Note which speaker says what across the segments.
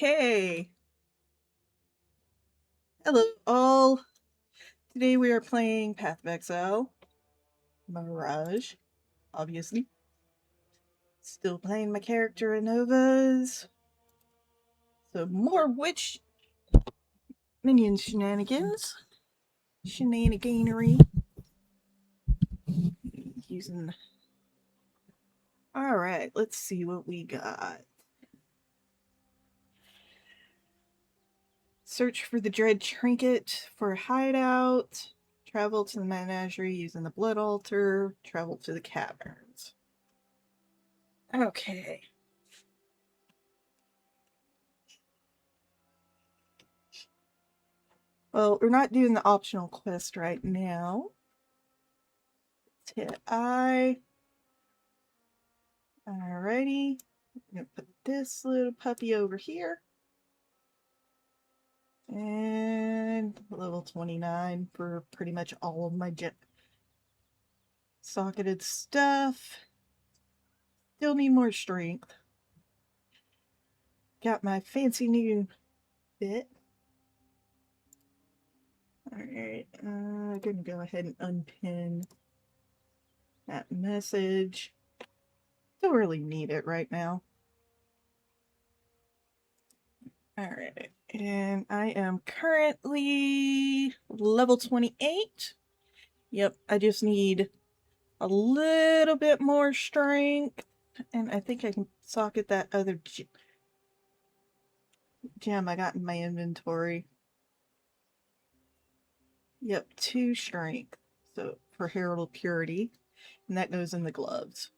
Speaker 1: Okay. Hello, all. Today we are playing Path of Exile. Mirage, obviously. Still playing my character Novas. So more witch minion shenanigans. Shenaniganery. Using... Alright, let's see what we got. Search for the Dread Trinket for a hideout. Travel to the menagerie using the Blood Altar. Travel to the caverns. Okay. Well, we're not doing the optional quest right now. Let's hit I. Alrighty. I'm going to put this little puppy over here. And level 29 for pretty much all of my socketed stuff. Still need more strength. Got my fancy new bit. Alright, I'm going to go ahead and unpin that message. Don't really need it right now. Alright, and I am currently level 28. Yep, I just need a little bit more strength, and I think I can socket that other gem I got in my inventory. Yep, 2 strength, so for Herald of Purity, and that goes in the gloves.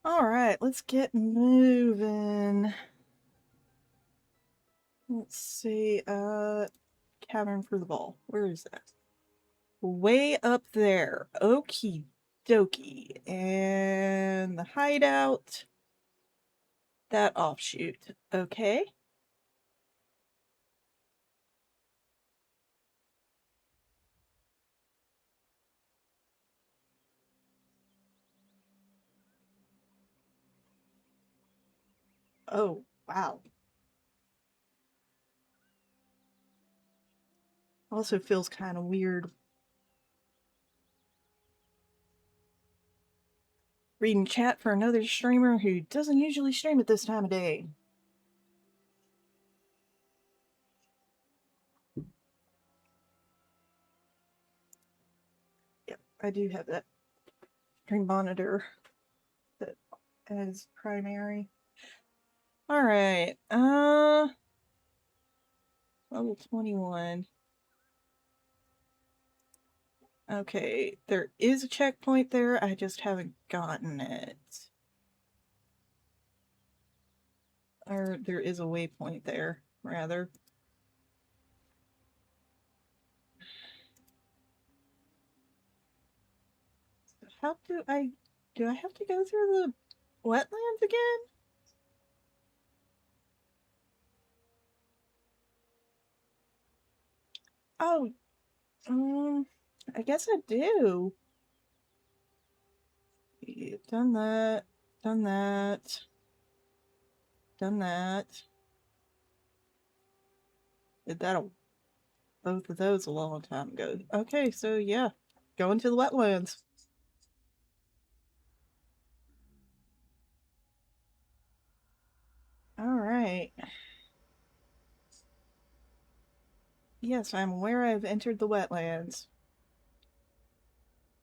Speaker 1: Alright, let's get moving. Let's see, Cavern for the Ball. Where is that? Way up there. Okie dokie. And the hideout. That offshoot. Okay. Oh, wow. Also feels kind of weird reading chat for another streamer who doesn't usually stream at this time of day. Yep, I do have that stream monitor that as primary. Alright, level 21. Okay, there is a checkpoint there, I just haven't gotten it. Or there is a waypoint there, rather. How do I have to go through the wetlands again? Oh, I guess I do. Done that, done that, done that. Did that both of those a long time ago. Okay, so yeah, going to the wetlands. Alright. Yes, I'm aware I've entered the wetlands.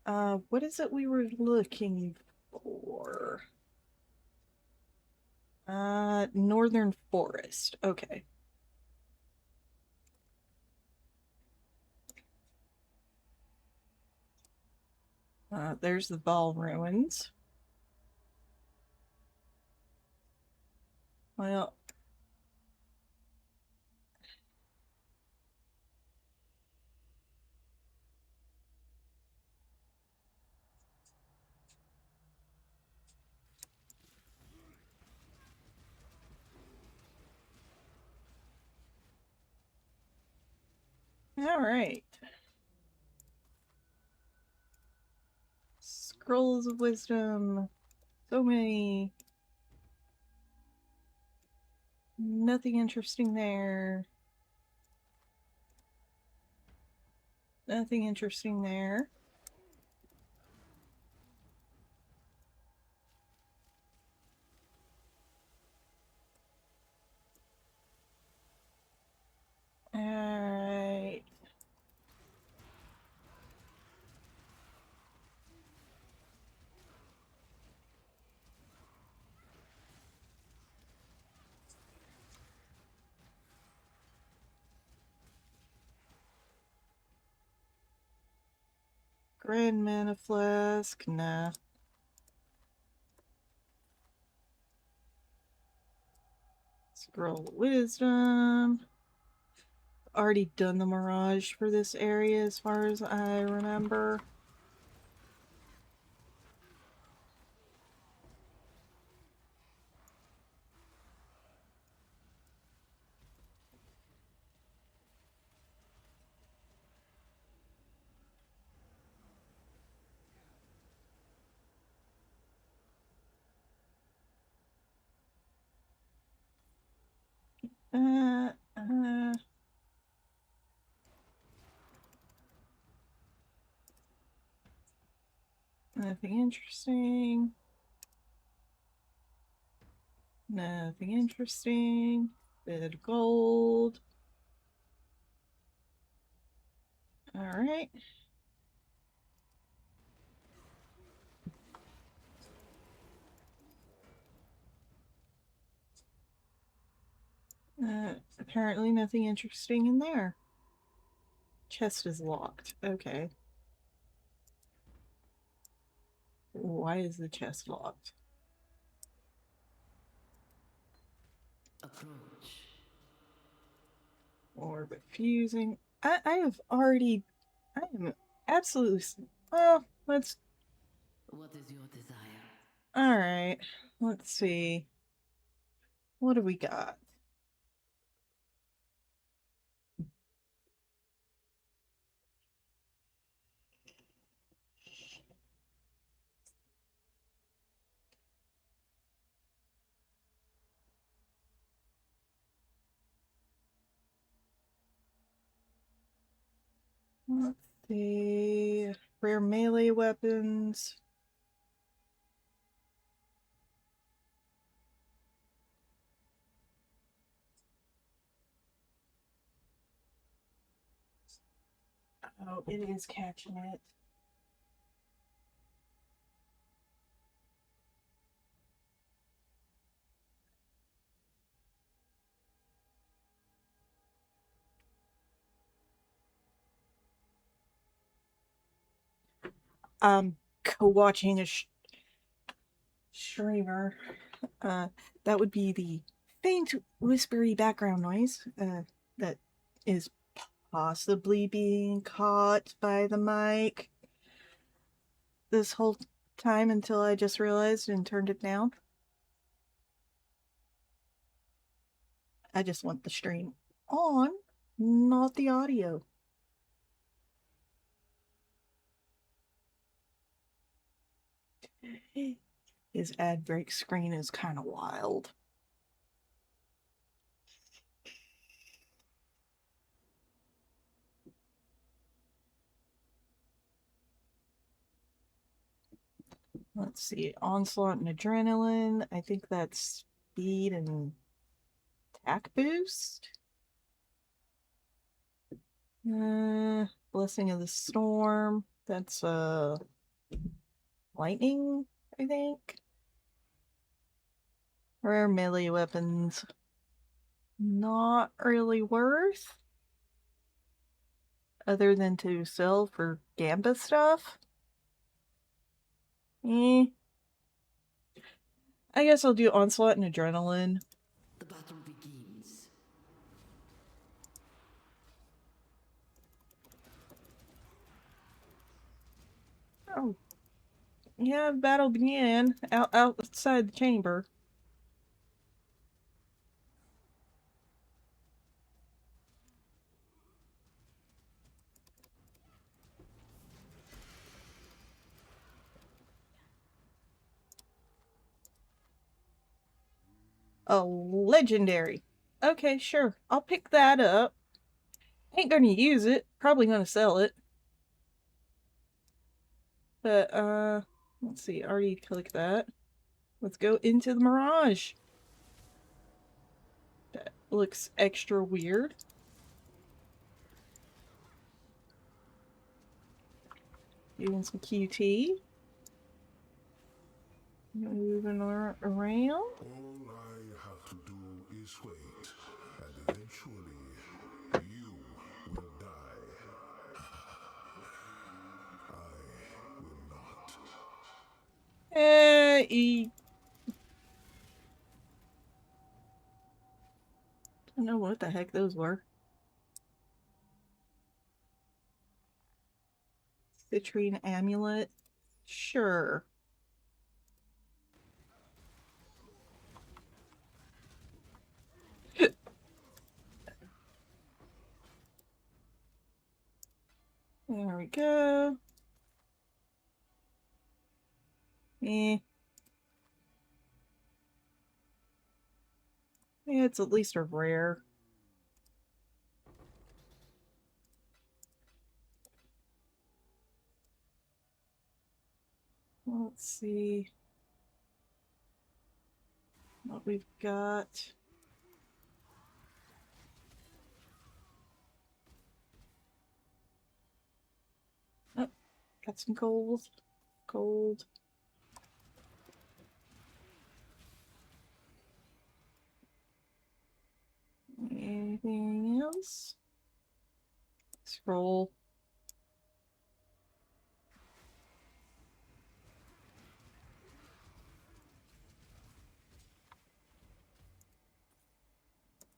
Speaker 1: What is it we were looking for? Northern Forest. Okay. There's the Ball Ruins. Well, Alright. Scrolls of Wisdom. So many. Nothing interesting there. Nothing interesting there. Alright. Grand Mana Flask, nah. Scroll of Wisdom. Already done the Mirage for this area as far as I remember. Uh, uh, Nothing interesting. Nothing interesting. Bit of gold. Alright. Apparently nothing interesting in there. Chest is locked. Okay. Why is the chest locked?
Speaker 2: Approach.
Speaker 1: Orb fusing. I have already. I am absolutely. Well, let's.
Speaker 2: What is your desire?
Speaker 1: Alright. Let's see. What do we got? Let's see. Rare melee weapons. Oh, it is catching it. I'm co-watching a streamer. That would be the faint whispery background noise that is possibly being caught by the mic this whole time until I just realized and turned it down. I just want the stream on, not the audio. His ad break screen is kind of wild. Let's see. Onslaught and Adrenaline. I think that's speed and attack boost. Blessing of the Storm. That's lightning, I think. Rare melee weapons. Not really worth. Other than to sell for Gamba stuff. Eh. I guess I'll do Onslaught and Adrenaline.
Speaker 2: The battle begins.
Speaker 1: Oh. Yeah, battle began outside the chamber. A legendary. Okay, sure. I'll pick that up. Ain't gonna use it. Probably gonna sell it. But, let's see. Already click that. Let's go into the Mirage. That looks extra weird. Doing some QT. Moving around.
Speaker 3: All I have to do is wait, and eventually you will die. I will not.
Speaker 1: Don't know what the heck those were. Citrine amulet. Sure. There we go. Eh. Yeah, it's at least a rare. Let's see what we've got. Oh, got some gold. Gold. Anything else? Scroll.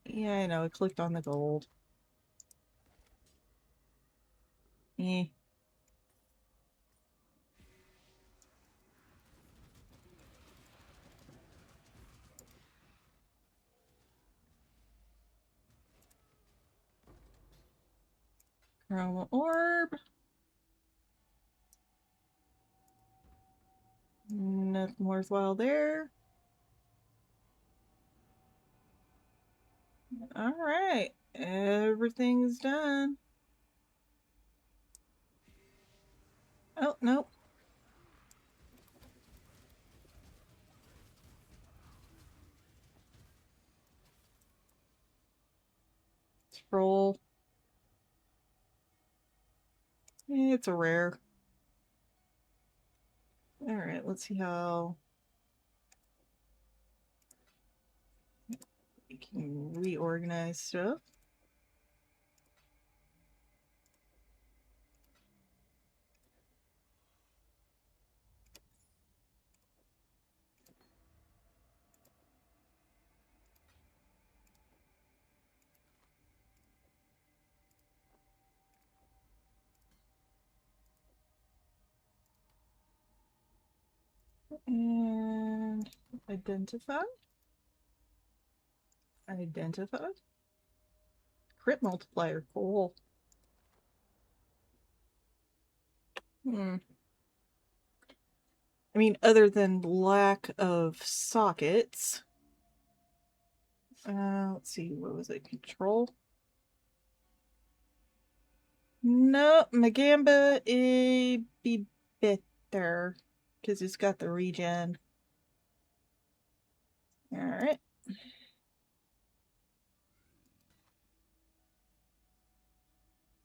Speaker 1: Yeah, I know. I clicked on the gold. Eh. Chroma orb. Nothing worthwhile there. All right. Everything's done. Oh, nope. Scroll. It's a rare. All right, let's see how we can reorganize stuff. And identify. Identified. Crit multiplier. Cool. I mean, other than lack of sockets. Let's see. What was it? Control? No, Magamba be better because it's got the regen. All right.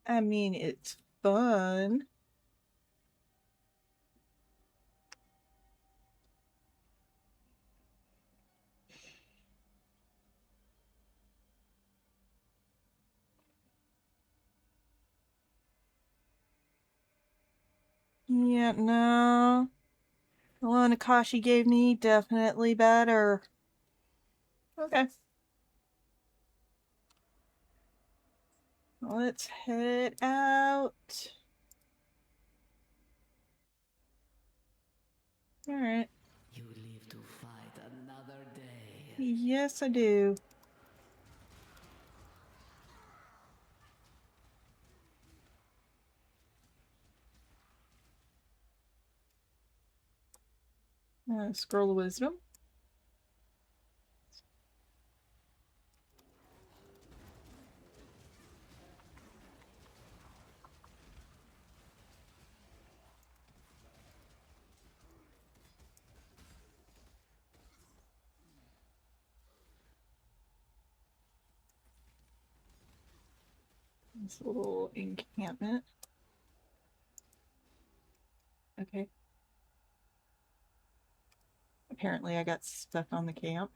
Speaker 1: I mean, it's fun. Yeah, no. The one Akashi gave me, definitely better. Okay. Let's head out. Alright.
Speaker 2: You live to fight another day.
Speaker 1: Yes, I do. Scroll of Wisdom. This little encampment. Okay. Apparently I got stuck on the camp.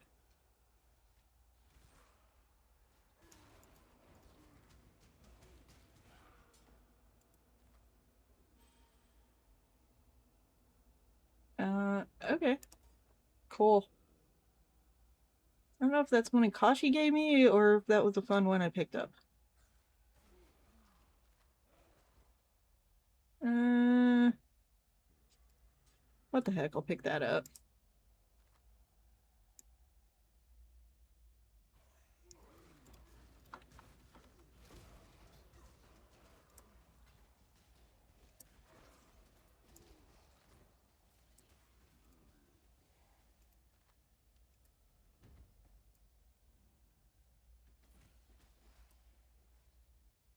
Speaker 1: Okay. Cool. I don't know if that's one Kashi gave me or if that was a fun one I picked up. What the heck, I'll pick that up.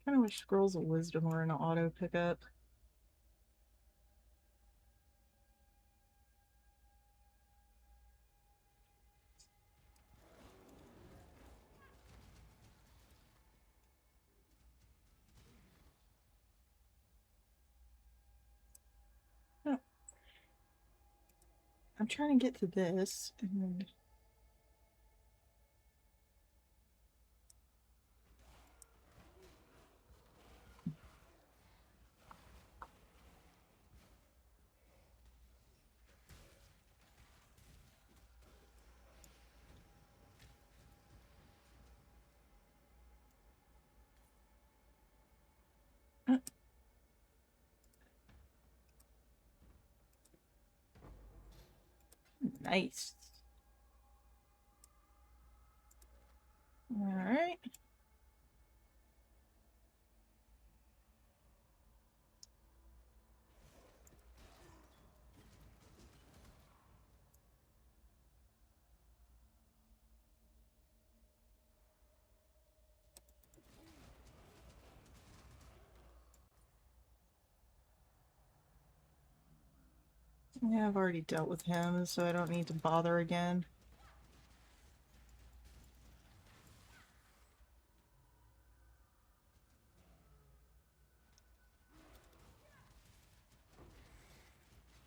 Speaker 1: Kind of wish Scrolls of Wisdom were an auto pickup. Oh. I'm trying to get to this and nice. Alright. Yeah, I've already dealt with him, so I don't need to bother again.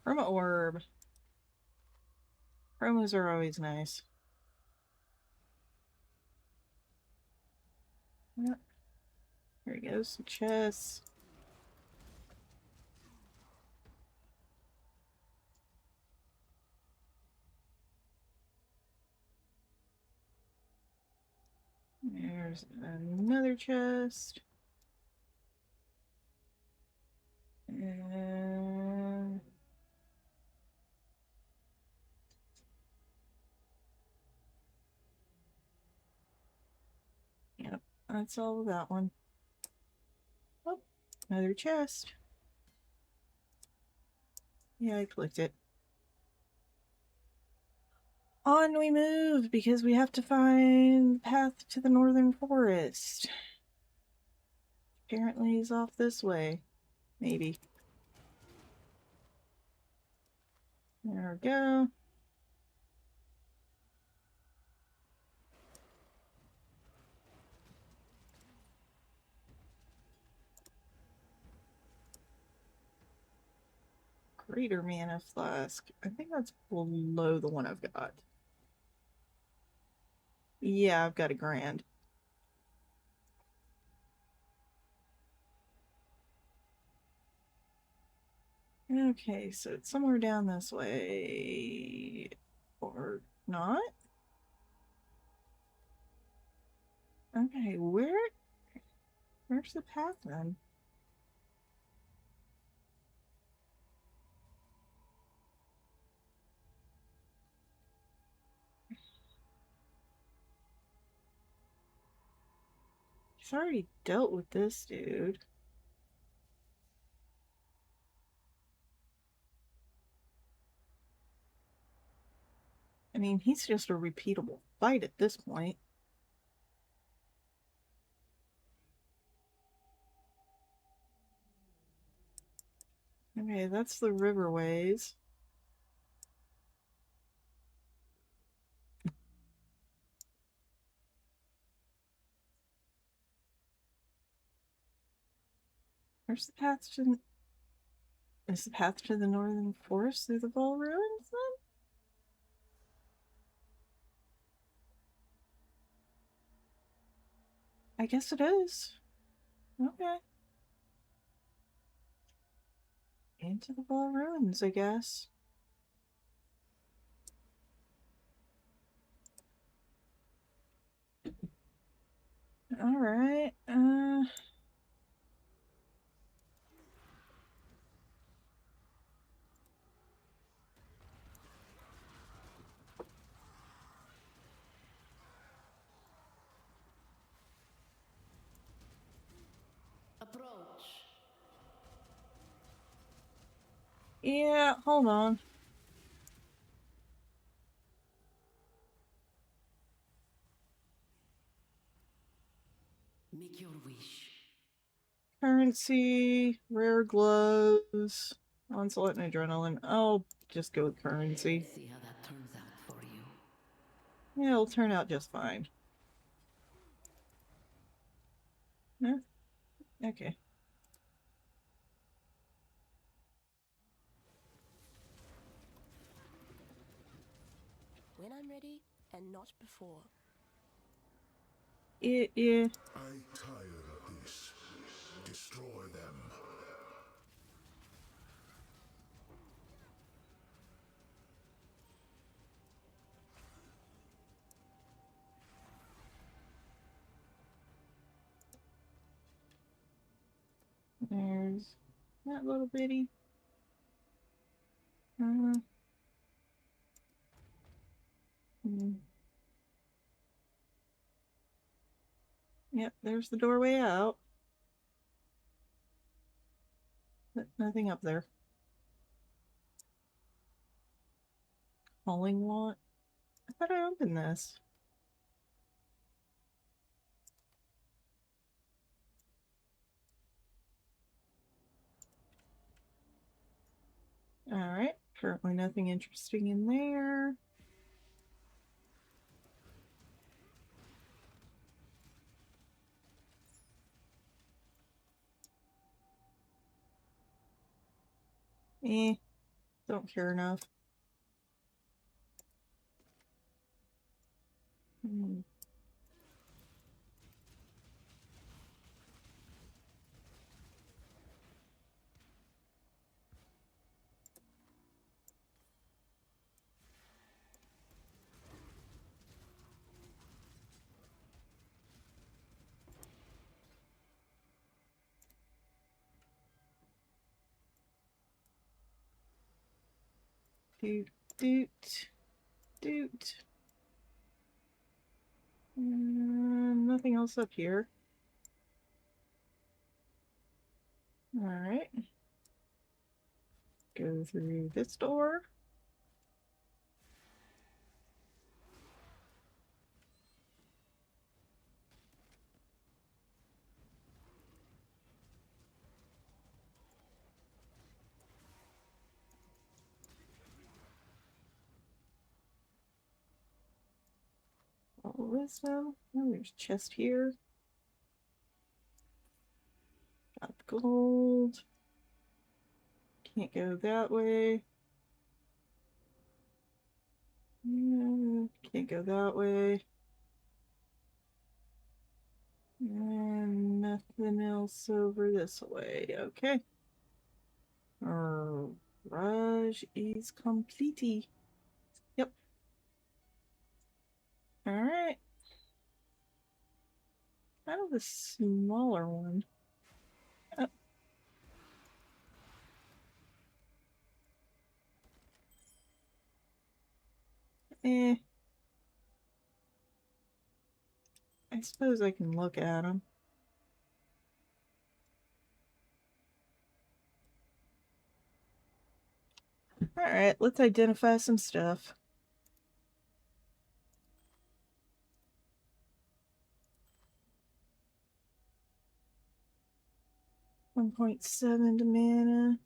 Speaker 1: Chroma Orb. Chromas are always nice. Yep. Here he goes. Chess. There's another chest. And yep, that's all of that one. Oh, another chest. Yeah, I clicked it. On we move because we have to find the path to the northern forest. Apparently he's off this way. Maybe. There we go. Greater mana flask. I think that's below the one I've got. Yeah, I've got a grand. Okay, so it's somewhere down this way. Or not? Okay, where's the path then? He's already dealt with this dude. I mean, he's just a repeatable fight at this point. Okay, that's the riverways. Where's the path to... Is the path to the northern forest through the Vol ruins, then? I guess it is. Okay. Into the Vol ruins, I guess. Alright,
Speaker 2: Approach.
Speaker 1: yeah, hold on.
Speaker 2: Make your wish.
Speaker 1: Currency, rare gloves, onslaught and adrenaline. I'll just go with currency.
Speaker 2: Let's see how that turns out for you.
Speaker 1: Yeah, it'll turn out just fine. Yeah? Okay.
Speaker 4: When I'm ready, and not before.
Speaker 1: Yeah.
Speaker 3: I tire of this. Destroy them.
Speaker 1: There's that little bitty. Hmm. Yep, there's the doorway out. But nothing up there. Calling lot. I thought I opened this. Alright, currently nothing interesting in there. Don't care enough. Hmm. Doot, doot, doot. Nothing else up here. Alright. Go through this door. All wisdom. Oh, there's a chest here. Got gold. Can't go that way. Can't go that way. And nothing else over this way. Okay. Mirage is complete. Yep. Alright. Kind of a smaller one. Eh. I suppose I can look at them. Alright, let's identify some stuff. 1.7 to mana.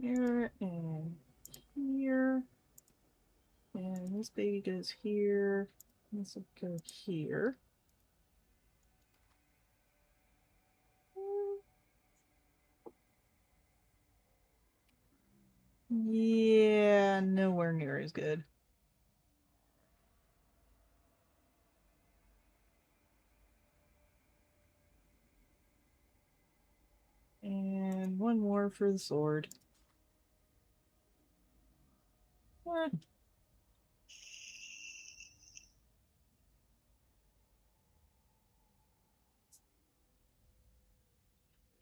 Speaker 1: Here and here. And this baby goes here. This will go here. Yeah, nowhere near as good. And one more for the sword. Eh.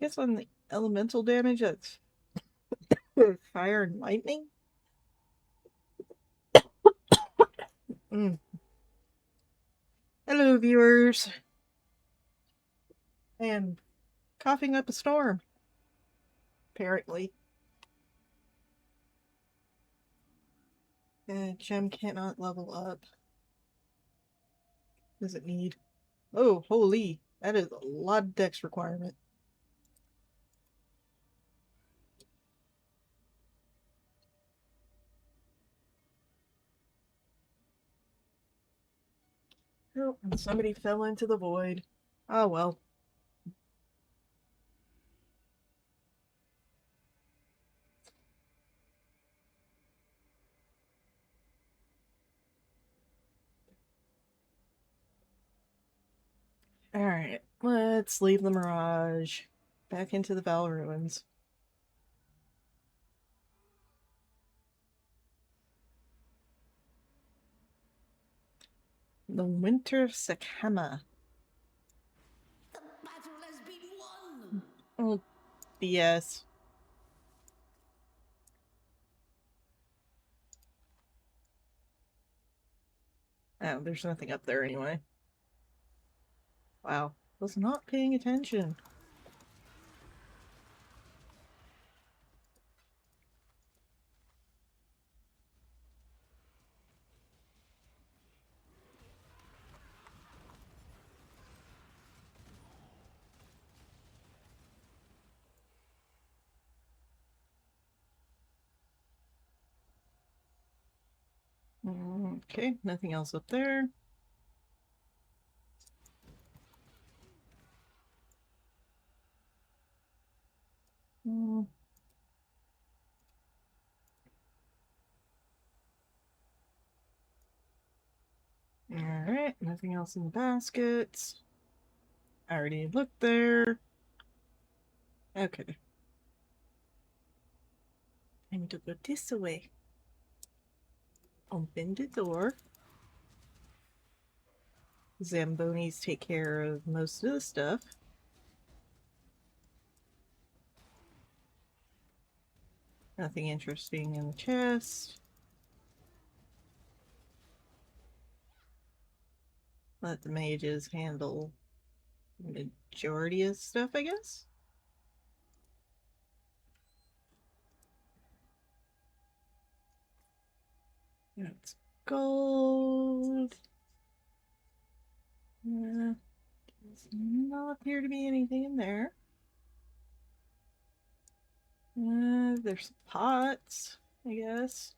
Speaker 1: Guess on the elemental damage, that's fire and lightning. Hello, viewers. I am coughing up a storm. Apparently. Gem cannot level up. Does it need? Oh, holy. That is a lot of dex requirement. Oh, and somebody fell into the void. Oh well. Alright, let's leave the Mirage. Back into the Val Ruins. The Winter of Sakama.
Speaker 2: The battle has been won!
Speaker 1: Oh, BS. Oh, there's nothing up there anyway. Wow, was not paying attention. Okay, nothing else up there. Mm. Alright, nothing else in the baskets. I already looked there. Okay. I need to go this way. Open the door. Zambonis take care of most of the stuff. Nothing interesting in the chest. Let the mages handle the majority of stuff, I guess. That's gold. Does not appear to be anything in there. There's some pots, I guess.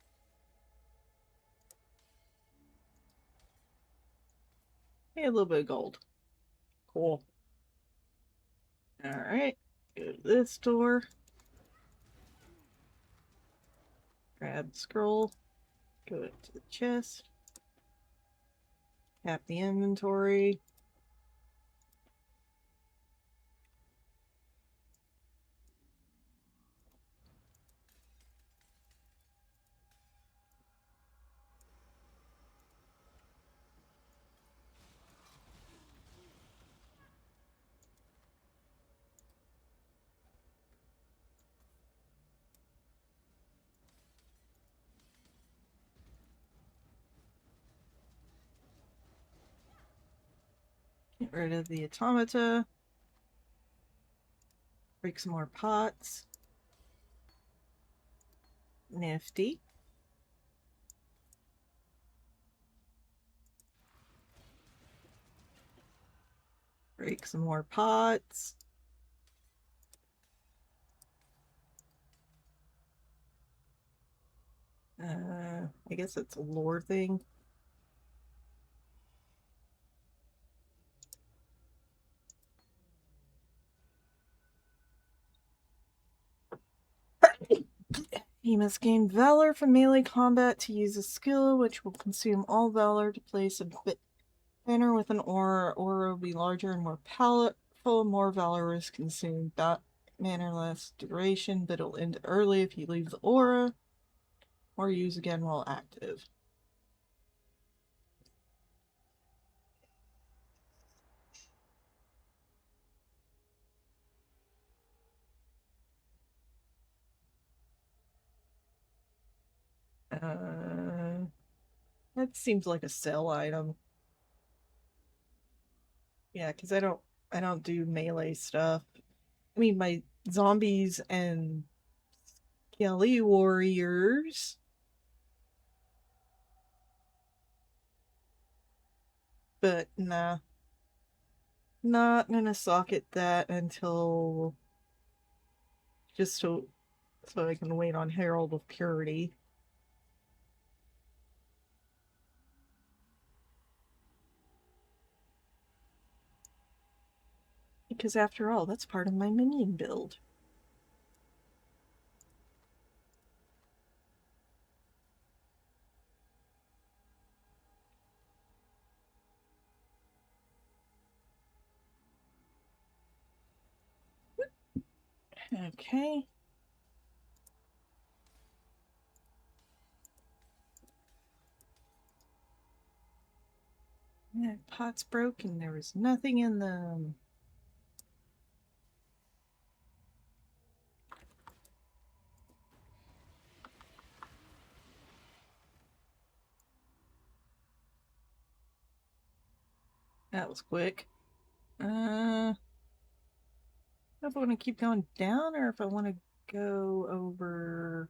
Speaker 1: Hey, a little bit of gold. Cool. Alright, go to this door. Grab the scroll. Go to the chest. Tap the inventory. Get rid of the automata. Break some more pots. Nifty. Break some more pots. I guess it's a lore thing. You must gain Valor from melee combat to use a skill which will consume all Valor to place a banner with an aura. Aura will be larger and more powerful. More Valor is consumed. That manner lasts duration, but it'll end early if you leave the aura or use again while active. That seems like a sell item. Yeah, because I don't do melee stuff. I mean, my zombies and skelly warriors. But nah, not gonna socket that until just so I can wait on Herald of Purity. Because after all, that's part of my minion build. Okay. That pot's broken. There was nothing in them. That was quick. If I want to keep going down or if I want to go over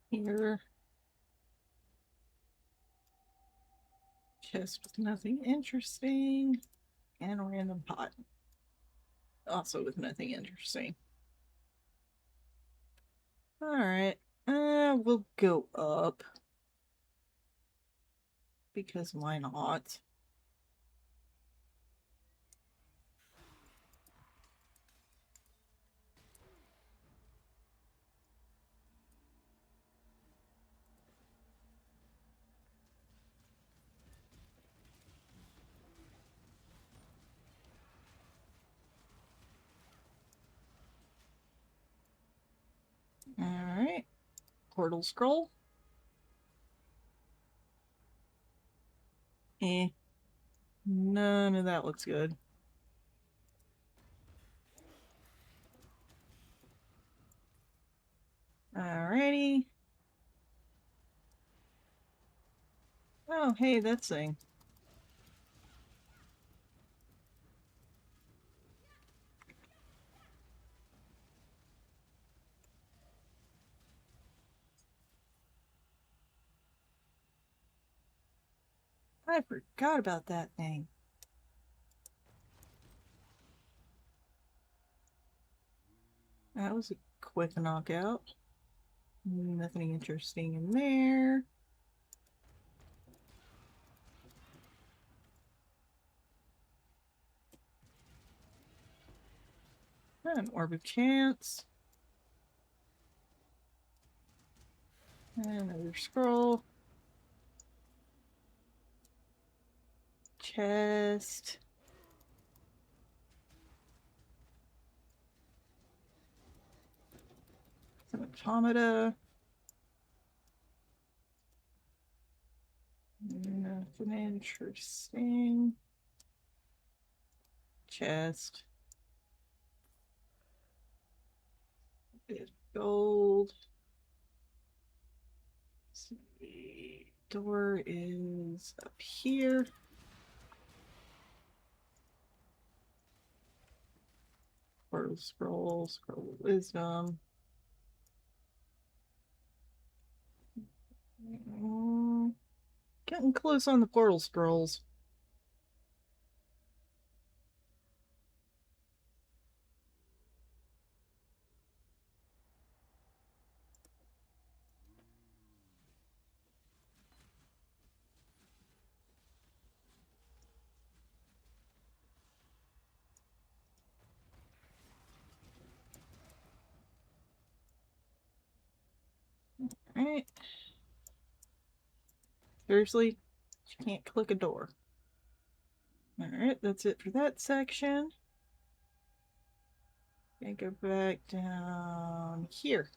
Speaker 1: here. Chest with nothing interesting. And a random pot. Also with nothing interesting. Alright. We'll go up. Because why not? Alright. Portal scroll. Eh. None of that looks good. Alrighty. Oh, hey, that thing. I forgot about that thing. That was a quick knockout. Nothing interesting in there. An orb of chance. Another scroll. Chest. Some automata. Nothing interesting. Chest. Bit of gold. Let's see. Door is up here. Portal scroll, scroll of wisdom. Getting close on the portal scrolls. Alright. Seriously? She can't click a door. Alright, that's it for that section. Gonna go back down here.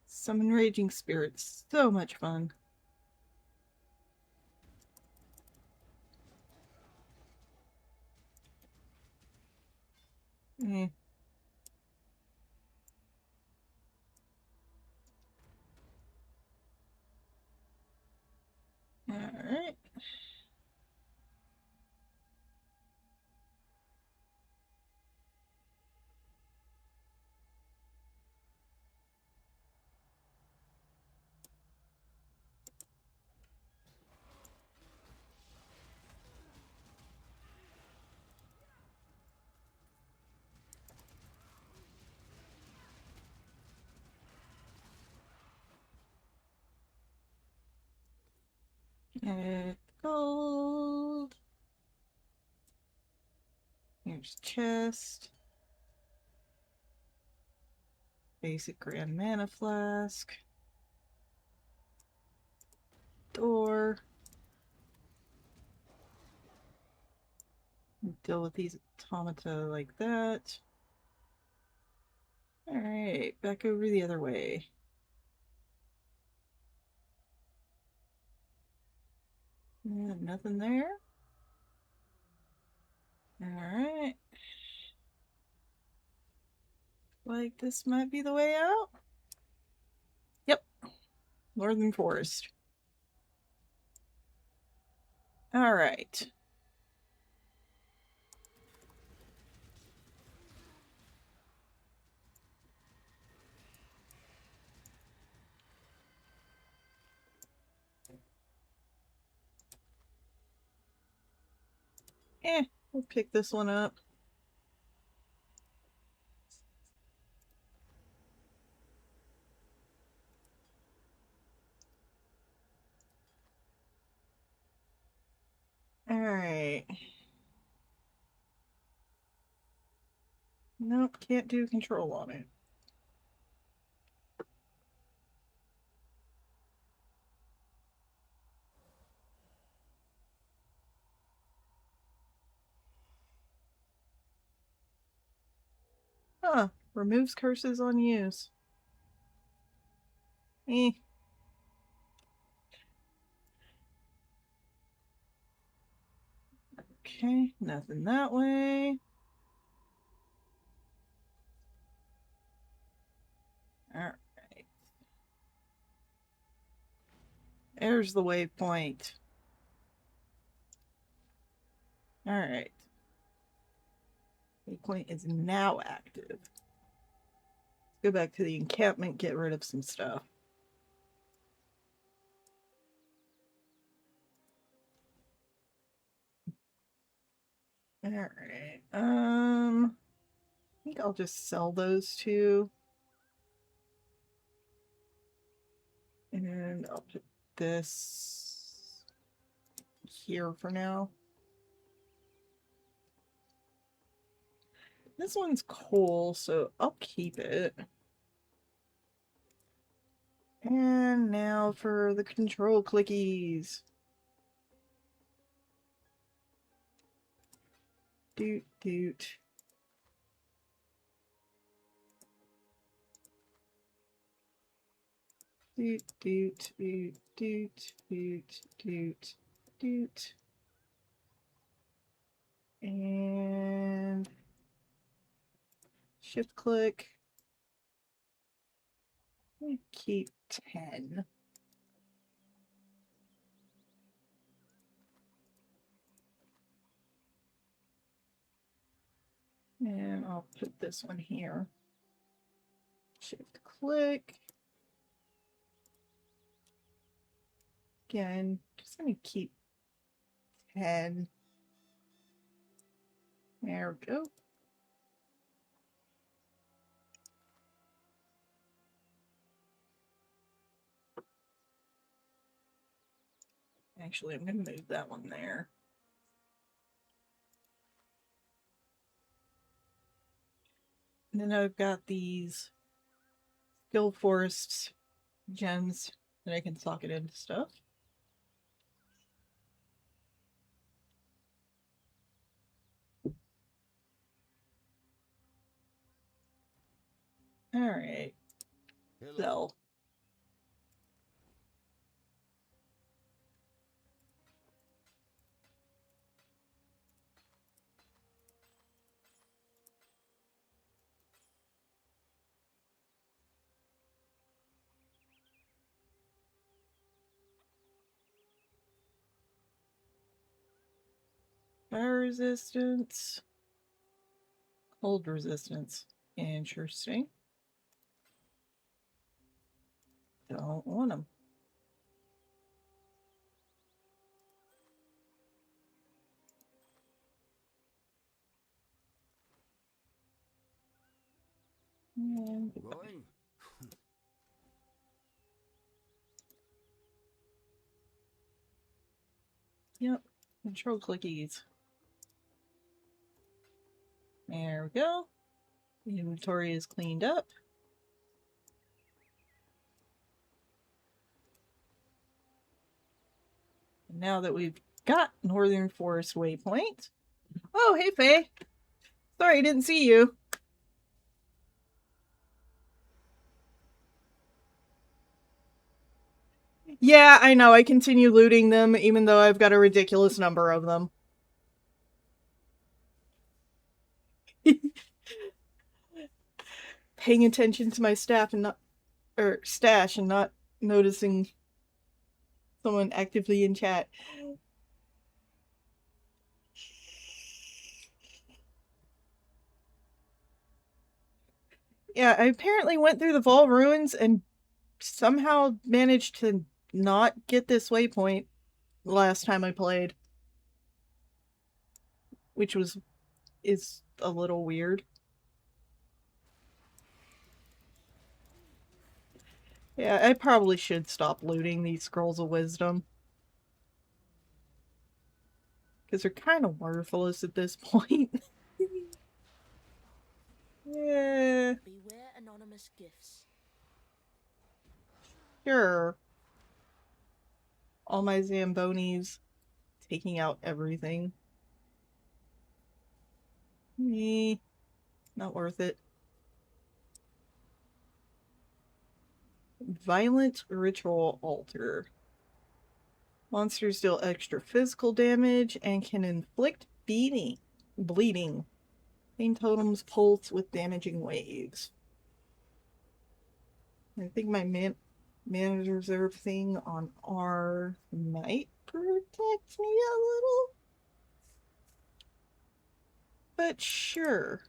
Speaker 1: Summon raging spirits. So much fun. Eh. Alright. Gold. Here's chest. Basic grand mana flask. Door. Deal with these automata like that. Alright, back over the other way. Nothing there. Alright. Like this might be the way out. Yep. Northern Forest. Alright. We'll pick this one up. Alright. Nope, can't do control on it. Huh. Removes curses on use. Eh. Okay, nothing that way. Alright. There's the waypoint. Alright. Waypoint is now active. Let's go back to the encampment, get rid of some stuff. Alright. I think I'll just sell those two. And I'll put this here for now. This one's cool, so I'll keep it. And now for the control clickies. Doot doot. Doot doot doot doot doot doot doot. And shift click. Keep 10. And I'll put this one here. Shift click. Again, just gonna keep 10. There we go. Actually, I'm gonna move that one there. And then I've got these skill forest gems that I can socket into stuff. Alright. Sell. Fire resistance. Cold resistance. Interesting. Don't want them. And goodbye.
Speaker 2: Going?
Speaker 1: Yep. Control clickies. There we go. The inventory is cleaned up. And now that we've got Northern Forest Waypoint. Oh, hey, Faye. Sorry, I didn't see you. Yeah, I know. I continue looting them, even though I've got a ridiculous number of them. Paying attention to my stash and not noticing someone actively in chat. Yeah, I apparently went through the Vol Ruins and somehow managed to not get this waypoint last time I played. Which is a little weird. Yeah, I probably should stop looting these Scrolls of Wisdom. Because they're kind of worthless at this point. Yeah,
Speaker 4: Beware anonymous gifts.
Speaker 1: sure. All my Zambonis taking out everything. Not worth it. Violent Ritual Altar. Monsters deal extra physical damage and can inflict bleeding. Pain totems pulse with damaging waves. I think my mana reserve thing on R might protect me a little. But sure.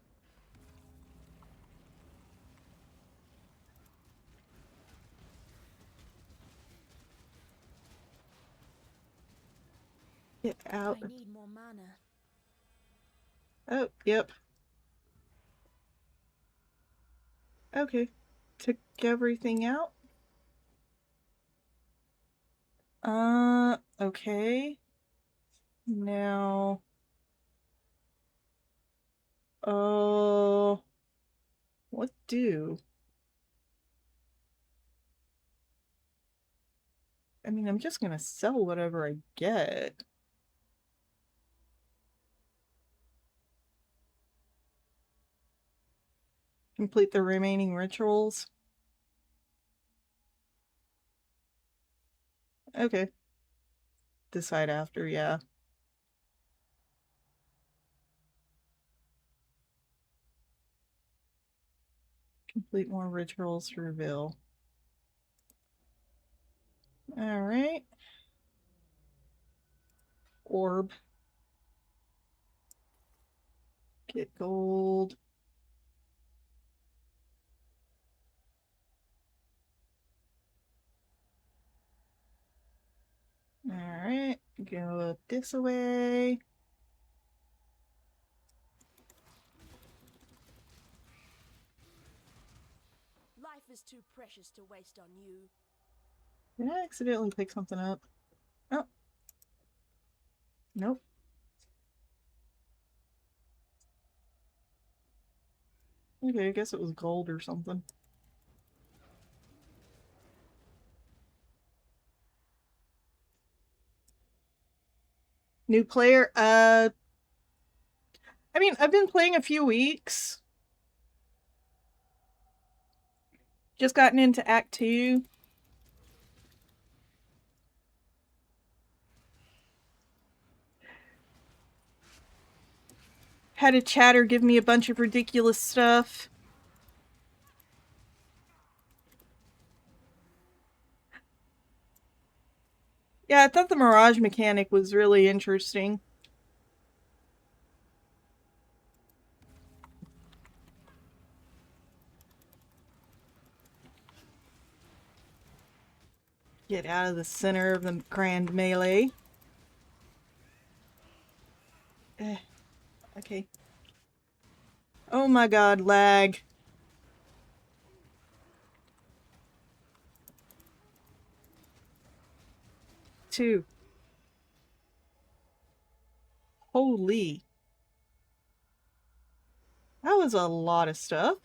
Speaker 1: Get out.
Speaker 4: I need more mana.
Speaker 1: Oh, yep. Okay. Took everything out. Okay. Now. What do? I mean, I'm just gonna sell whatever I get. Complete the remaining rituals. Okay. Decide after, yeah. Complete more rituals for Vil. Alright. Orb. Get gold. Alright. Go this way.
Speaker 4: Life is too precious to waste on you.
Speaker 1: Did I accidentally pick something up? Oh. Nope. Okay, I guess it was gold or something. New player? I mean, I've been playing a few weeks. Just gotten into Act 2. Had a chatter give me a bunch of ridiculous stuff. Yeah, I thought the Mirage mechanic was really interesting. Get out of the center of the grand melee. Okay. Oh my god, lag. Two. Holy. That was a lot of stuff.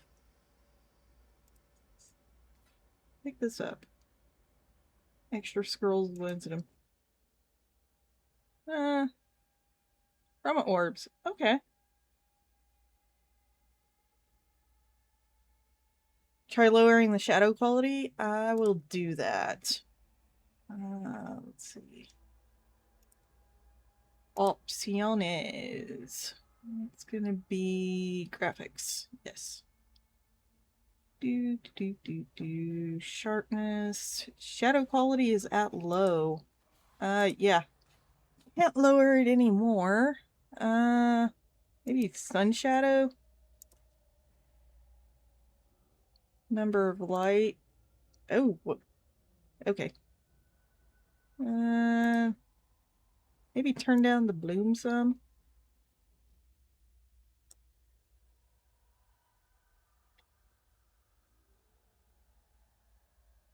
Speaker 1: Pick this up. Extra scrolls of wisdom. From orbs. Okay. Try lowering the shadow quality. I will do that. Let's see. Opciones. It's gonna be graphics. Yes. Sharpness. Shadow quality is at low. Yeah. Can't lower it anymore. Maybe sun shadow? Number of light. Oh, what? Okay. Maybe turn down the bloom some.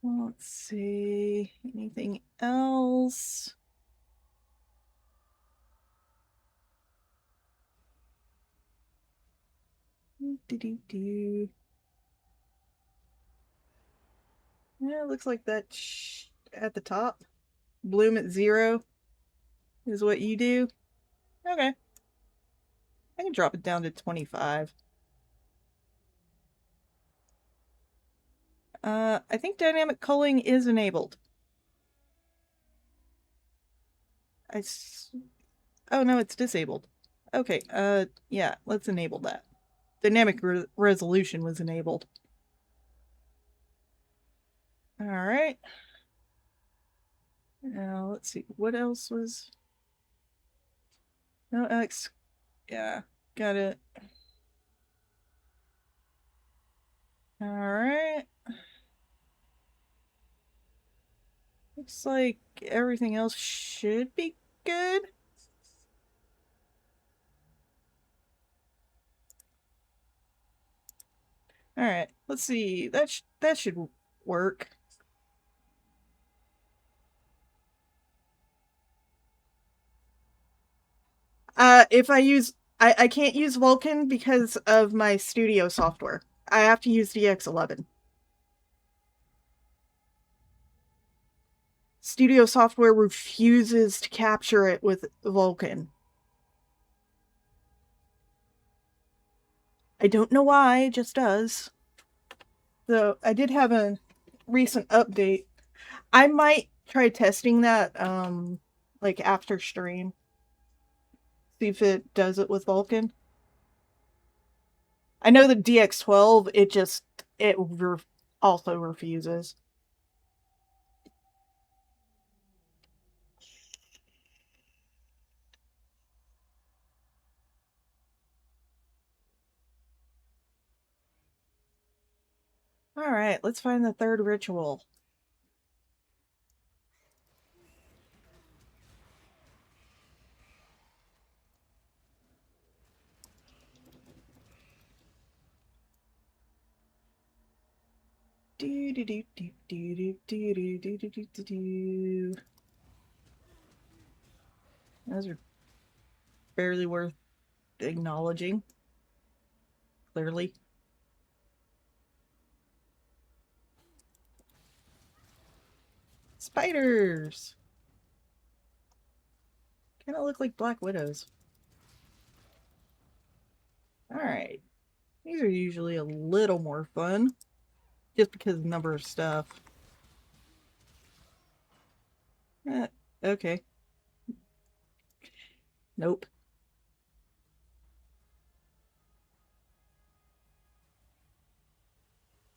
Speaker 1: Let's see. Anything else? Yeah, it looks like that at the top. Bloom at 0 is what you do. Okay. I can drop it down to 25. I think dynamic culling is enabled. Oh no, it's disabled. Okay, yeah, let's enable that. Dynamic resolution was enabled. Alright. Now, let's see, what else was... No, X... Yeah, got it. Alright. Looks like everything else should be good. Alright, let's see. That should work. If I use... I can't use Vulkan because of my studio software. I have to use DX11. Studio software refuses to capture it with Vulkan. I don't know why, it just does. So I did have a recent update. I might try testing that like after stream. See if it does it with Vulkan. I know the DX12 it also refuses. All right, let's find the third ritual. Do do do do do do do do do do do do. Those are barely worth acknowledging. Clearly. Spiders! Kind of look like Black Widows. Alright. These are usually a little more fun. Just because of the number of stuff. Okay. Nope.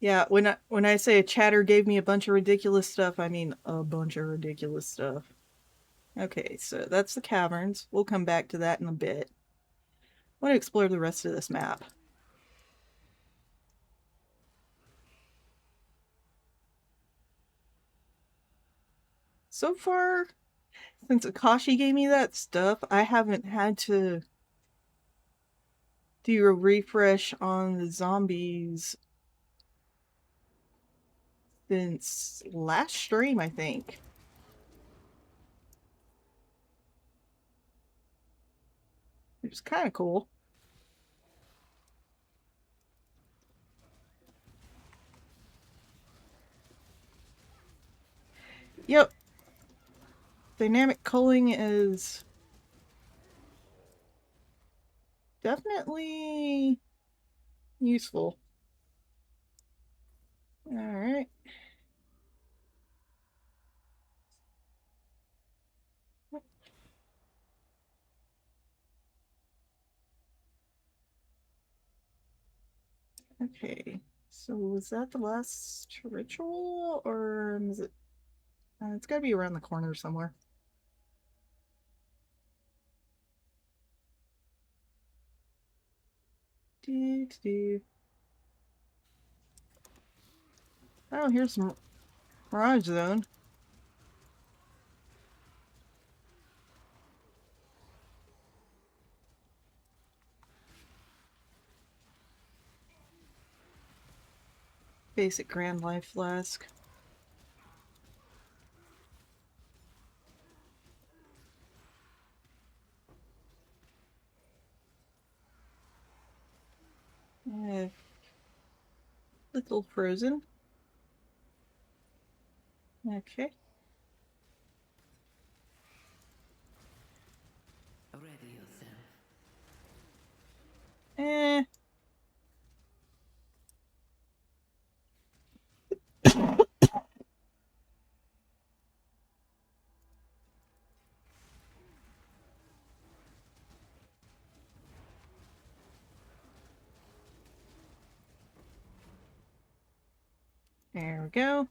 Speaker 1: Yeah, when I say a chatter gave me a bunch of ridiculous stuff, I mean a bunch of ridiculous stuff. Okay, so that's the caverns. We'll come back to that in a bit. I want to explore the rest of this map. So far, since Akashi gave me that stuff, I haven't had to do a refresh on the zombies since last stream, I think. Which is kind of cool. Yep. Dynamic culling is definitely useful. Alright. Okay. So was that the last ritual? Or is it... it's gotta be around the corner somewhere. Oh, here's some Mirage Zone. Basic Grand Life Flask. Little frozen. Okay.
Speaker 2: Ready yourself.
Speaker 1: Eh. There we go.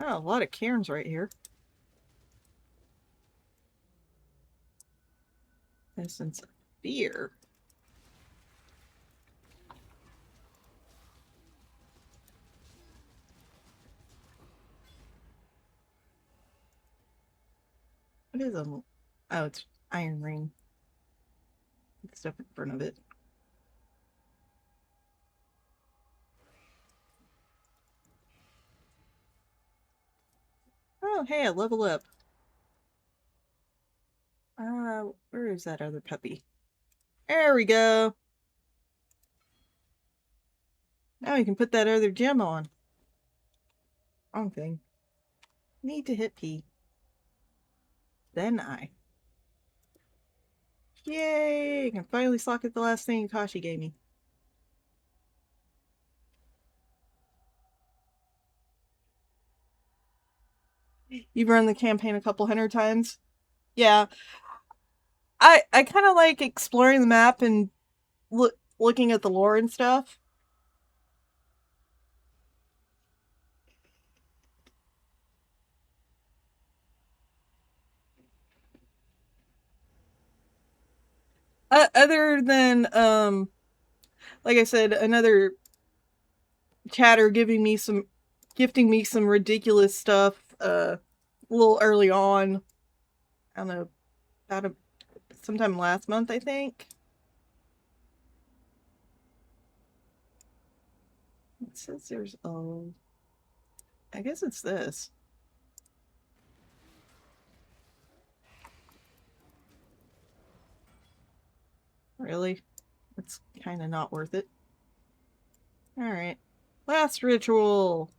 Speaker 1: Oh, a lot of cairns right here. Essence of Fear. What is a... Oh, it's Iron Ring. It's stuff in front of it. Oh, hey, I level up. Where is that other puppy? There we go. Now we can put that other gem on. Wrong thing. Need to hit P. Then I. Yay! I can finally socket the last thing Akashi gave me. You've run the campaign a couple hundred times? Yeah. I kind of like exploring the map and looking at the lore and stuff. Other than, like I said, another chatter gifting me some ridiculous stuff, a little early on. I don't know, sometime last month, I think. It says there's, I guess it's this. Really? It's kind of not worth it. Alright. Last ritual!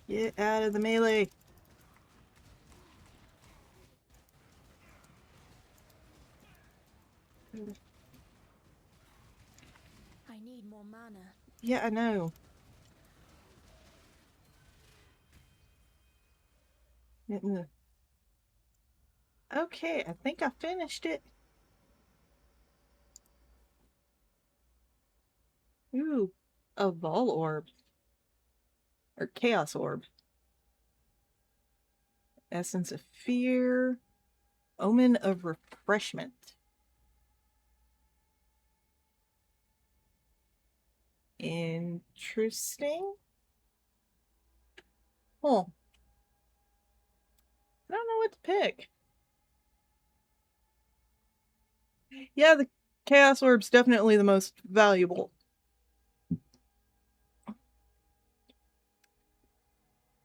Speaker 1: Get out of the melee!
Speaker 4: I need more mana.
Speaker 1: Yeah, I know. Okay, I think I finished it. Ooh, a Vol Orb. Or Chaos Orb. Essence of Fear. Omen of Refreshment. Interesting. Oh. I don't know what to pick. Yeah, the Chaos Orb's definitely the most valuable.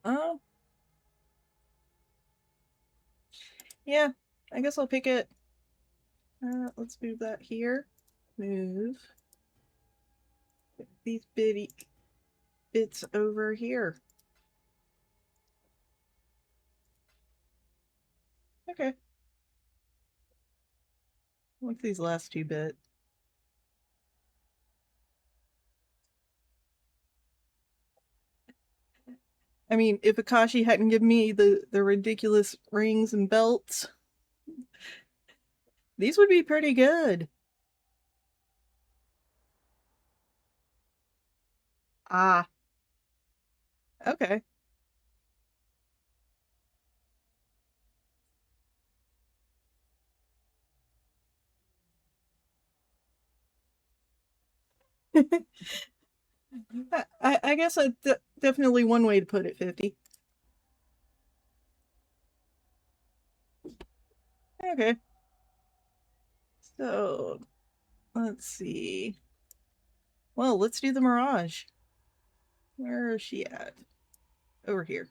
Speaker 1: Oh. Yeah, I guess I'll pick it. Let's move that here. Move these bitty bits over here. Okay. Like these last two bits. I mean, if Akashi hadn't given me the ridiculous rings and belts, these would be pretty good. Ah. Okay. I guess that's definitely one way to put it, 50. Okay. So, let's see. Well, let's do the Mirage. Where is she at? Over here.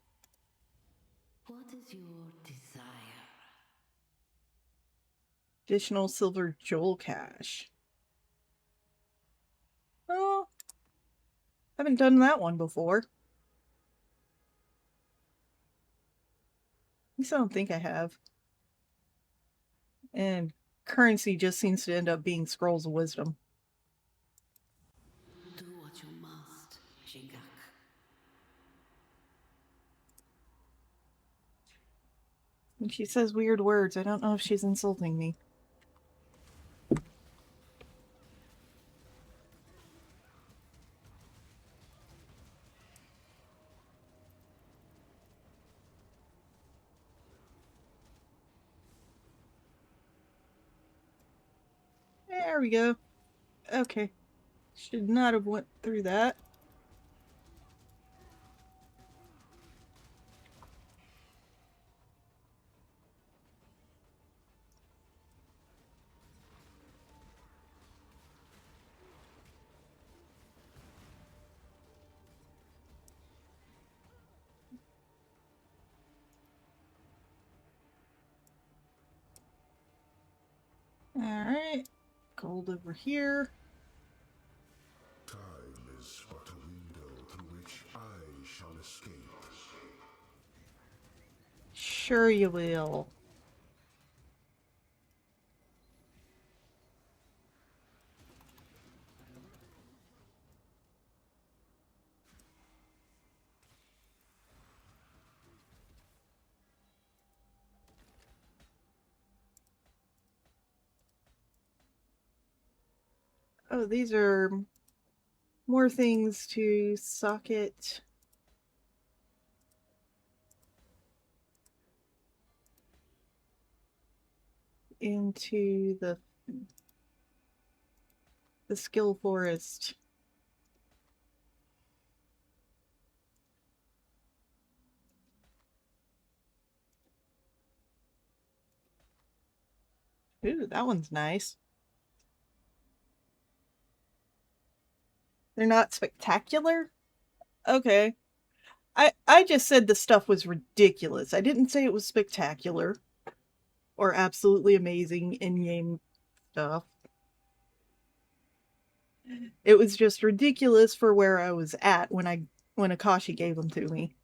Speaker 2: What is your desire?
Speaker 1: Additional silver jewel cache. Oh, haven't done that one before. At least I don't think I have. And currency just seems to end up being scrolls of wisdom.
Speaker 2: Do what you must, Shingak.
Speaker 1: And she says weird words. I don't know if she's insulting me. There we go. Okay. Should not have went through that. Alright. Gold over here.
Speaker 3: Time is but a window through which I shall escape.
Speaker 1: Sure you will. Oh, these are more things to socket into the skill forest. Ooh, that one's nice. They're not spectacular? Okay. I just said the stuff was ridiculous. I didn't say it was spectacular or absolutely amazing in-game stuff. It was just ridiculous for where I was at when Akashi gave them to me.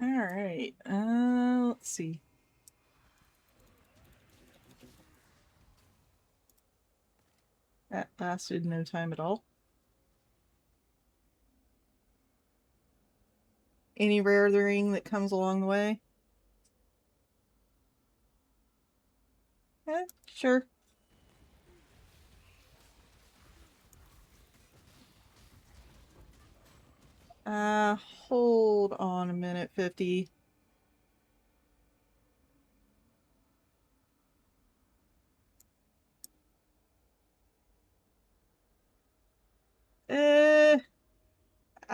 Speaker 1: All right. Let's see. That lasted no time at all. Any raring that comes along the way? Sure. Hold on a minute, 50.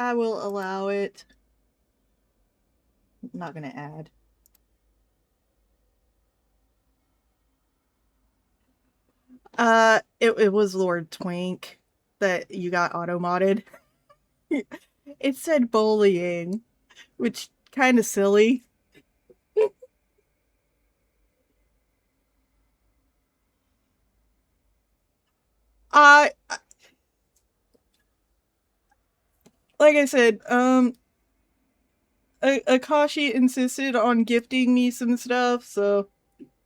Speaker 1: I will allow it. I'm not gonna add. It was Lord Twink that you got auto-modded. It said bullying, which kind of silly. I like I said, Akashi insisted on gifting me some stuff, so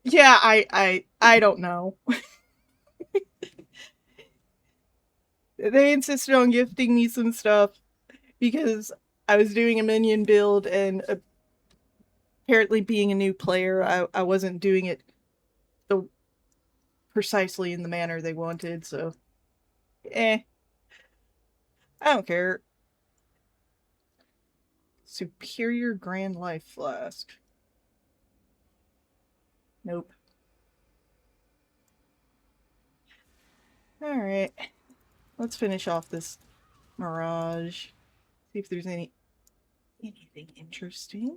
Speaker 1: yeah, I don't know. They insisted on gifting me some stuff because I was doing a minion build, and apparently being a new player, I wasn't doing it the precisely in the manner they wanted, so I don't care. Superior Grand Life Flask. Nope. Alright. Let's finish off this Mirage. See if there's anything interesting.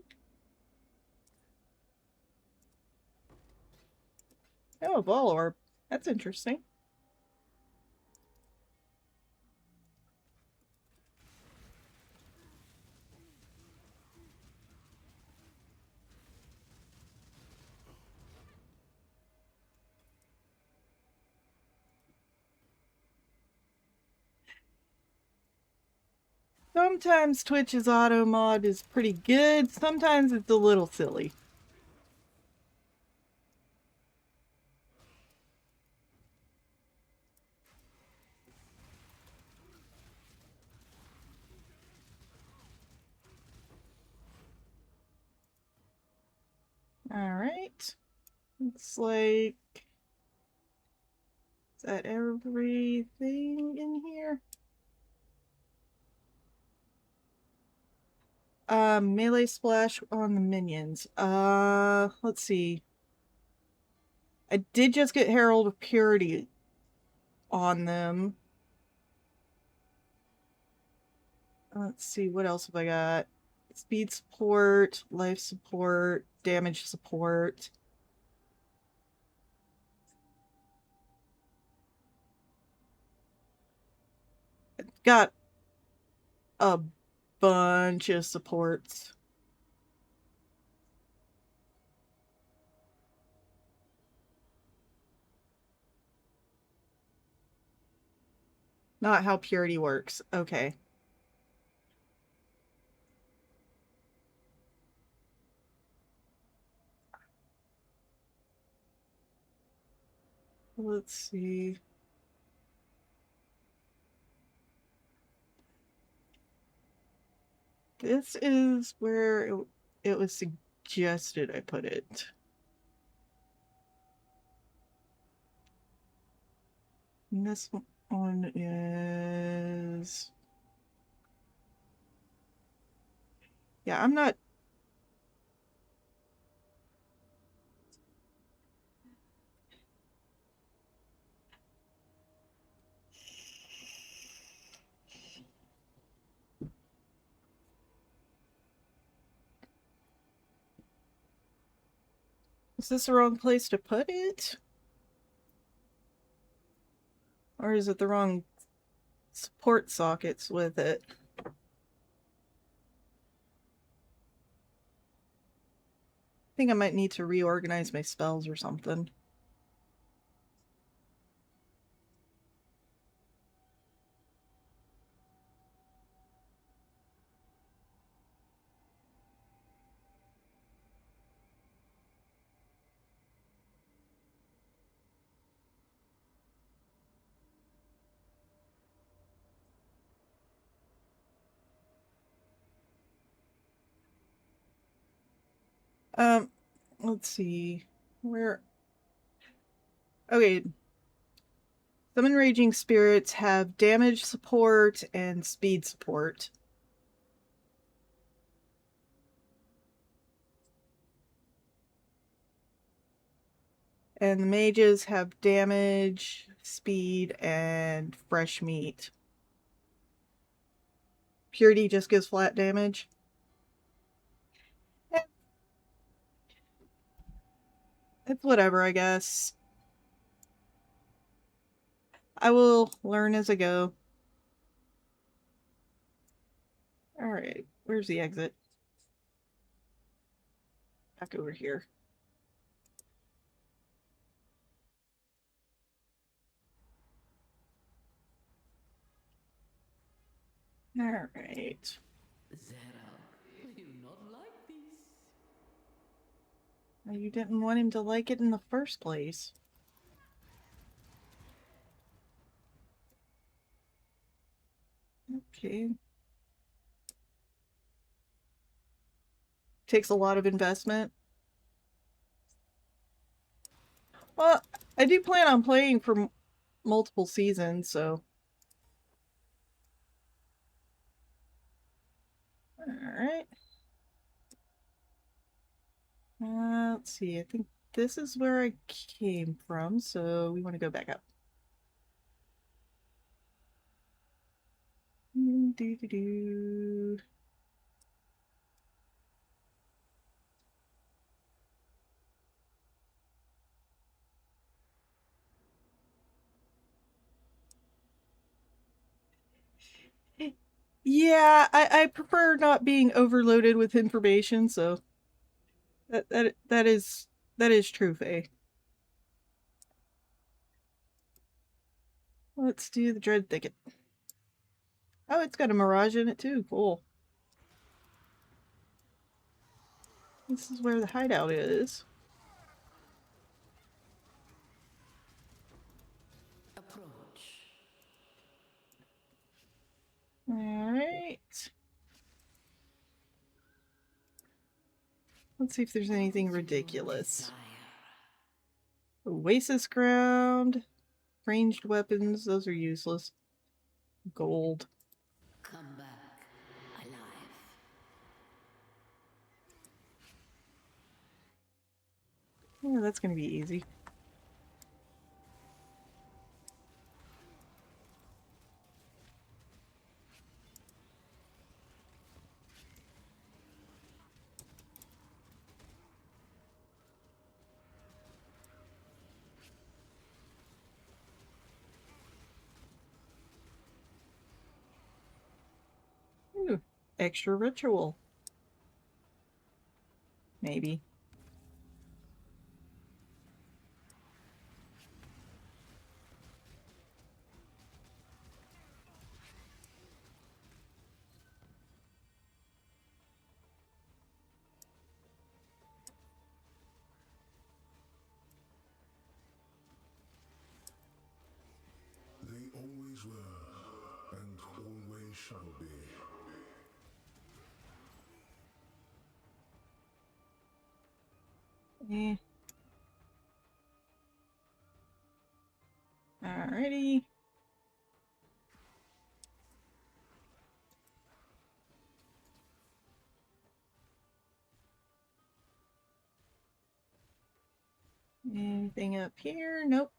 Speaker 1: Oh, a ball orb. That's interesting. Sometimes Twitch's auto mod is pretty good, sometimes it's a little silly. Alright. Looks like... Is that everything in here? Melee splash on the minions. Let's see. I did just get Herald of Purity on them. Let's see, what else have I got? Speed support, life support, damage support. I've got a bunch of supports. Not how purity works. Okay. Let's see. This is where it was suggested I put it. And this one is... Yeah, I'm not... Is this the wrong place to put it? Or is it the wrong support sockets with it? I think I might need to reorganize my spells or something. Let's see. Where... Okay. Summon Raging Spirits have damage support and speed support. And the mages have damage, speed, and fresh meat. Purity just gives flat damage. It's whatever, I guess. I will learn as I go. Alright, where's the exit? Back over here. Alright.
Speaker 2: Zera, do you not like this?
Speaker 1: You didn't want him to like it in the first place. Okay. Takes a lot of investment. Well, I do plan on playing for multiple seasons, so... Alright. Let's see, I think this is where I came from, so we want to go back up. Do-do-do. Yeah, I prefer not being overloaded with information, so that is true, Faye. Let's do the Dread Thicket. Oh, it's got a Mirage in it too. Cool. This is where the hideout is.
Speaker 2: Approach.
Speaker 1: Alright. Let's see if there's anything ridiculous. Oasis ground. Ranged weapons. Those are useless. Gold.
Speaker 2: Come back alive.
Speaker 1: Yeah, that's gonna be easy. Ooh, extra ritual. Maybe.
Speaker 3: They always were, and always shall be.
Speaker 1: Eh. Alrighty. Anything up here? Nope.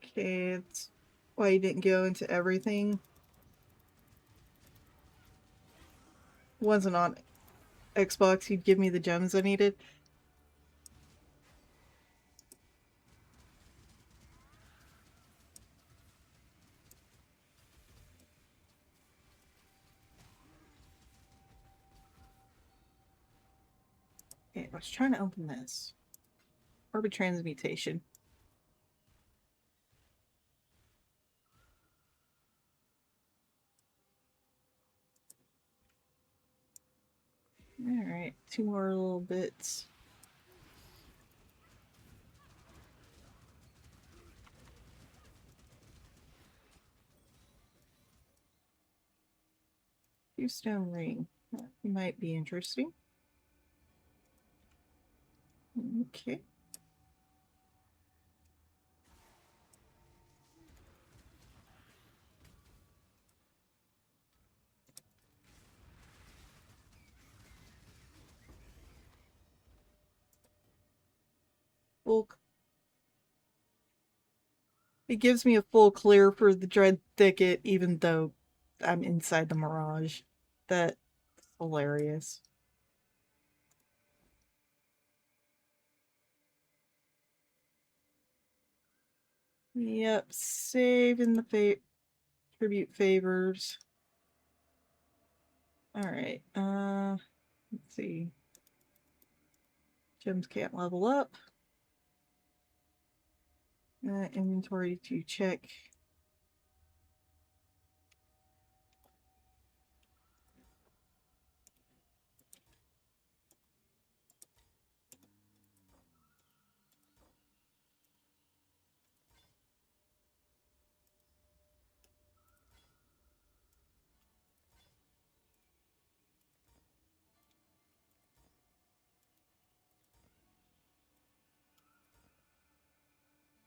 Speaker 1: Okay, that's why you didn't go into everything. Wasn't on Xbox, you'd give me the gems I needed. Okay, I was trying to open this. Orbit transmutation. Alright, 2 more little bits. Stone ring. That might be interesting. Okay. Full. It gives me a full clear for the Dread Thicket, even though I'm inside the Mirage. That's hilarious. Yep, saving the tribute favors. Alright, let's see. Gems can't level up. Inventory to check.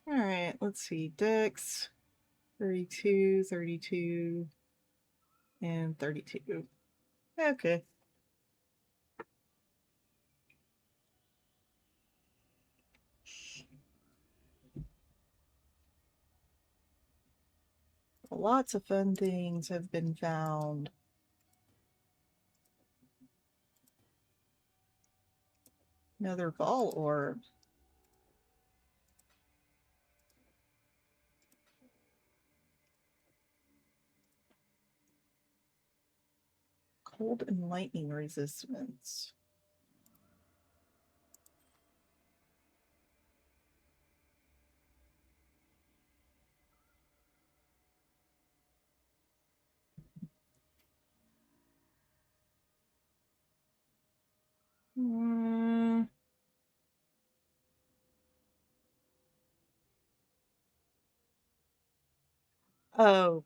Speaker 1: Alright, let's see. Dex 32, 32, and 32. Okay. Lots of fun things have been found. Another Vol orb. Cold and lightning resistance. Hmm. Oh,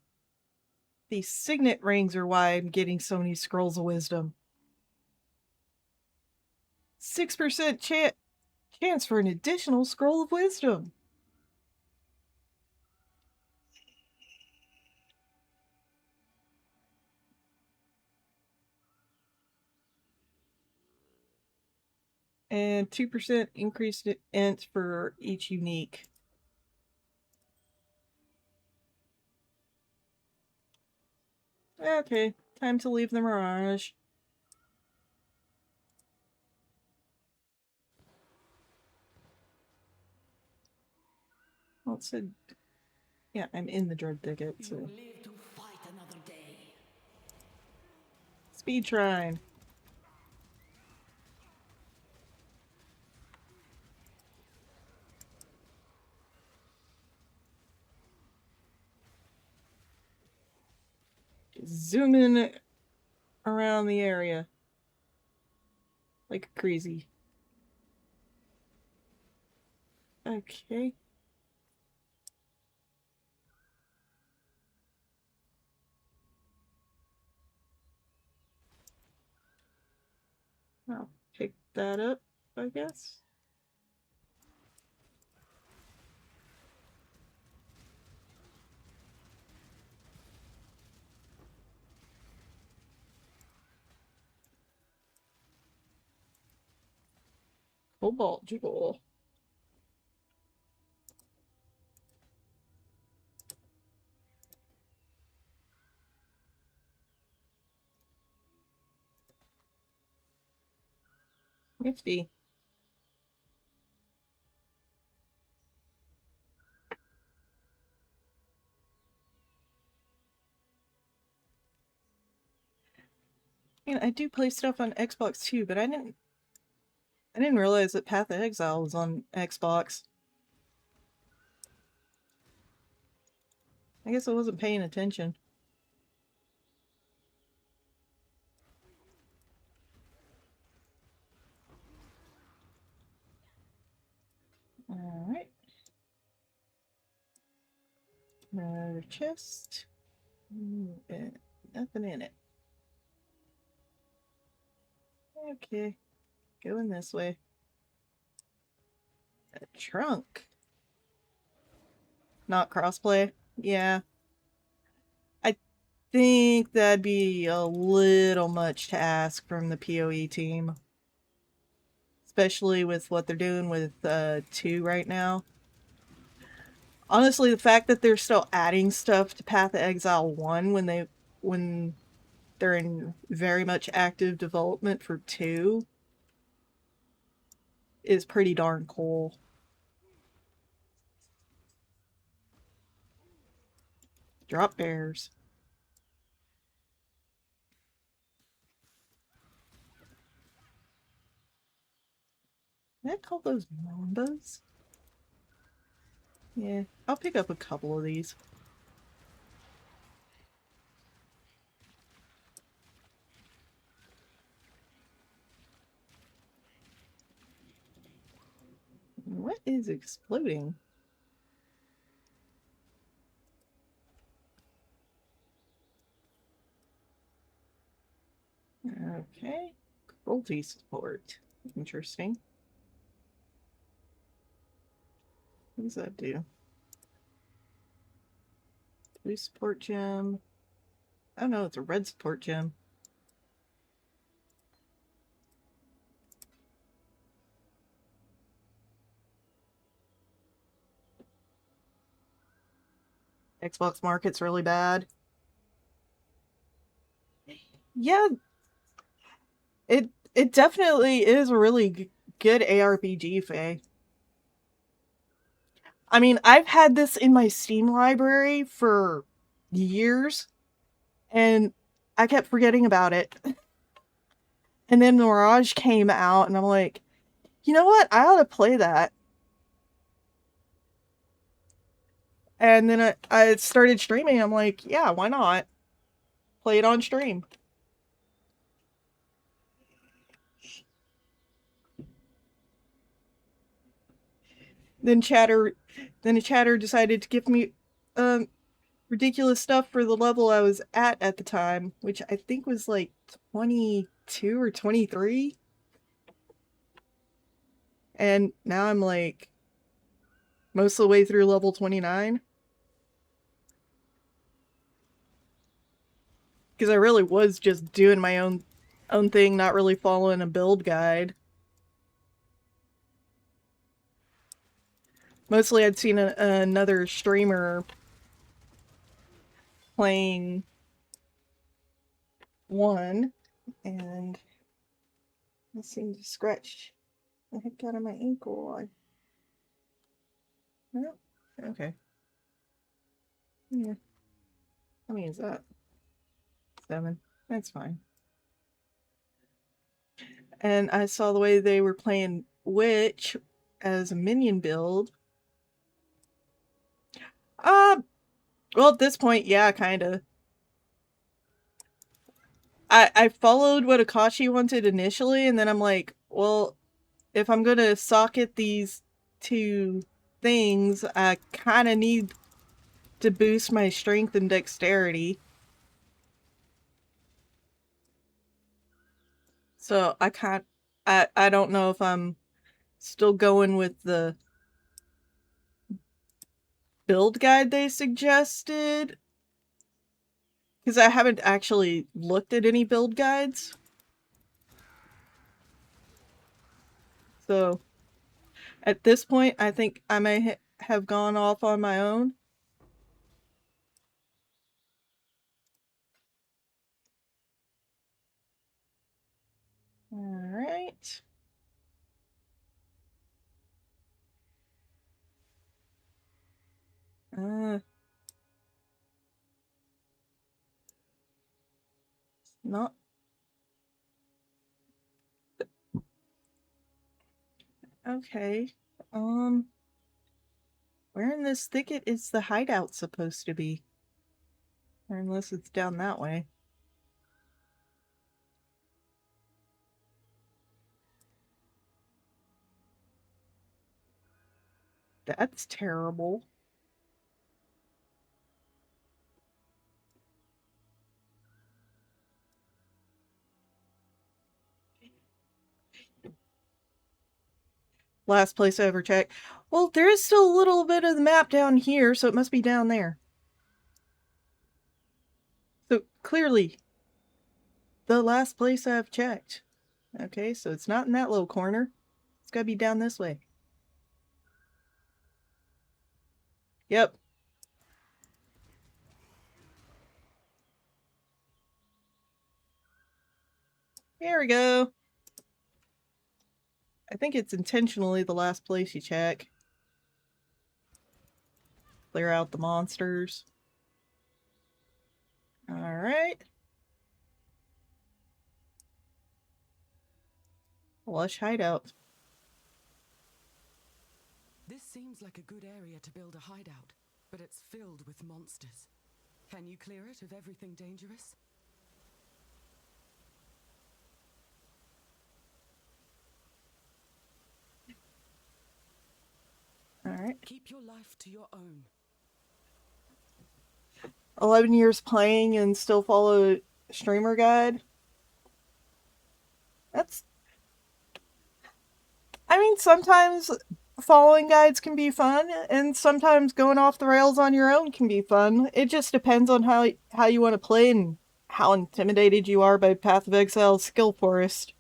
Speaker 1: these signet rings are why I'm getting so many scrolls of wisdom. 6% chance for an additional scroll of wisdom. And 2% increased int for each unique. Okay, time to leave the Mirage. Well, it said, yeah, I'm in the Dread Thicket,
Speaker 2: You
Speaker 1: so.
Speaker 2: live to fight another day.
Speaker 1: Speed Shrine. Zooming around the area. Like crazy. Okay. I'll pick that up, I guess. Cobalt Jewel. Nifty. And I do play stuff on Xbox too, but I didn't realize that Path of Exile was on Xbox. I guess I wasn't paying attention. Alright. Another chest. Nothing in it. Okay. Going this way. A trunk. Not crossplay. Yeah. I think that'd be a little much to ask from the PoE team. Especially with what they're doing with 2 right now. Honestly, the fact that they're still adding stuff to Path of Exile 1 when they're in very much active development for 2 is pretty darn cool. Drop bears. Did I call those mambas? Yeah, I'll pick up a couple of these. What is exploding? Okay. Cruelty support. Interesting. What does that do? Blue support gem. Oh no, it's a red support gem. Xbox market's really bad. Yeah, it definitely is a really good ARPG, Faye. I mean, I've had this in my Steam library for years, and I kept forgetting about it. And then Mirage came out, and I'm like, you know what? I ought to play that. And then I started streaming. I'm like, yeah, why not? Play it on stream. Then Chatter decided to give me ridiculous stuff for the level I was at the time, which I think was like 22 or 23. And now I'm like most of the way through level 29. Because I really was just doing my own thing, not really following a build guide. Mostly I'd seen another streamer playing 1, and I seemed to scratch the heck out of my ankle. No? Okay. Yeah. How many is that? 7. That's fine. And I saw the way they were playing Witch as a minion build. Well, at this point, yeah, kinda. I followed what Akashi wanted initially, and then I'm like, well, if I'm gonna socket these 2 things, I kinda need to boost my strength and dexterity. So I don't know if I'm still going with the build guide they suggested, because I haven't actually looked at any build guides. So at this point, I think I may have gone off on my own. Alright. Not. Okay. Where in this thicket is the hideout supposed to be? Or unless it's down that way. That's terrible. Last place I ever checked. Well, there is still a little bit of the map down here, so it must be down there. So, clearly, the last place I've checked. Okay, so it's not in that little corner. It's gotta be down this way. Yep. Here we go. I think it's intentionally the last place you check. Clear out the monsters. Alright. Lush hideout.
Speaker 2: This seems like a good area to build a hideout, but it's filled with monsters. Can you clear it of everything dangerous?
Speaker 1: Alright.
Speaker 2: Keep your life to your own.
Speaker 1: 11 years playing and still follow streamer guide. That's... I mean, sometimes following guides can be fun, and sometimes going off the rails on your own can be fun. It just depends on how you want to play and how intimidated you are by Path of Exile's skill forest.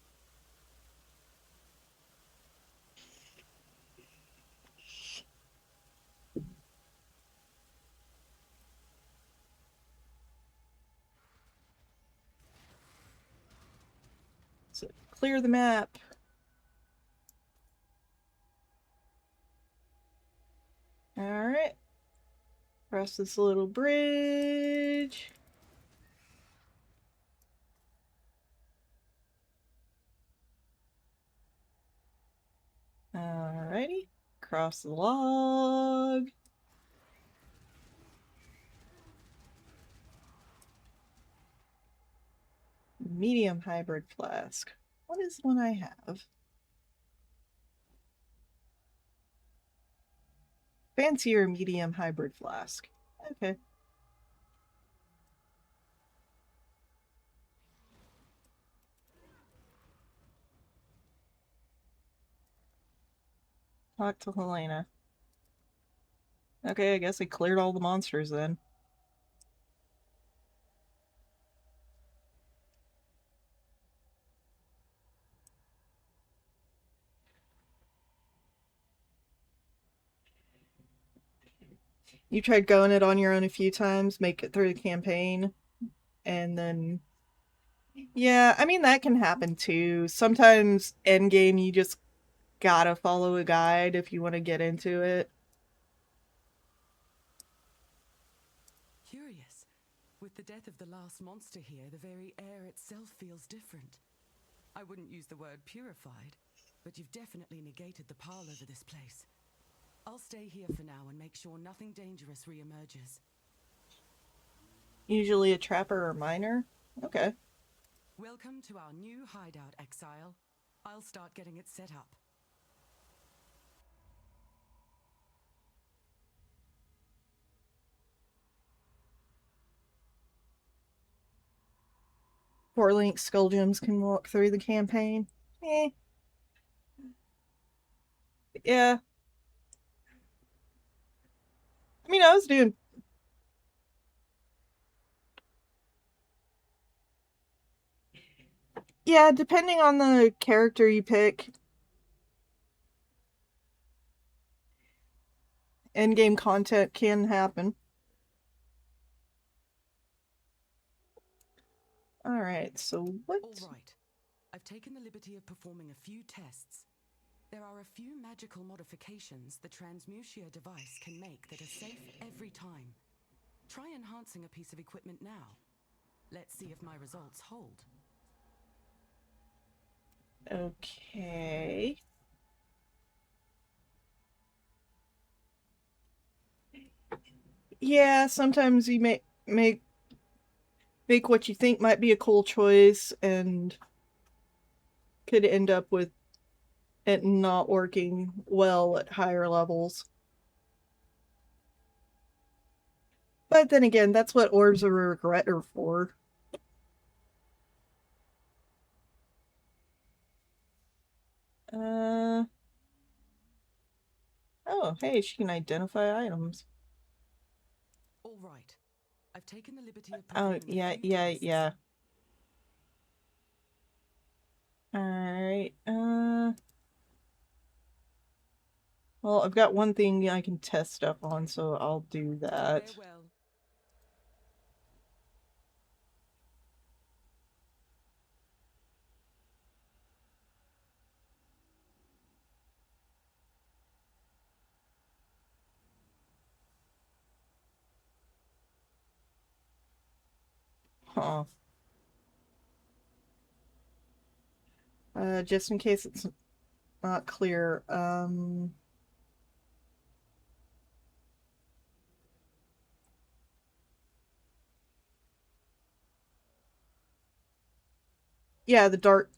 Speaker 1: So, clear the map. Alright. Cross this little bridge. Alrighty. Cross the log. Medium hybrid flask. What is one I have? Fancier medium hybrid flask. Okay. Talk to Helena. Okay, I guess I cleared all the monsters then. You tried going it on your own a few times, make it through the campaign, and then... Yeah, I mean, that can happen too. Sometimes endgame you just gotta follow a guide if you want to get into it.
Speaker 2: Curious. With the death of the last monster here, the very air itself feels different. I wouldn't use the word purified, but you've definitely negated the pile over this place. I'll stay here for now and make sure nothing dangerous reemerges.
Speaker 1: Usually a trapper or miner? Okay.
Speaker 2: Welcome to our new hideout, Exile. I'll start getting it set up.
Speaker 1: Four-link skull gems can walk through the campaign. Eh. Yeah. I mean, I was doing... Yeah, depending on the character you pick. Endgame content can happen. Alright, so what?
Speaker 2: All right. I've taken the liberty of performing a few tests. There are a few magical modifications the transmutia device can make that are safe every time. Try enhancing a piece of equipment now. Let's see if my results hold.
Speaker 1: Okay. Yeah, sometimes you make what you think might be a cool choice and could end up with it not working well at higher levels. But then again, that's what orbs of regret are for. Oh, hey, she can identify items.
Speaker 2: All right. I've taken the liberty of
Speaker 1: Oh,
Speaker 2: performing
Speaker 1: yeah,
Speaker 2: a few
Speaker 1: yeah,
Speaker 2: tests.
Speaker 1: yeah. Alright, well, I've got one thing I can test stuff on, so I'll do that.
Speaker 2: Farewell.
Speaker 1: Huh. Just in case it's not clear, yeah, the dark...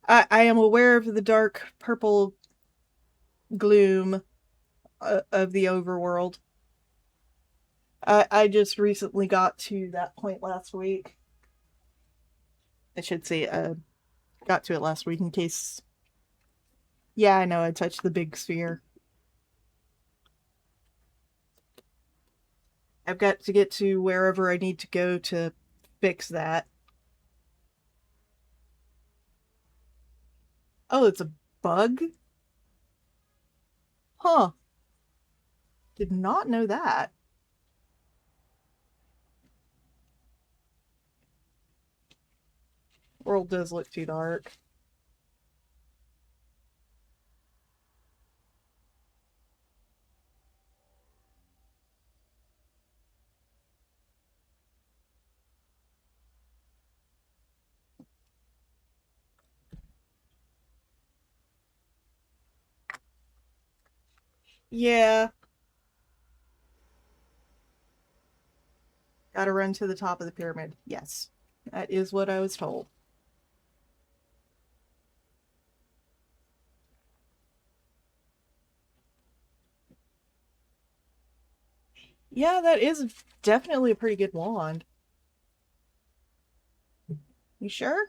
Speaker 1: I am aware of the dark purple gloom of the overworld. I just recently got to that point last week. I should say, got to it last week in case... Yeah, I know, I touched the big sphere. I've got to get to wherever I need to go to fix that. Oh, it's a bug? Huh. Did not know that. World does look too dark. Yeah. Gotta run to the top of the pyramid. Yes. That is what I was told. Yeah, that is definitely a pretty good wand. You sure?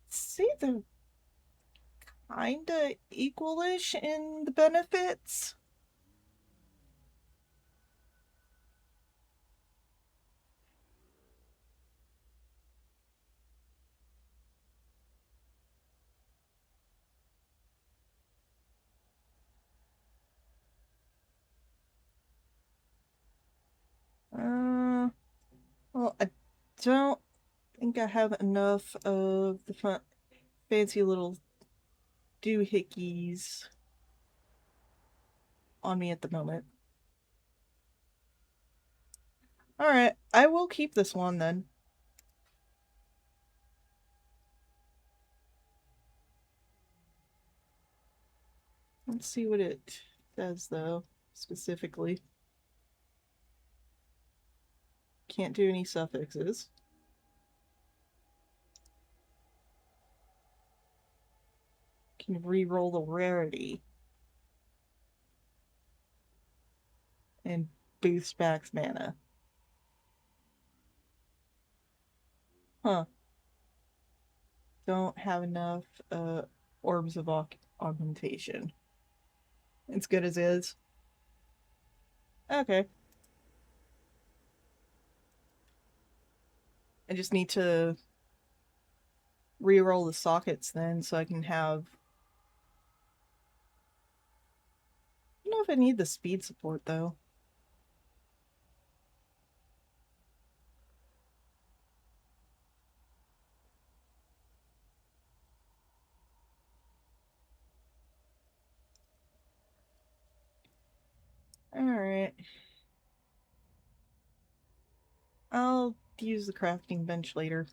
Speaker 1: See, they're kinda equalish in the benefits. Well, I don't think I have enough of the fancy little doohickeys on me at the moment. Alright, I will keep this one then. Let's see what it says, though, specifically. Can't do any suffixes. Can re-roll the rarity. And boost back mana. Huh. Don't have enough orbs of augmentation. It's good as is. Okay. I just need to re-roll the sockets then so I can have if I need the speed support, though. Alright. I'll use the crafting bench later.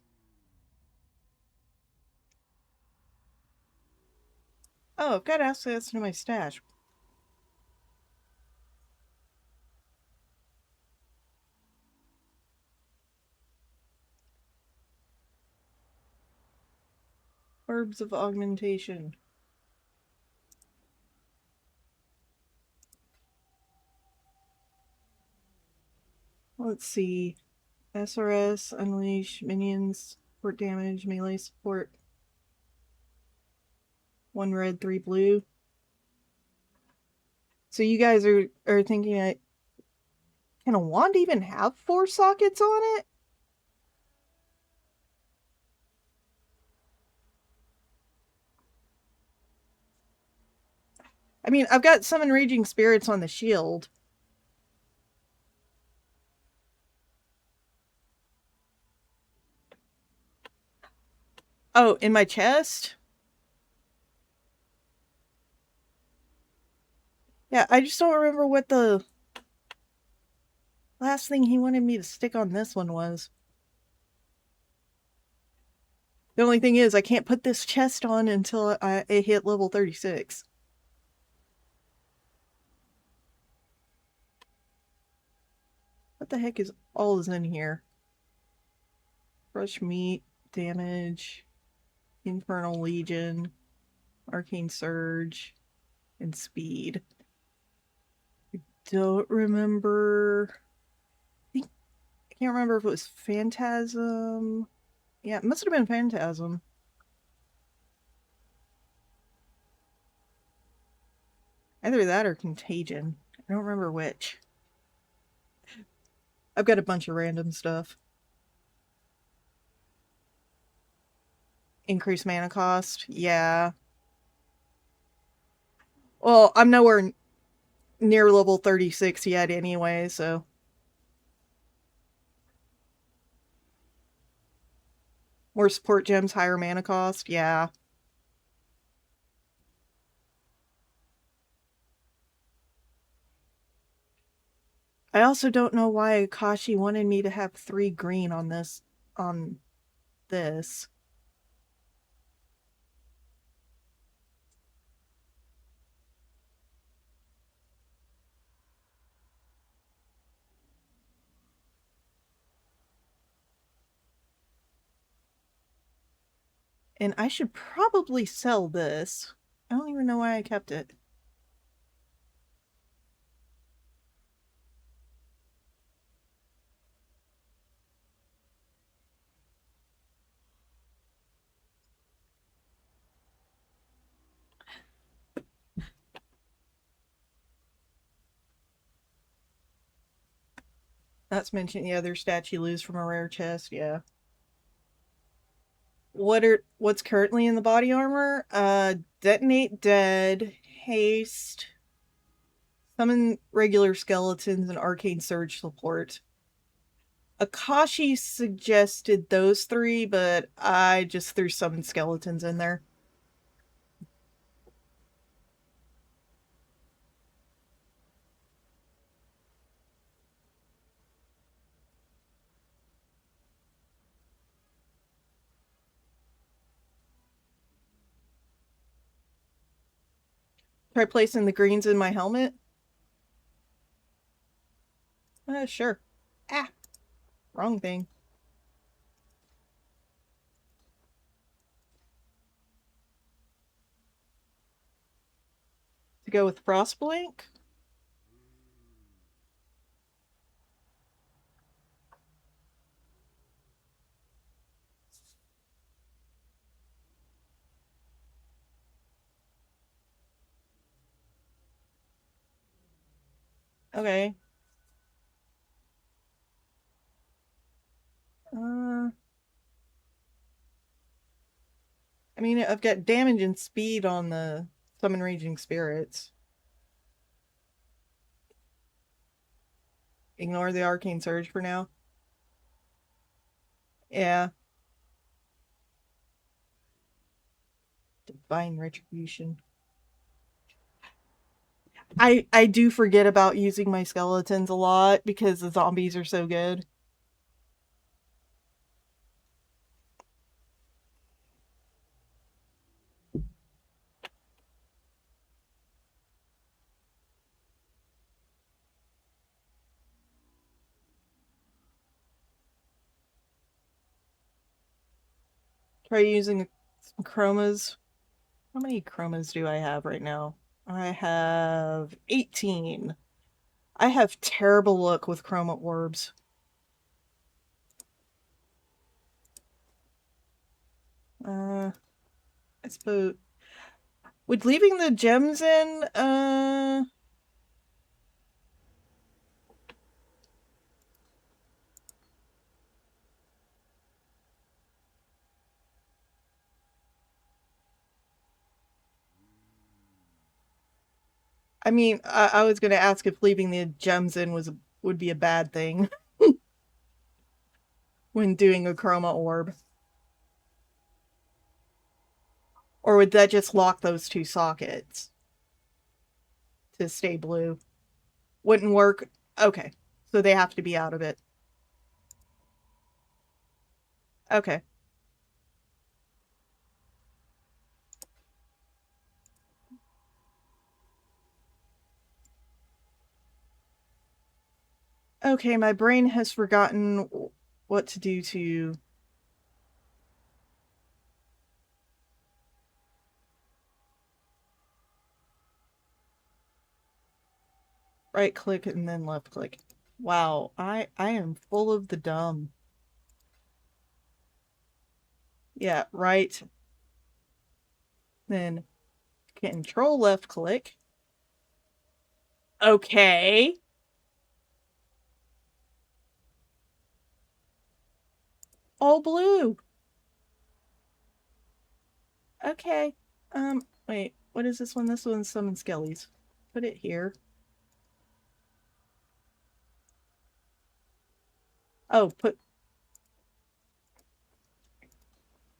Speaker 1: Oh, I've got access to my stash. Herbs of augmentation. Let's see. SRS, unleash, minions, support damage, melee support. 1 red, 3 blue. So you guys are thinking, can a wand even have 4 sockets on it? I mean, I've got summon raging spirits on the shield. Oh, in my chest? Yeah, I just don't remember what the last thing he wanted me to stick on this one was. The only thing is, I can't put this chest on until I hit level 36. What the heck is all is in here? Fresh meat, damage, Infernal Legion, Arcane Surge, and speed. I don't remember. I can't remember if it was Phantasm. Yeah, it must have been Phantasm. Either that or Contagion. I don't remember which. I've got a bunch of random stuff. Increased mana cost. Yeah. Well, I'm nowhere near level 36 yet anyway, so. More support gems, higher mana cost. Yeah. I also don't know why Akashi wanted me to have 3 green on this. And I should probably sell this. I don't even know why I kept it. Not to mention the other stats you lose from a rare chest, yeah. What's currently in the body armor? Detonate dead, haste, summon regular skeletons, and arcane surge support. Akashi suggested those 3, but I just threw summon skeletons in there. Try placing the greens in my helmet? Sure. Ah! Wrong thing. To go with Frostblink? Okay. I mean, I've got damage and speed on the summon raging spirits. ignore the arcane surge for now. Yeah. Divine retribution. I do forget about using my skeletons a lot because the zombies are so good. Try using some chromas. How many chromas do I have right now? I have 18. I have terrible luck with chroma orbs. I suppose would leaving the gems in I mean, I was gonna ask if leaving the gems in would be a bad thing when doing a chroma orb. Or would that just lock those two sockets to stay blue? Wouldn't work? Okay. So they have to be out of it. Okay. Okay, my brain has forgotten what to do to... Right click and then left click. Wow, I am full of the dumb. Yeah, right. Then control left click. Okay. All blue. Okay. Wait, what is this one? This one's summon skellies. Put it here. Oh, put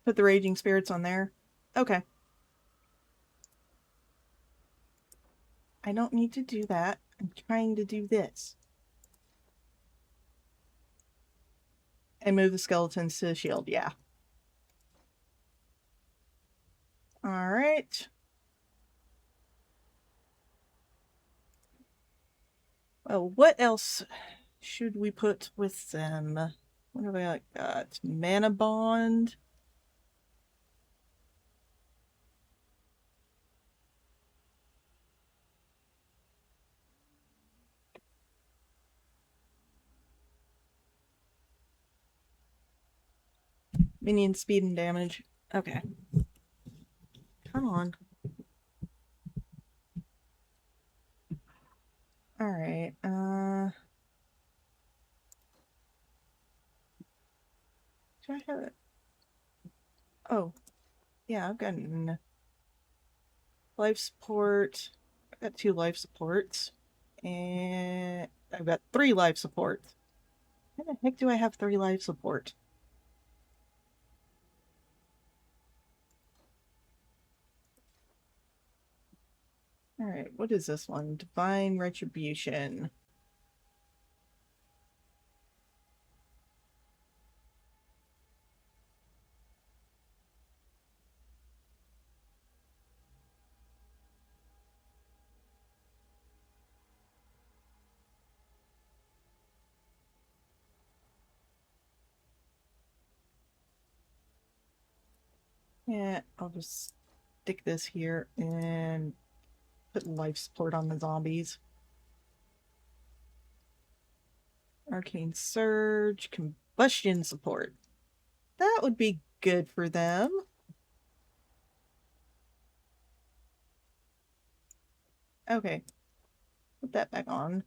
Speaker 1: the raging spirits on there. Okay. I don't need to do that. I'm trying to do this. And move the skeletons to the shield, yeah. Alright. Well, what else should we put with them? What have I got? Mana Bond. Minion speed and damage. Okay. Come on. Alright, do I have it? Oh. Yeah, I've got life support. I've got 2 life supports. And I've got 3 life supports. How the heck do I have 3 life support? Alright, what is this one? Divine Retribution. Yeah, I'll just stick this here and put life support on the zombies. Arcane Surge, Combustion Support. That would be good for them. Okay. Put that back on.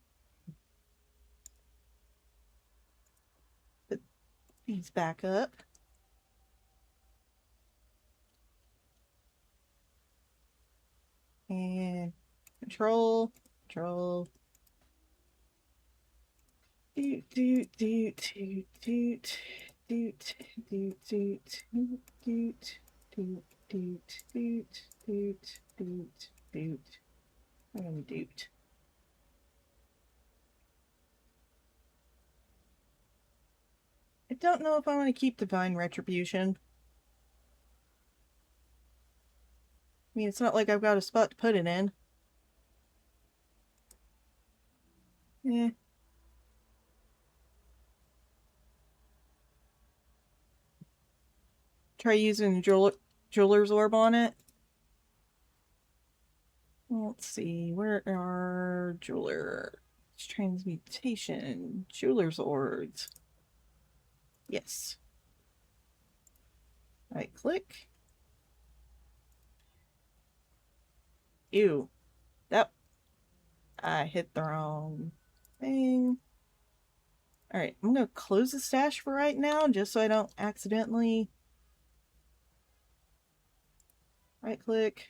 Speaker 1: Put these back up. And control. Doot doot doot doot doot doot doot doot doot doot doot doot doot doot doot. I'm gonna doot. I don't know if I want to keep Divine Retribution. I mean, it's not like I've got a spot to put it in. Eh. Try using Jeweler's Orb on it. Let's see, where are Jeweler's Transmutation? Jeweler's Orbs. Yes. Right click. Ew. That. I hit the wrong thing. Alright, I'm gonna close the stash for right now, just so I don't accidentally right click.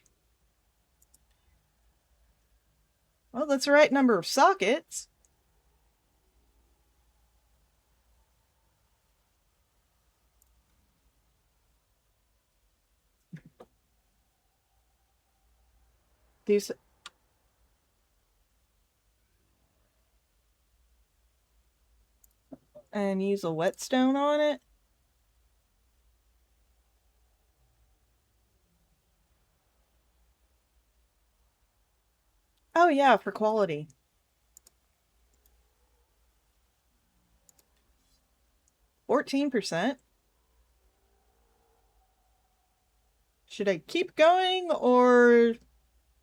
Speaker 1: Well, that's the right number of sockets. These. And use a whetstone on it. Oh yeah, for quality. %. Should I keep going, or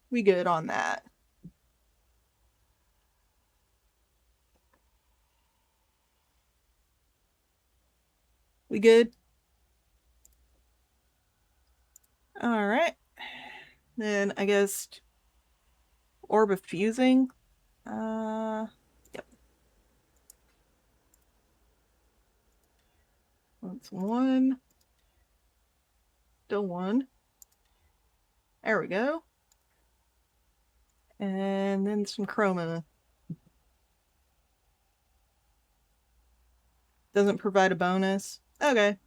Speaker 1: we good on that? We good? Alright. Then I guess Orb of Fusing. Yep. That's one. Still one. There we go. And then some chroma. Doesn't provide a bonus. Okay.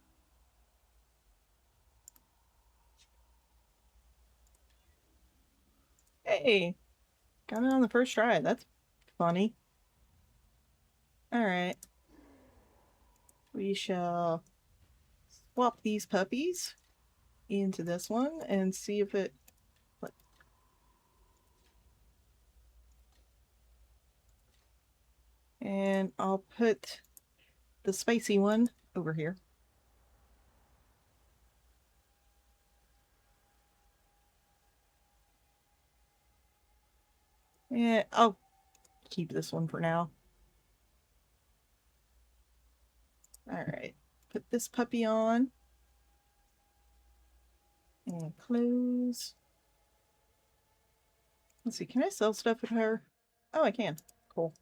Speaker 1: Hey, got it on the first try. That's funny. Alright. We shall swap these puppies into this one and see if it... And I'll put the spicy one over here. Yeah, I'll keep this one for now. Alright, put this puppy on. And close. Let's see, can I sell stuff with her? Oh, I can. Cool.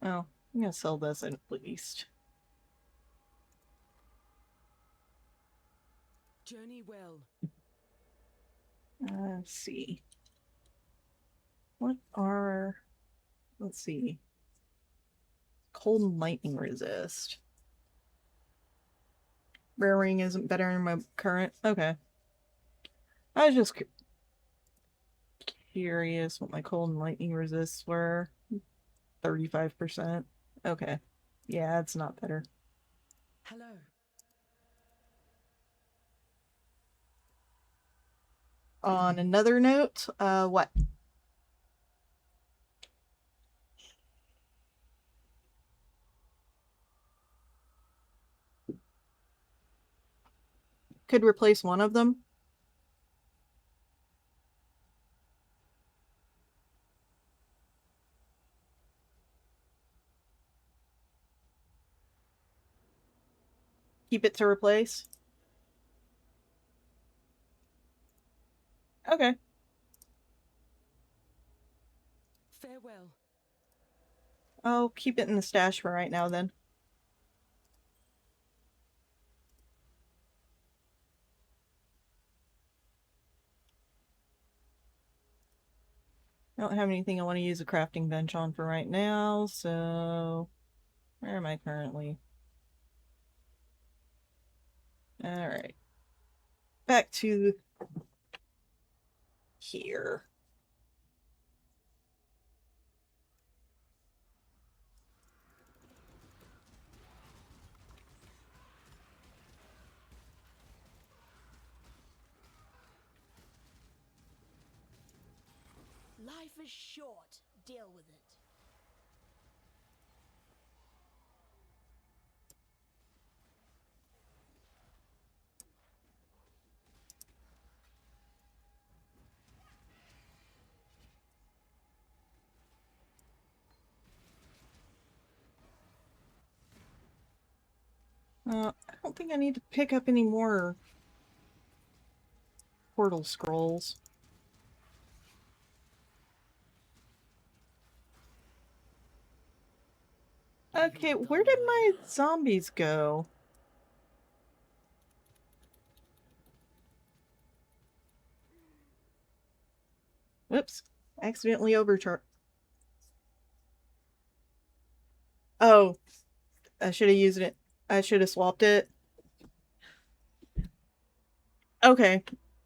Speaker 1: Oh, I'm gonna sell this at least.
Speaker 2: Journey well.
Speaker 1: Let's see. What are... Let's see. Cold and lightning resist. Rare ring isn't better in my current... Okay. I was just curious what my cold and lightning resists were. 35%. Okay. Yeah, it's not better.
Speaker 2: Hello.
Speaker 1: On another note, what? Could replace one of them. Keep it to replace. Okay.
Speaker 2: Farewell.
Speaker 1: I'll keep it in the stash for right now then. I don't have anything I want to use a crafting bench on for right now, so where am I currently? Alright. Back to here.
Speaker 4: Life is short. Deal with it.
Speaker 1: I don't think I need to pick up any more portal scrolls. Okay, where did my zombies go? Whoops. Accidentally overcharged. Oh, I should have used it. I should have swapped it. Okay.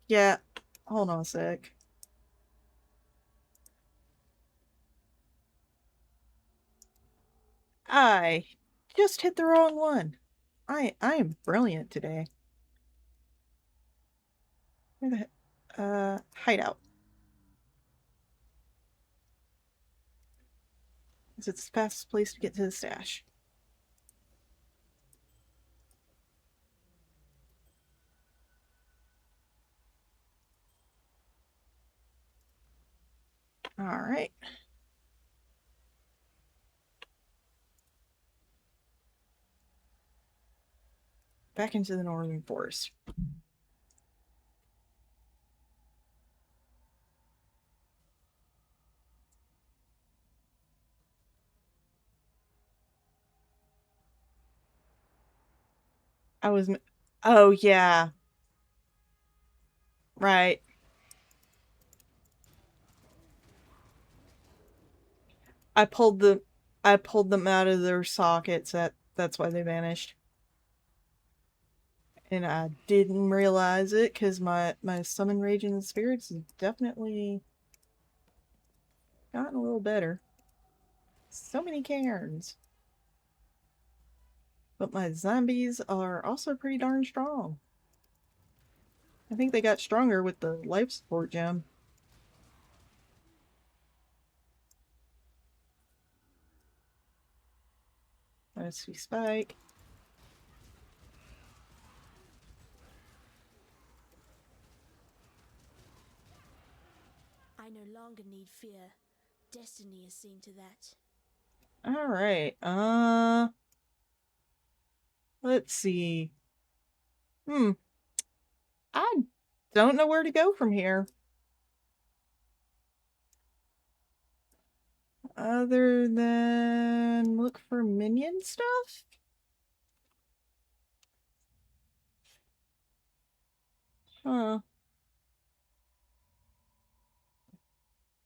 Speaker 1: Yeah. Hold on a sec. I just hit the wrong one. I am brilliant today. Where the heck? Hideout. It's the fastest place to get to the stash. Alright. Back into the northern forest. I was... Oh, yeah. Right. I pulled them out of their sockets. That's why they vanished. And I didn't realize it because my summon raging spirits has definitely gotten a little better. So many cairns. But my zombies are also pretty darn strong. I think they got stronger with the life support gem. Let's see, Spike.
Speaker 4: I no longer need fear. Destiny is seen to that.
Speaker 1: Alright, let's see. I don't know where to go from here. Other than look for minion stuff? Huh.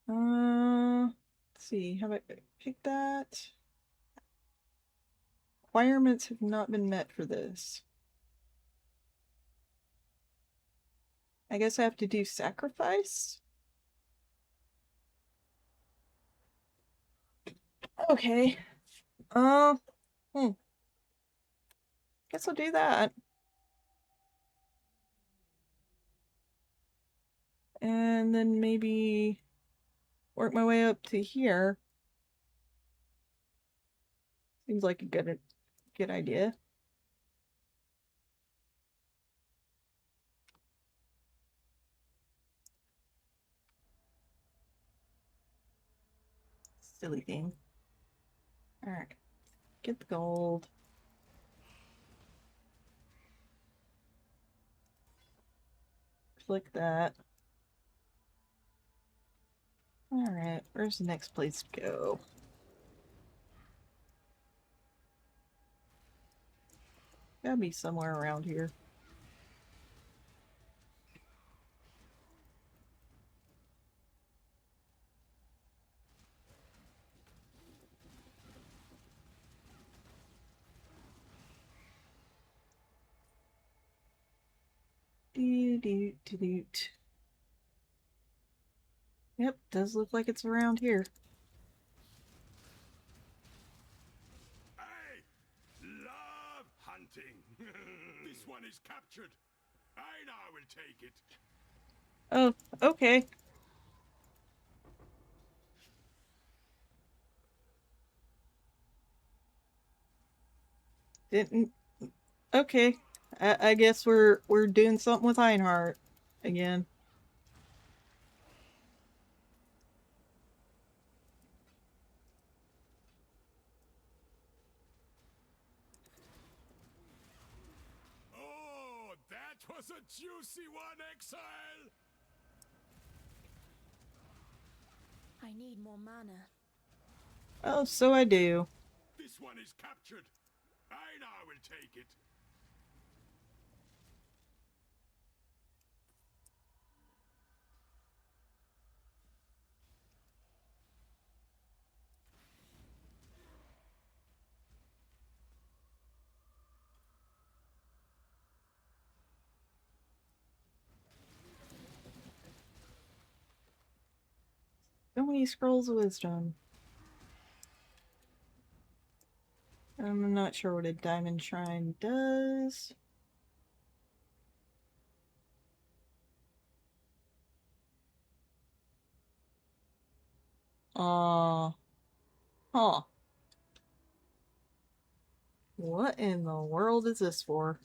Speaker 1: Let's see. How about pick that? Requirements have not been met for this. I guess I have to do sacrifice? Okay. Uh, Guess I'll do that. And then maybe work my way up to here. Seems like a good idea. Silly thing. Alright. Get the gold. Click that. Alright, where's the next place to go? Gotta be somewhere around here. Doot. Yep, does look like it's around here.
Speaker 3: I love hunting. This one is captured. I now will take it.
Speaker 1: Oh, okay. Didn't. Okay. I guess we're doing something with Einhart again.
Speaker 3: Oh, that was a juicy one, Exile.
Speaker 4: I need more mana.
Speaker 1: Oh, so I do.
Speaker 3: This one is captured. I now will take it.
Speaker 1: So many scrolls of wisdom. I'm not sure what a diamond shrine does. Huh. What in the world is this for?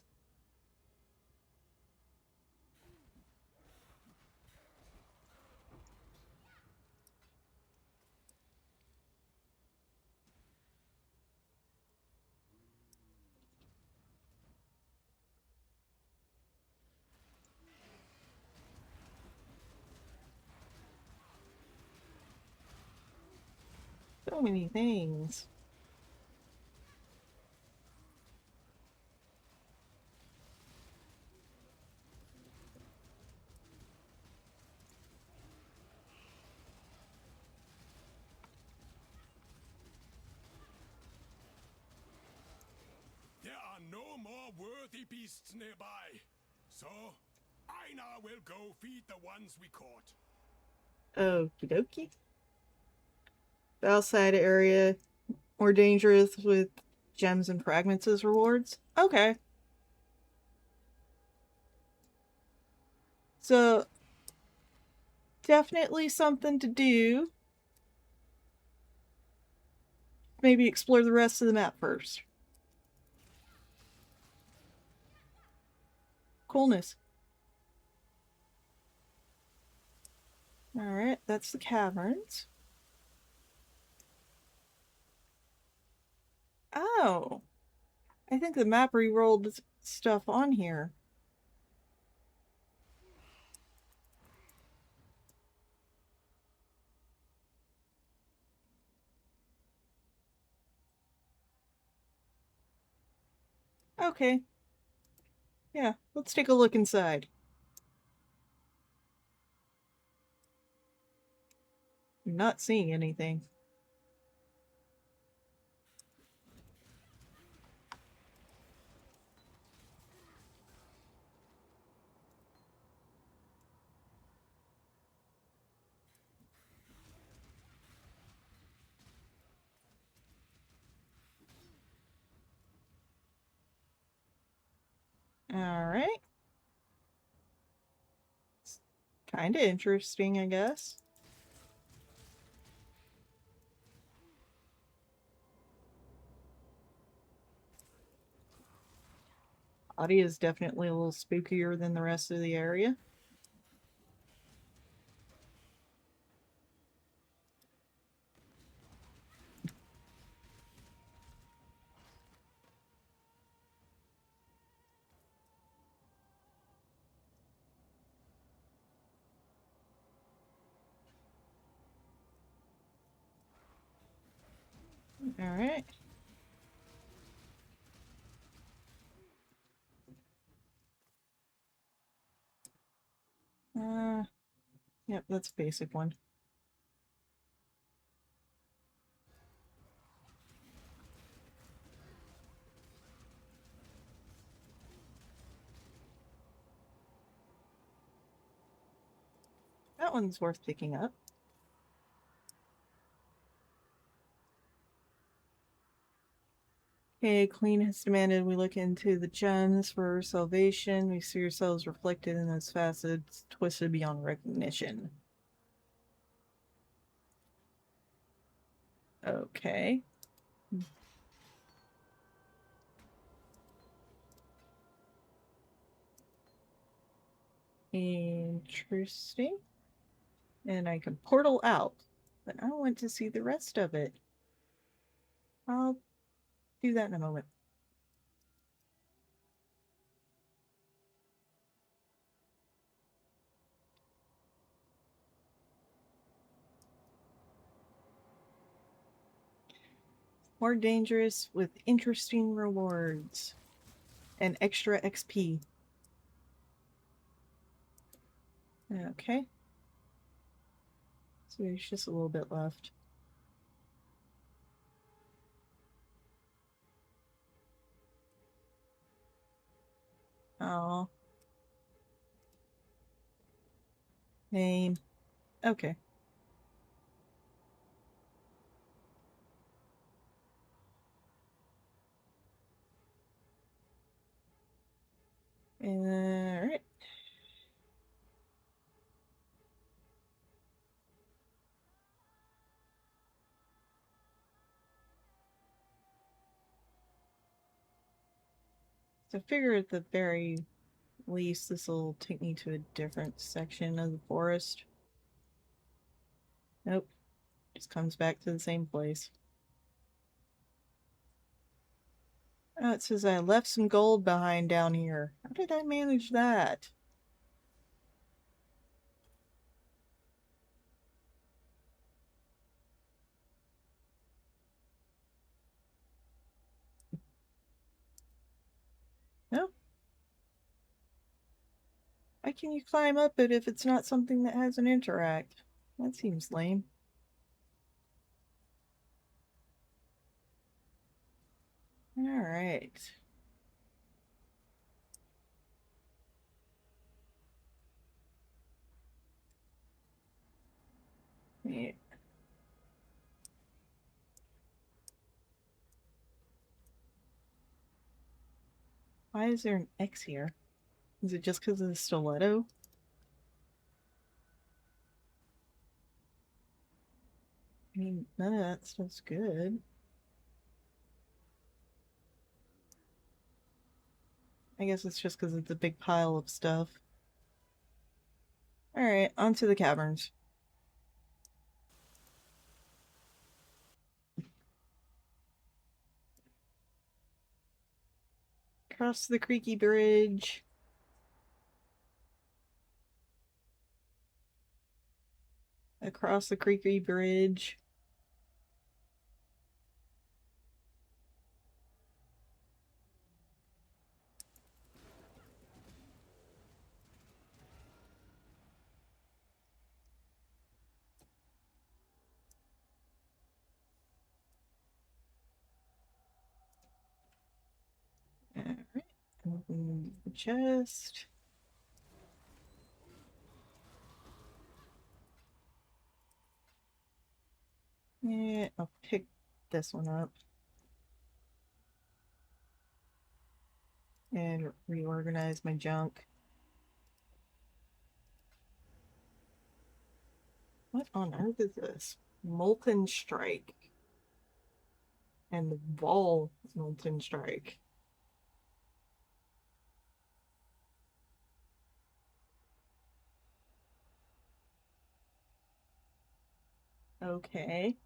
Speaker 1: So many things.
Speaker 3: There are no more worthy beasts nearby. So, I now will go feed the ones we caught.
Speaker 1: Okie dokie. The outside area more dangerous with gems and fragments as rewards. Okay. So, definitely something to do. Maybe explore the rest of the map first. Coolness. Alright, that's the caverns. Oh. I think the map re-rolled stuff on here. Okay. Yeah, let's take a look inside. I'm not seeing anything. Alright. Kinda interesting, I guess. Audio is definitely a little spookier than the rest of the area. Alright. Yep, that's a basic one. That one's worth picking up. Okay, Queen has demanded we look into the gems for salvation. We see ourselves reflected in those facets, twisted beyond recognition. Okay. Interesting. And I can portal out, but I want to see the rest of it. I'll do that in a moment. More dangerous with interesting rewards and extra XP. Okay. So there's just a little bit left. Oh. Name. Okay. Alright. So I figure at the very least this will take me to a different section of the forest. Nope. Just comes back to the same place. Oh, it says I left some gold behind down here. How did I manage that? No? Why can you climb up it if it's not something that has an interact? That seems lame. Alright. Yeah. Why is there an X here? Is it just because of the stiletto? I mean, none of that stuff's good. I guess it's just because it's a big pile of stuff. Alright, on to the caverns. Across the creaky bridge. Across the creaky bridge. Alright, open the chest. Yeah, I'll pick this one up. And reorganize my junk. What on earth is this? Molten Strike. And the Ball Molten Strike. Okay.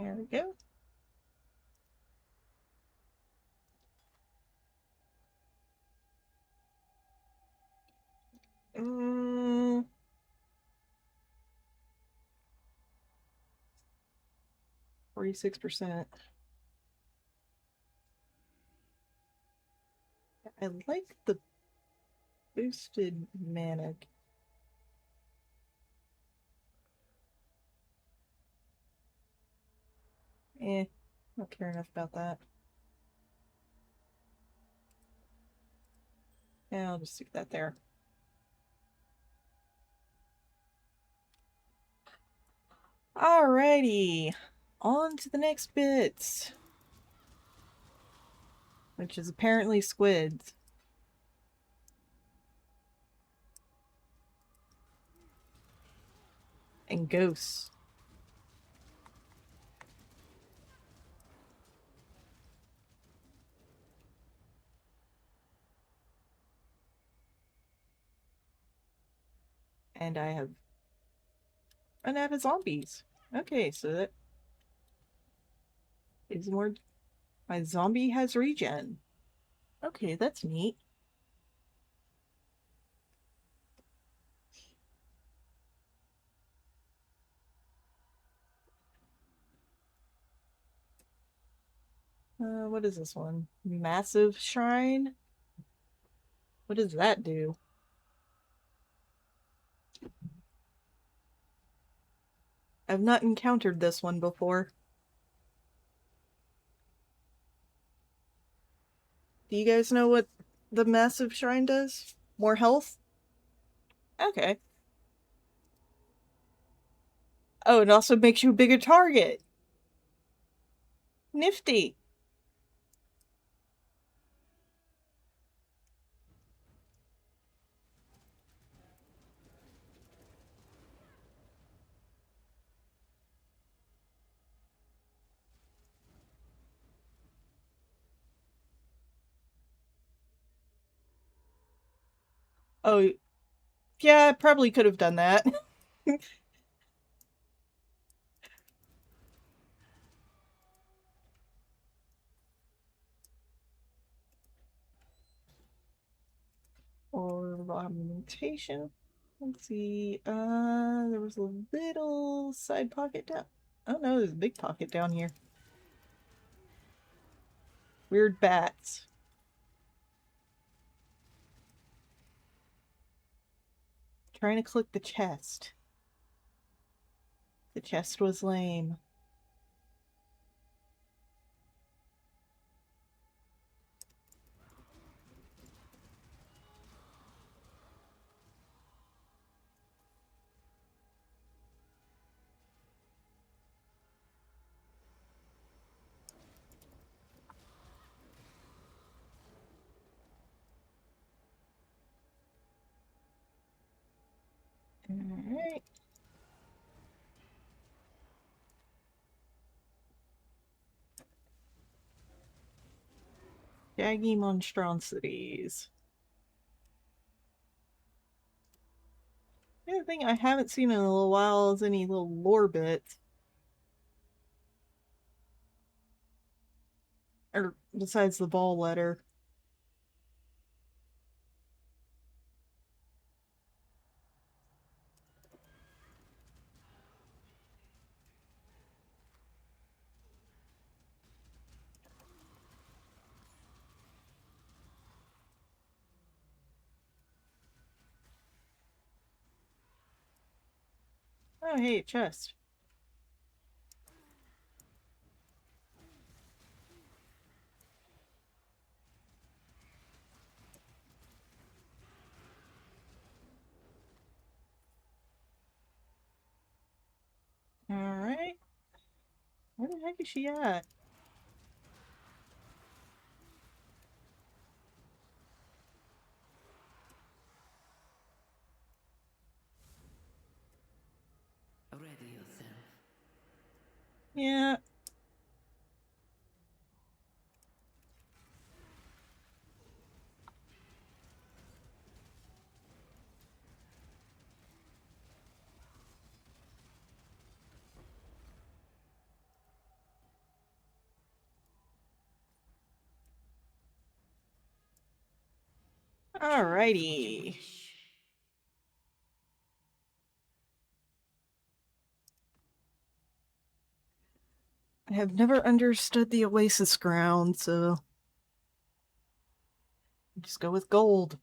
Speaker 1: There we go. Mm. 46%. I like the boosted mana. Don't care enough about that. Yeah, I'll just stick that there. Alrighty, on to the next bit, which is apparently squids. And ghosts. And I have run out of zombies. Okay, so that is more. My zombie has regen. Okay, that's neat. What is this one? Massive shrine? What does that do? I've not encountered this one before. Do you guys know what the massive shrine does? More health? Okay. Oh, it also makes you a bigger target. Nifty. Oh, yeah, I probably could have done that. Or augmentation. Let's see. There was a little side pocket down. Oh no, there's a big pocket down here. Weird bats. Trying to click the chest. The chest was lame. Alright. Jaggy monstrosities. The other thing I haven't seen in a little while is any little lore bits. Or besides the ball letter. Oh, hey, chest. Alright. Where the heck is she at?
Speaker 5: Ready yourself.
Speaker 1: Yeah. Alrighty. I have never understood the Oasis ground, so just go with gold.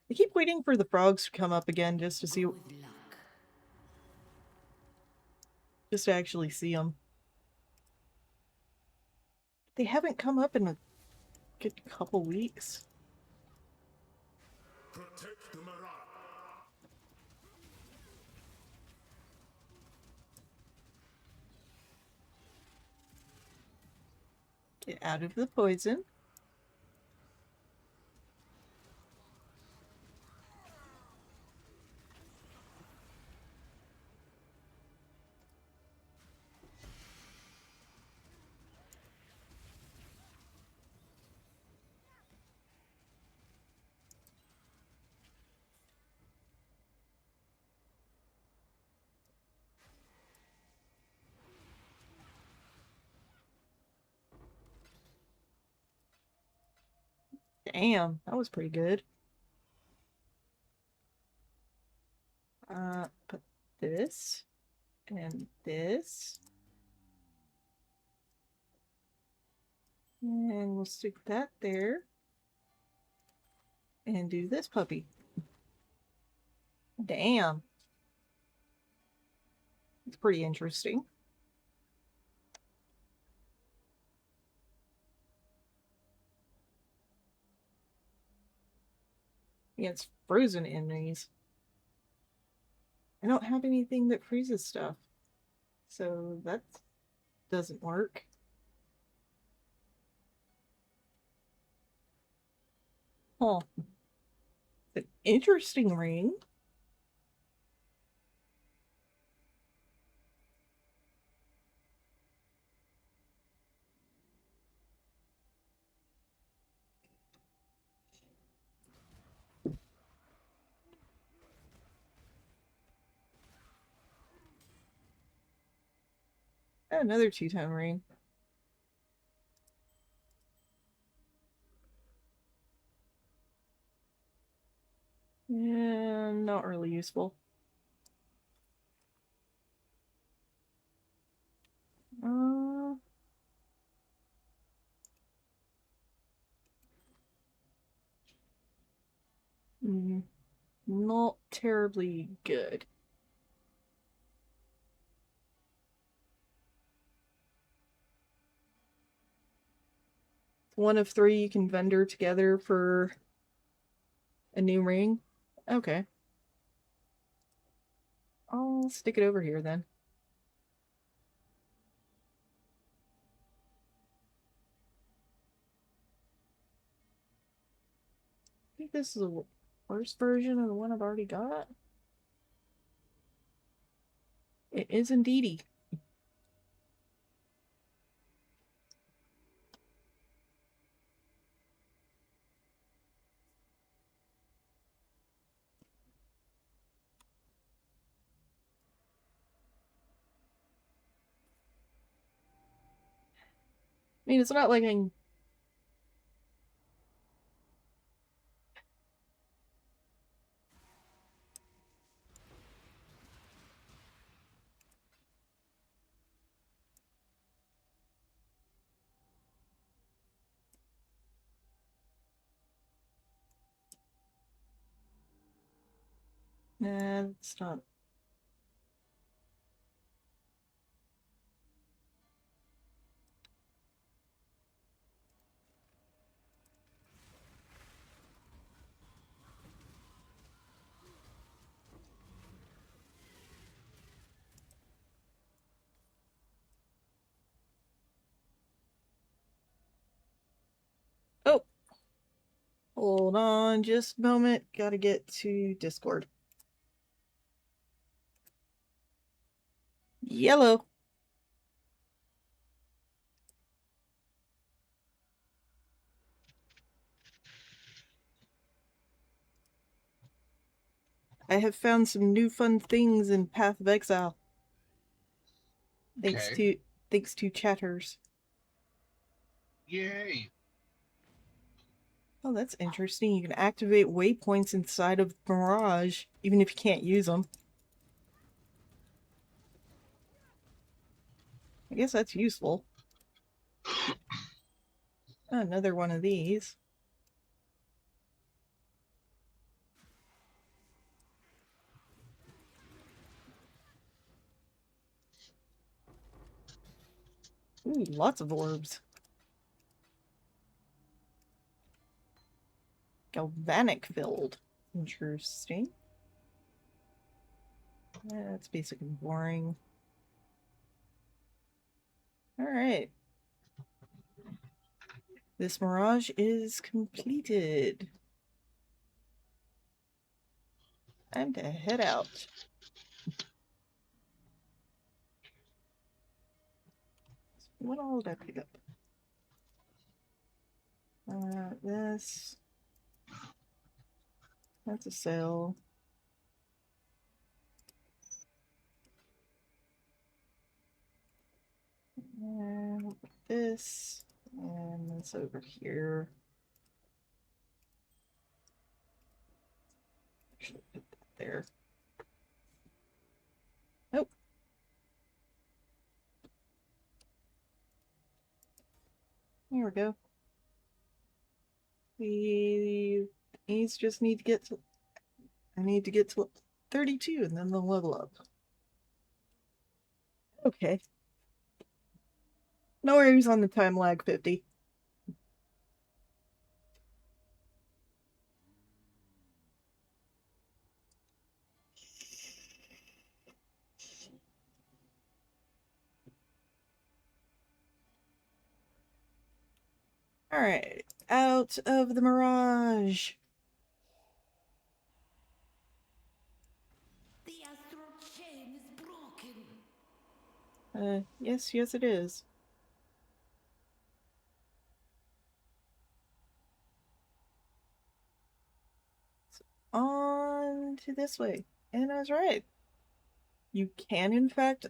Speaker 1: I keep waiting for the frogs to come up again just to see,
Speaker 5: With luck.
Speaker 1: just to actually see them. They haven't come up in a good couple weeks.
Speaker 3: Protect the Mirage.
Speaker 1: Get out of the poison. Damn, that was pretty good. Put this and this. And we'll stick that there. And do this puppy. Damn. It's pretty interesting. Yeah, it's frozen enemies. I don't have anything that freezes stuff. So that doesn't work. Huh. It's an interesting ring. Another two-tone ring. Yeah, not really useful. Uh, not terribly good. One of three you can vendor together for a new ring. Okay. I'll stick it over here then. I think this is a worse version of the one I've already got. It is indeedy. I mean, it's not like I can... Nah, it's not. Oh! Hold on just a moment. Gotta get to Discord. Yellow. I have found some new fun things in Path of Exile. Thanks
Speaker 6: Okay.
Speaker 1: to chatters.
Speaker 6: Yay.
Speaker 1: Oh, that's interesting. You can activate waypoints inside of Mirage, even if you can't use them. I guess that's useful. Another one of these. Ooh, lots of orbs. Galvanic filled. Interesting. That's basically boring. Alright. This Mirage is completed. Time to head out. What all did I pick up? This. That's a sail. And this. And this over here. Should put that there. Nope. Here we go. These just need to get to. I need to get to 32 and then they'll level up. Okay. No worries on the time lag 50. Alright, out of the Mirage.
Speaker 5: The astral chain is broken.
Speaker 1: Yes, it is. So on to this way. And I was right. You can, in fact,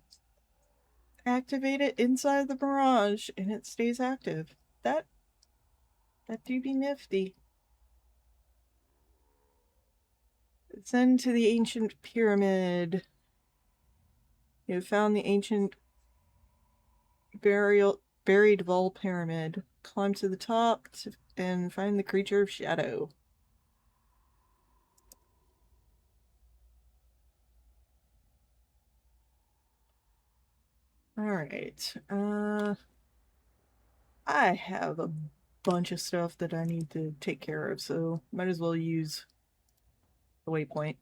Speaker 1: activate it inside the Mirage and it stays active. That do be nifty. Send to the ancient pyramid. You have found the ancient buried Vol pyramid. Climb to the top and find the creature of shadow. Alright. I have a bunch of stuff that I need to take care of, so might as well use the waypoint.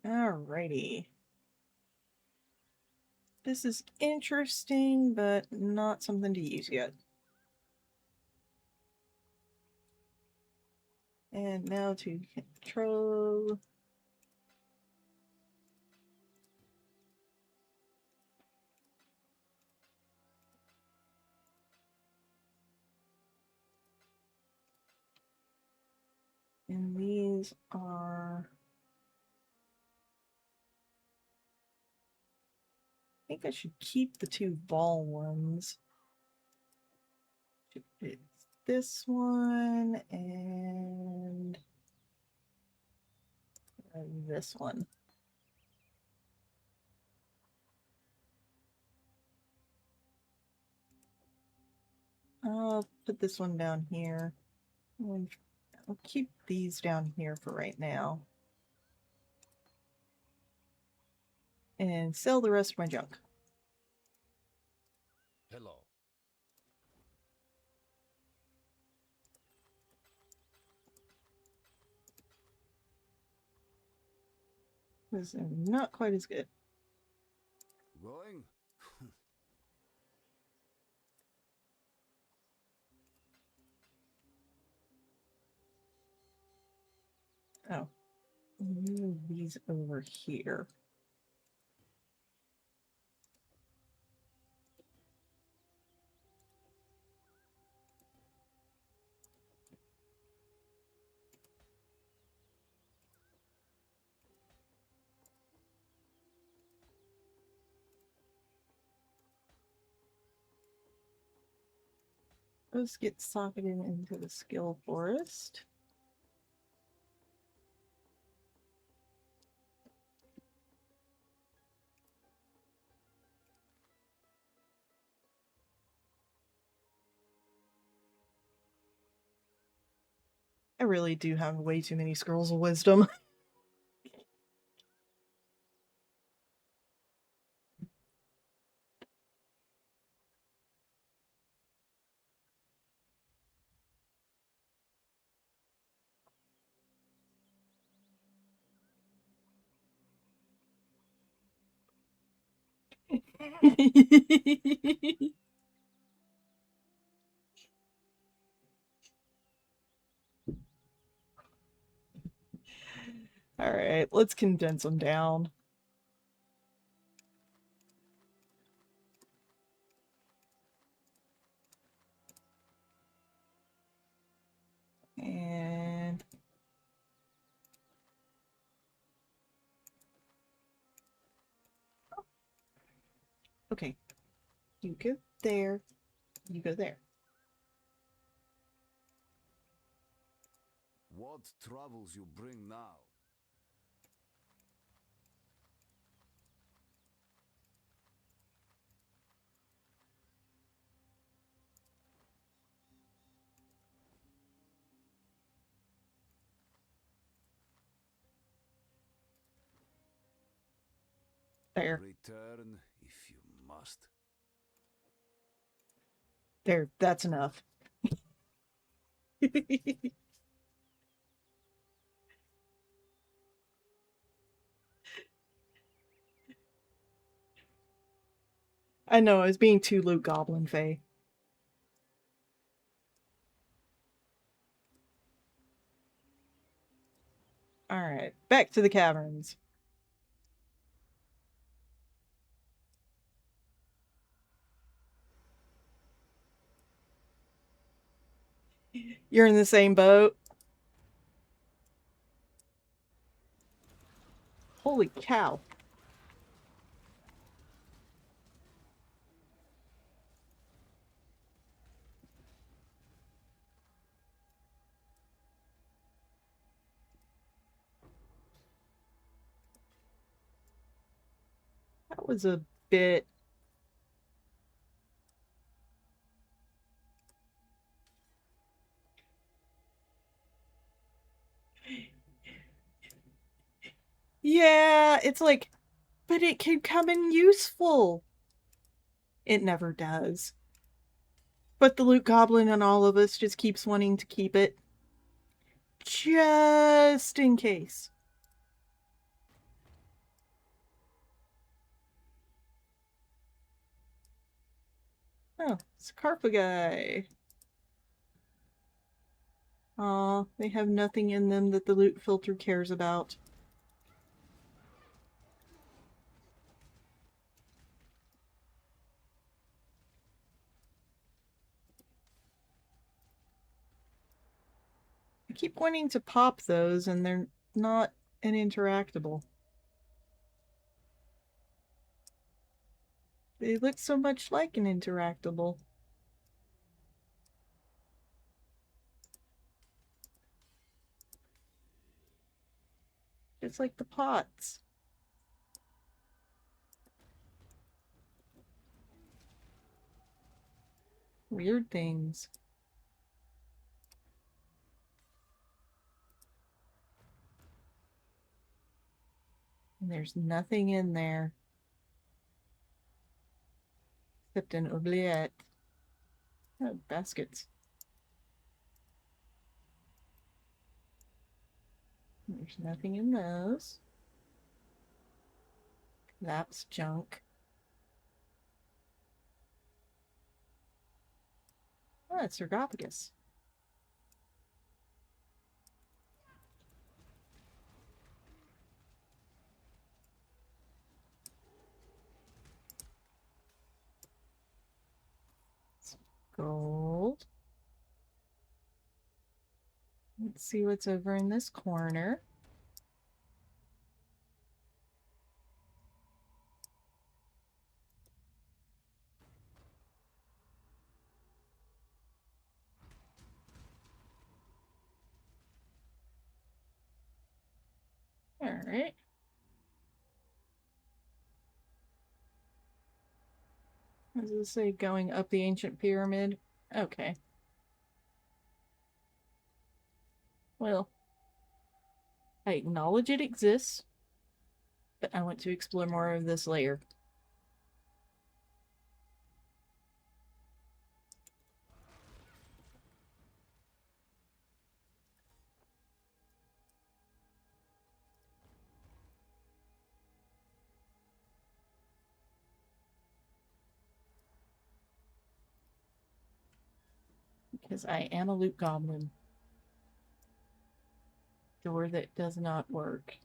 Speaker 1: Alrighty. This is interesting, but not something to use yet. And now to control. And these are... I think I should keep the two ball ones. It's this one and this one. I'll put this one down here. And I'll keep these down here for right now. And sell the rest of my junk.
Speaker 3: Hello.
Speaker 1: This is not quite as good.
Speaker 3: Going?
Speaker 1: Oh. Move these over here. Let's get socketed into the skill forest. I really do have way too many scrolls of wisdom. All right, let's condense them down. And okay, you go there, you go there.
Speaker 6: What troubles you bring now?
Speaker 1: There.
Speaker 6: Return if you must.
Speaker 1: There, that's enough. I know, I was being too Luke Goblin Faye. Alright, back to the caverns. You're in the same boat? Holy cow. That was a bit... Yeah, it's like, but it could come in useful. It never does. But the Luke Goblin and all of us just keeps wanting to keep it. Just in case. Oh, sarcophagi. Aw, they have nothing in them that the loot filter cares about. I keep wanting to pop those and they're not an interactable. They look so much like an interactable. It's like the pots. Weird things. And there's nothing in there. Except an oubliette. Oh, baskets. There's nothing in those. That's junk. Oh, it's sarcophagus. Gold. Let's see what's over in this corner. Alright. Does it say going up the ancient pyramid? Okay. Well, I acknowledge it exists, but I want to explore more of this layer. Because I am a loot goblin. Door that does not work.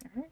Speaker 1: Alright.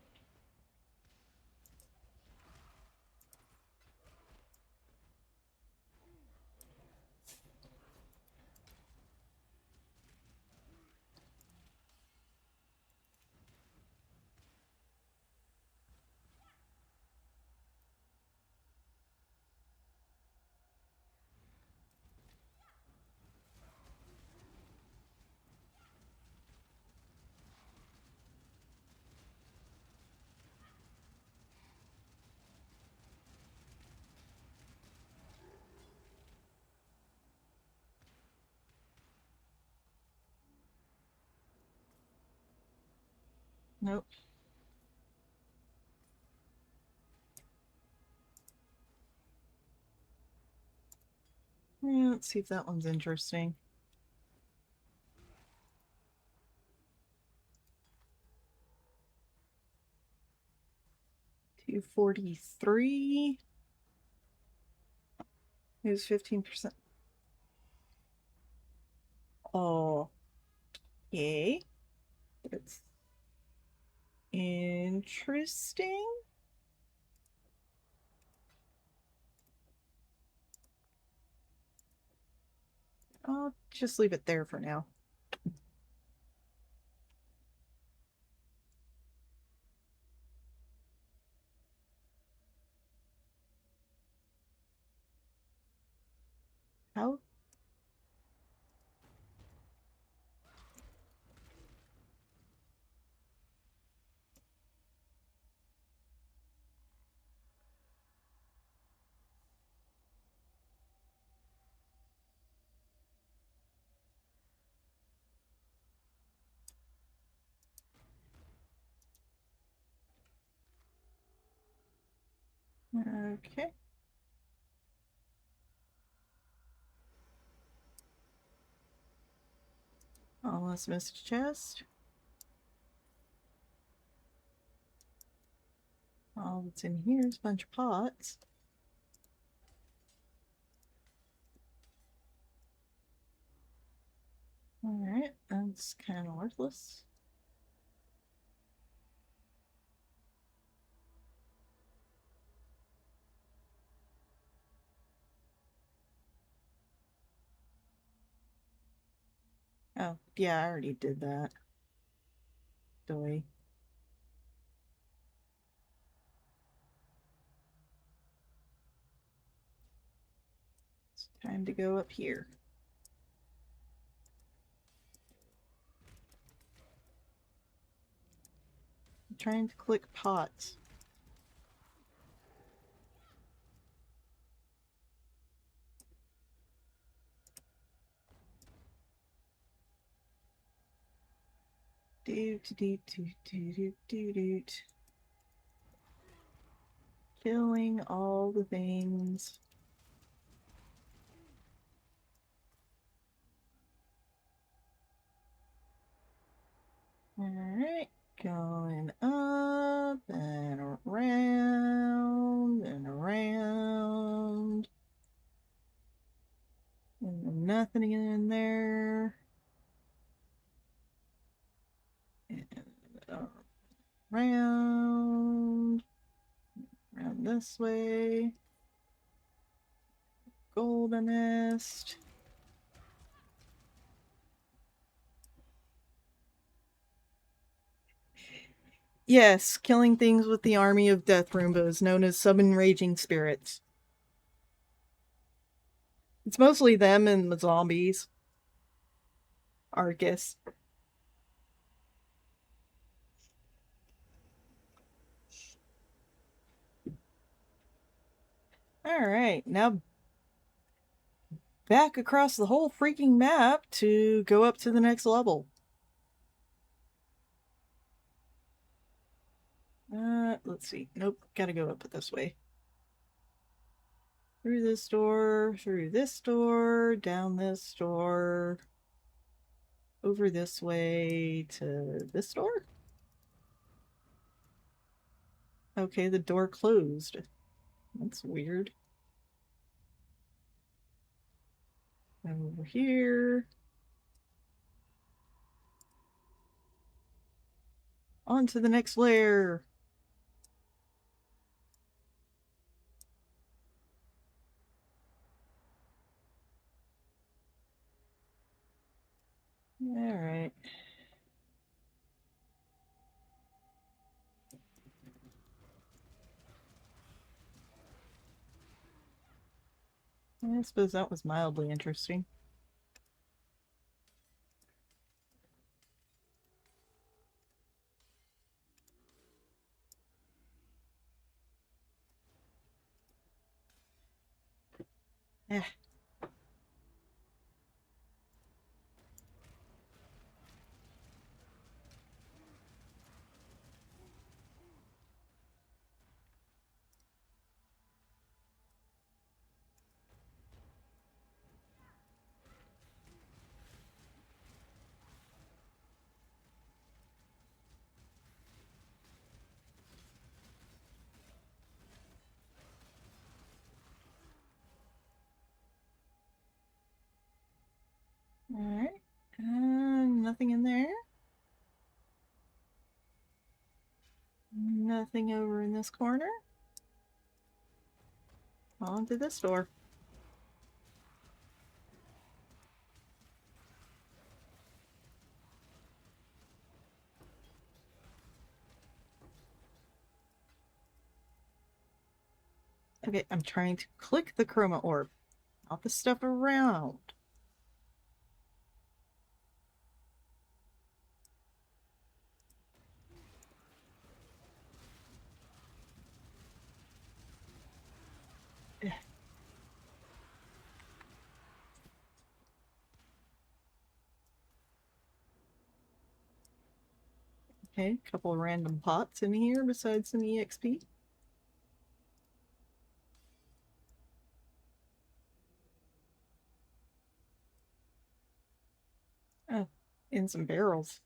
Speaker 1: Nope. Yeah, let's see if that one's interesting. $243. It was 15%. Oh. Yay. That's interesting. I'll just leave it there for now. How? Okay. Almost missed a chest. All that's in here is a bunch of pots. Alright, that's kind of worthless. Oh, yeah, I already did that. Doy. It's time to go up here. I'm trying to click pots. Doot. Killing all the things. Alright, going up and around and around. And nothing in there. And around. Around this way. Goldenist. Yes, killing things with the army of death Roombas, known as summon raging spirits. It's mostly them and the zombies. Arcas. Alright, now back across the whole freaking map to go up to the next level. Let's see. Nope, gotta go up this way. Through this door, down this door, over this way to this door? Okay, the door closed. That's weird. Over here. On to the next layer. Alright. I suppose that was mildly interesting. Eh. Alright. Nothing in there. Nothing over in this corner. On to this door. Okay, I'm trying to click the chroma orb, not the stuff around. Okay, a couple of random pots in here besides some EXP. Oh, and some barrels.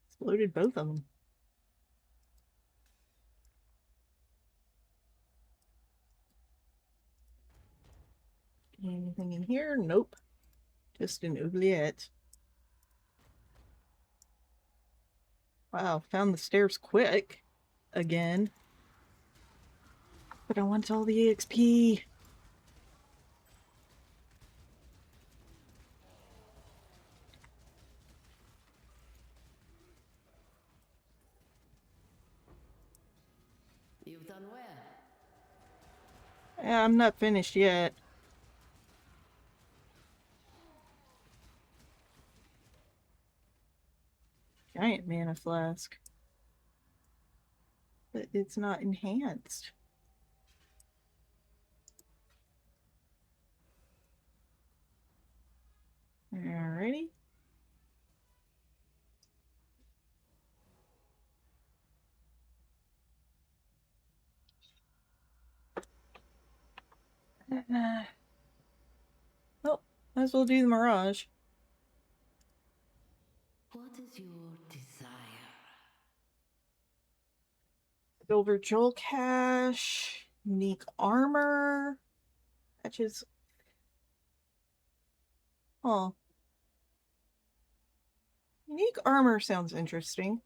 Speaker 1: Exploded both of them. Anything in here? Nope. Just an oubliette. Wow, found the stairs quick. Again. But I want all the EXP.
Speaker 4: You've done well.
Speaker 1: Yeah, I'm not finished yet. Giant mana flask. But it's not enhanced. Alrighty. Well, might as well do the Mirage.
Speaker 4: What is your desire?
Speaker 1: Silver Jewel Cache. Unique armor. Patches. Oh. Unique armor sounds interesting.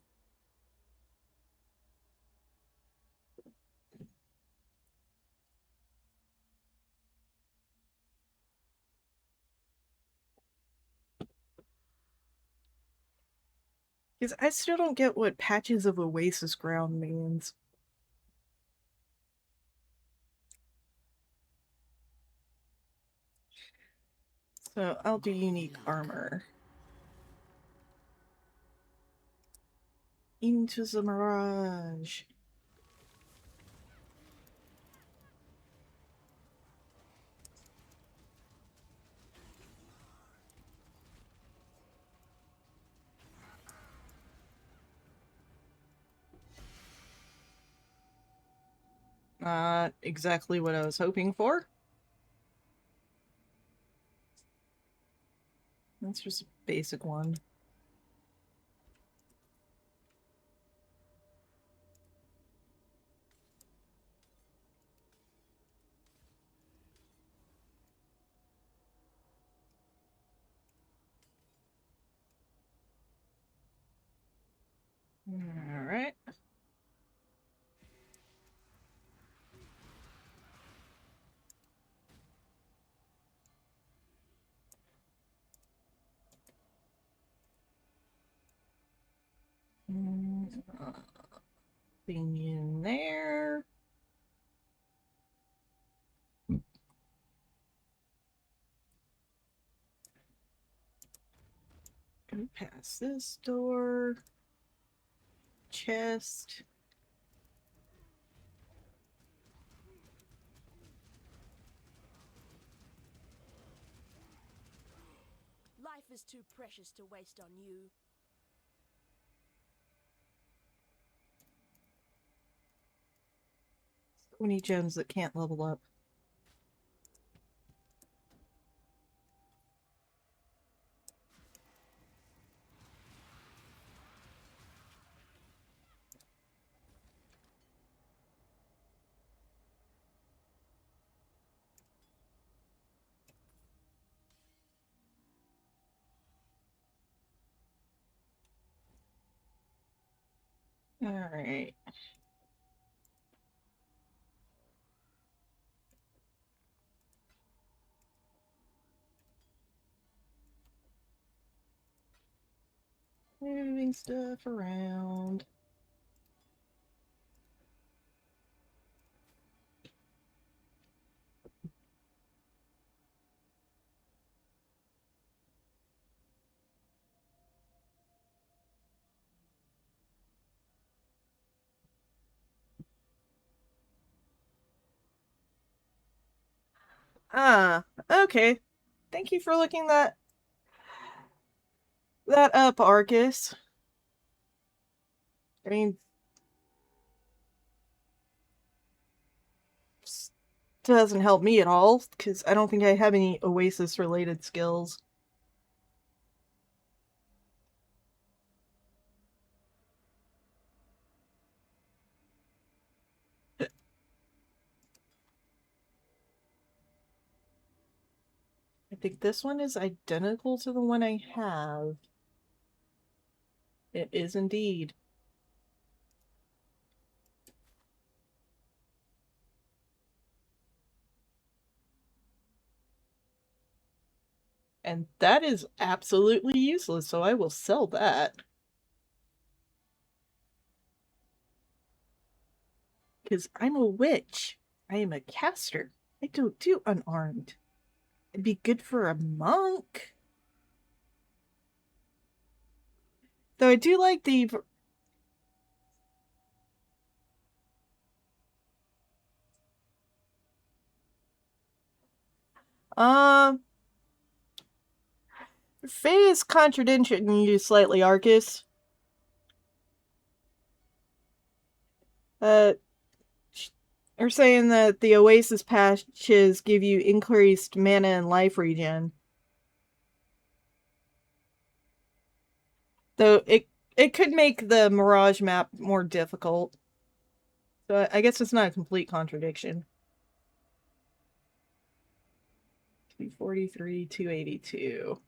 Speaker 1: Because I still don't get what patches of oasis ground means. So I'll do unique armor. Into the Mirage. Not exactly what I was hoping for. That's just a basic one. Alright. Thing in there. Go past this door. Chest.
Speaker 4: Life is too precious to waste on you.
Speaker 1: 20 gems that can't level up. Alright. Moving stuff around. Ah, okay. Thank you for looking that up, Arcas. I mean, doesn't help me at all, because I don't think I have any Oasis-related skills. I think this one is identical to the one I have. It is indeed. And that is absolutely useless, so I will sell that. Because I'm a witch. I am a caster. I don't do unarmed. It'd be good for a monk. Though I do like the... Faye is contradicting you slightly, Arcas. You're saying that the Oasis patches give you increased mana and life regen. Though it could make the Mirage map more difficult. So I guess it's not a complete contradiction. 243, 282.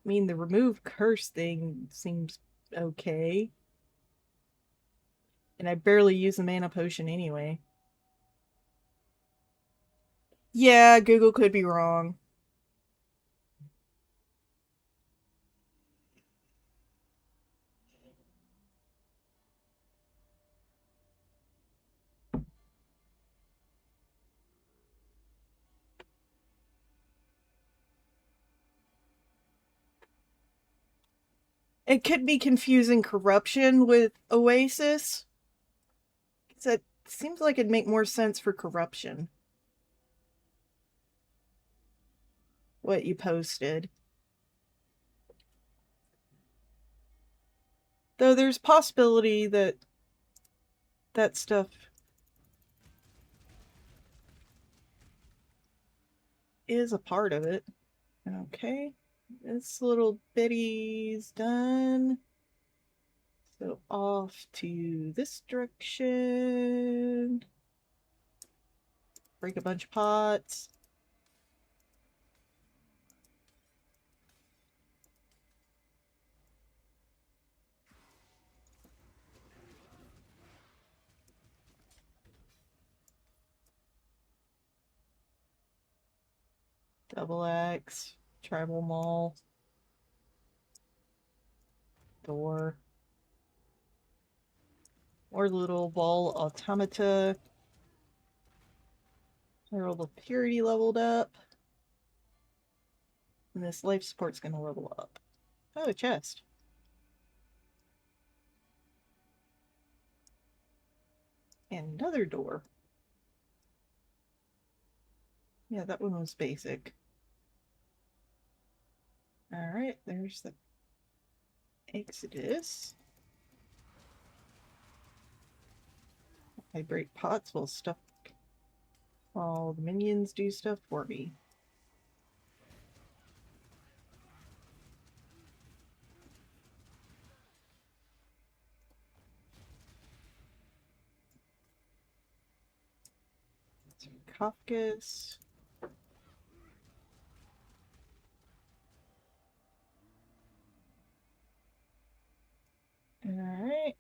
Speaker 1: I mean, the remove curse thing seems okay. And I barely use the mana potion anyway. Yeah, Google could be wrong. It could be confusing corruption with Oasis. So it seems like it'd make more sense for corruption. What you posted. Though there's possibility that that stuff is a part of it. Okay. This little bitty's done. So off to this direction. Break a bunch of pots. Double X. Tribal Mall. Door. Or little ball automata. Herald of Purity leveled up. And this life support's gonna level up. Oh, a chest. And another door. Yeah, that one was basic. Alright, there's the Exodus. I break pots while the minions do stuff for me. Sarcophagus. Alright.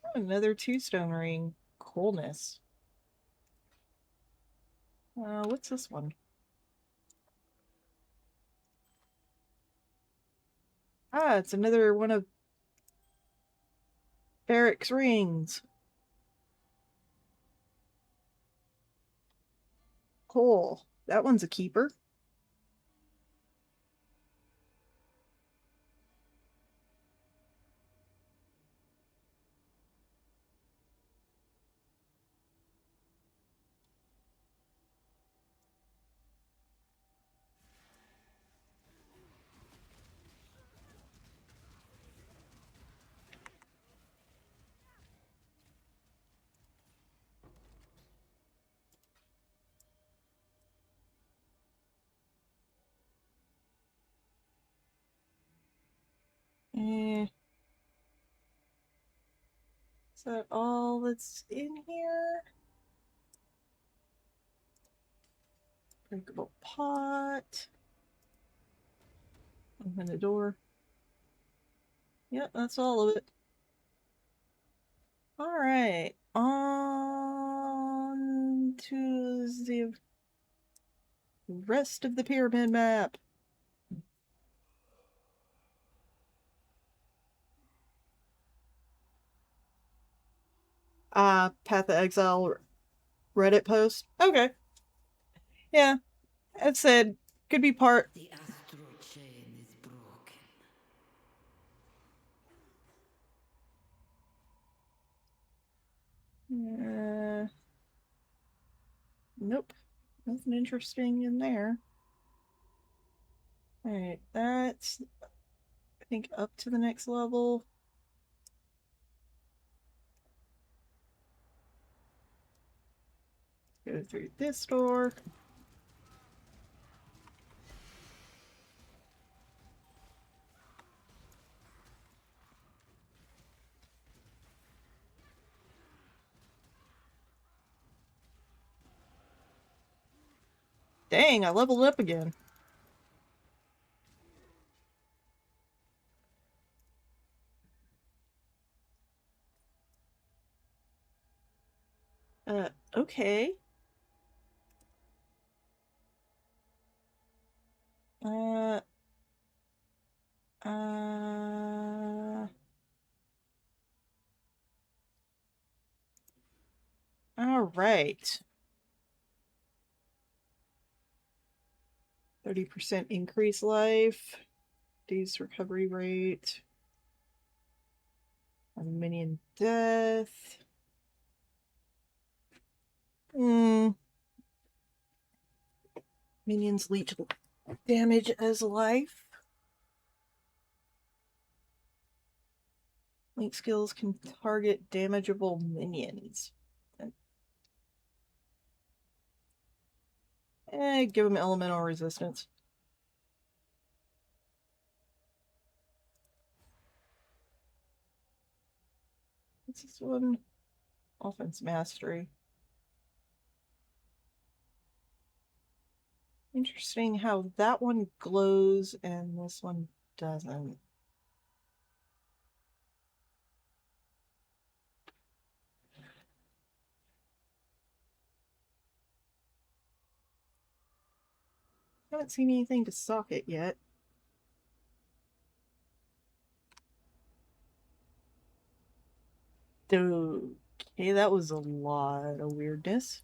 Speaker 1: Oh, another 2-stone ring. Coolness. What's this one? Ah, it's another one of Barrick's rings. Cool. That one's a keeper. Eh. Is that all that's in here? Breakable pot. Open the door. Yep, that's all of it. Alright. On to the rest of the pyramid map. Path of Exile Reddit post. Okay. Yeah. It said could be part.
Speaker 5: The astral chain is broken.
Speaker 1: Nope. Nothing interesting in there. Alright, that's I think up to the next level. Go through this door. Dang, I leveled up again. Okay. Uh, all right. 30% increase life. Days recovery rate. A minion death. Minions leech damage as life. Link skills can target damageable minions. Give them elemental resistance. What's this one? Offense mastery. Interesting how that one glows and this one doesn't. Haven't seen anything to socket yet. Okay, that was a lot of weirdness.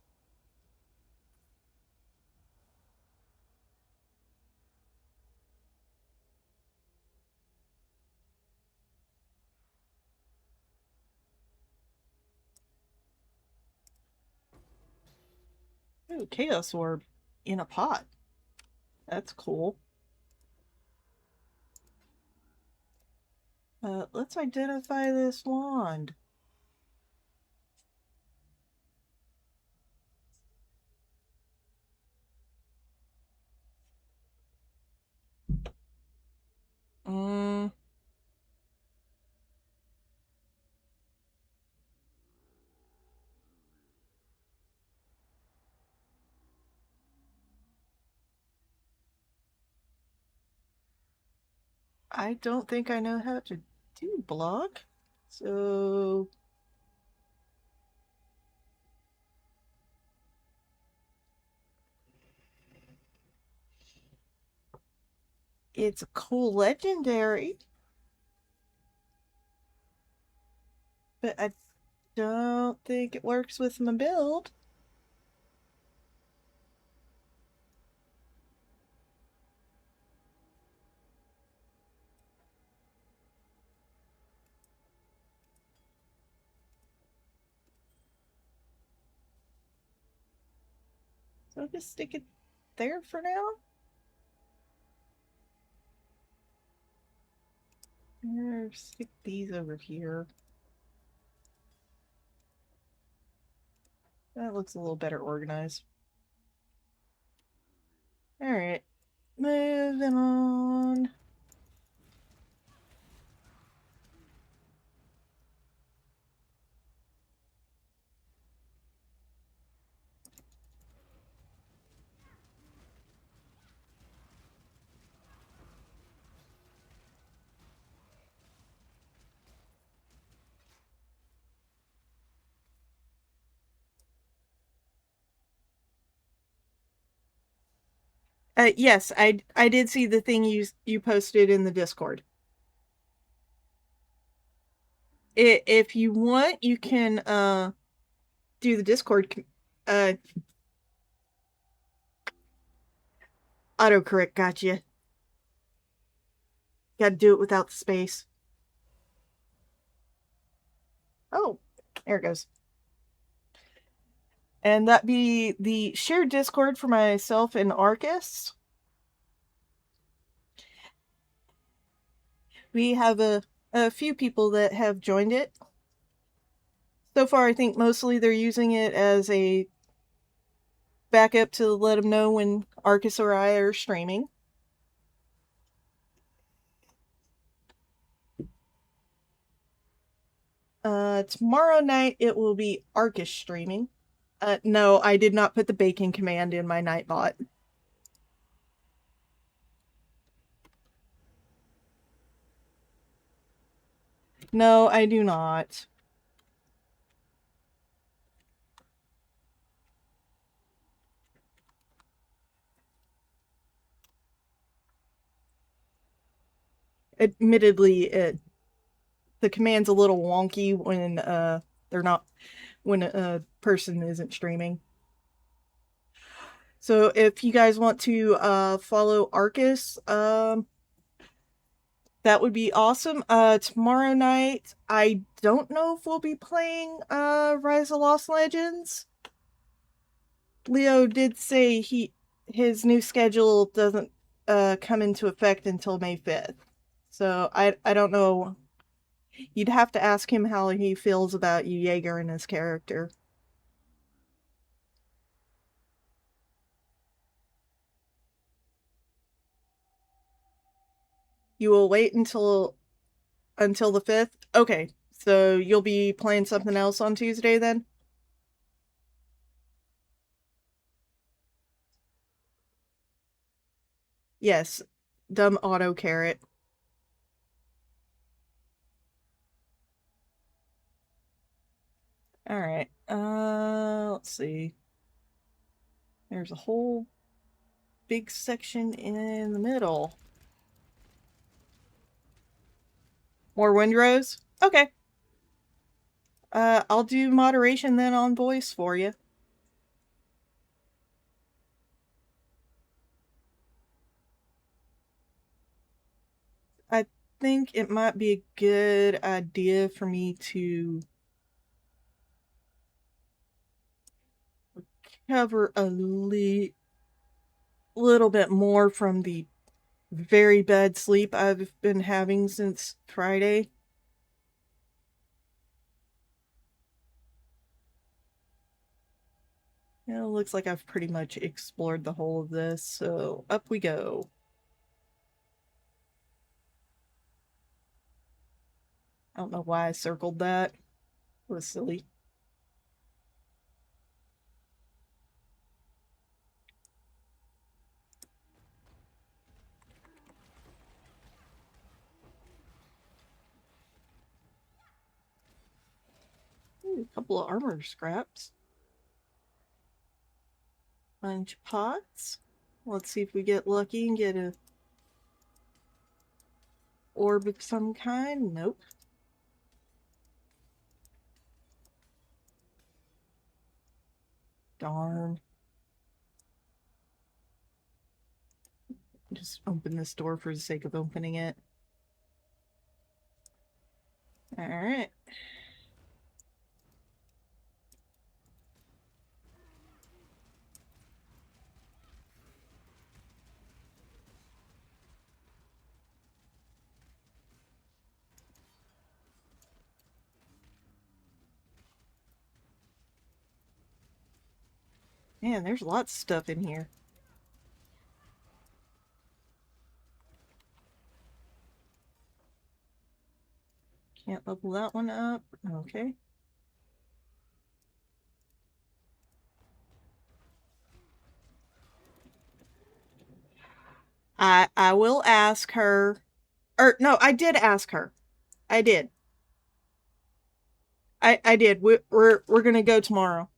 Speaker 1: Ooh, Chaos Orb in a pot. That's cool. Let's identify this wand. I don't think I know how to do block. So it's a cool legendary. But I don't think it works with my build. So I'll just stick it there for now. Or stick these over here. That looks a little better organized. Alright. Moving on. Yes, I did see the thing you posted in the Discord. If you want, you can do the Discord autocorrect got you. Got to do it without the space. Oh, there it goes. And that be the shared Discord for myself and Arcas. We have a few people that have joined it. So far, I think mostly they're using it as a backup to let them know when Arcas or I are streaming. Tomorrow night it will be Arcas streaming. No, I did not put the baking command in my Nightbot. No, I do not. Admittedly, the command's a little wonky when when a person isn't streaming. So if you guys want to follow Arcas, that would be awesome. Tomorrow night, I don't know if we'll be playing Rise of Lost Legends. Leo did say his new schedule doesn't come into effect until May 5th. So I don't know. You'd have to ask him how he feels about you, Jaeger, and his character. You will wait until the 5th? Okay. So you'll be playing something else on Tuesday then? Yes. Dumb auto carrot. Alright. Let's see. There's a whole big section in the middle. More windrows? Okay. I'll do moderation then on voice for you. I think it might be a good idea for me to cover a little bit more from the very bad sleep I've been having since Friday. It looks like I've pretty much explored the whole of this, so up we go. I don't know why I circled that. It was silly. Ooh, a couple of armor scraps. Bunch of pots. Let's see if we get lucky and get a orb of some kind. Nope. Darn. Just open this door for the sake of opening it. Alright. Man, there's lots of stuff in here. Can't level that one up. Okay. I will ask her. Or no, I did ask her. I did. I did. We're gonna go tomorrow.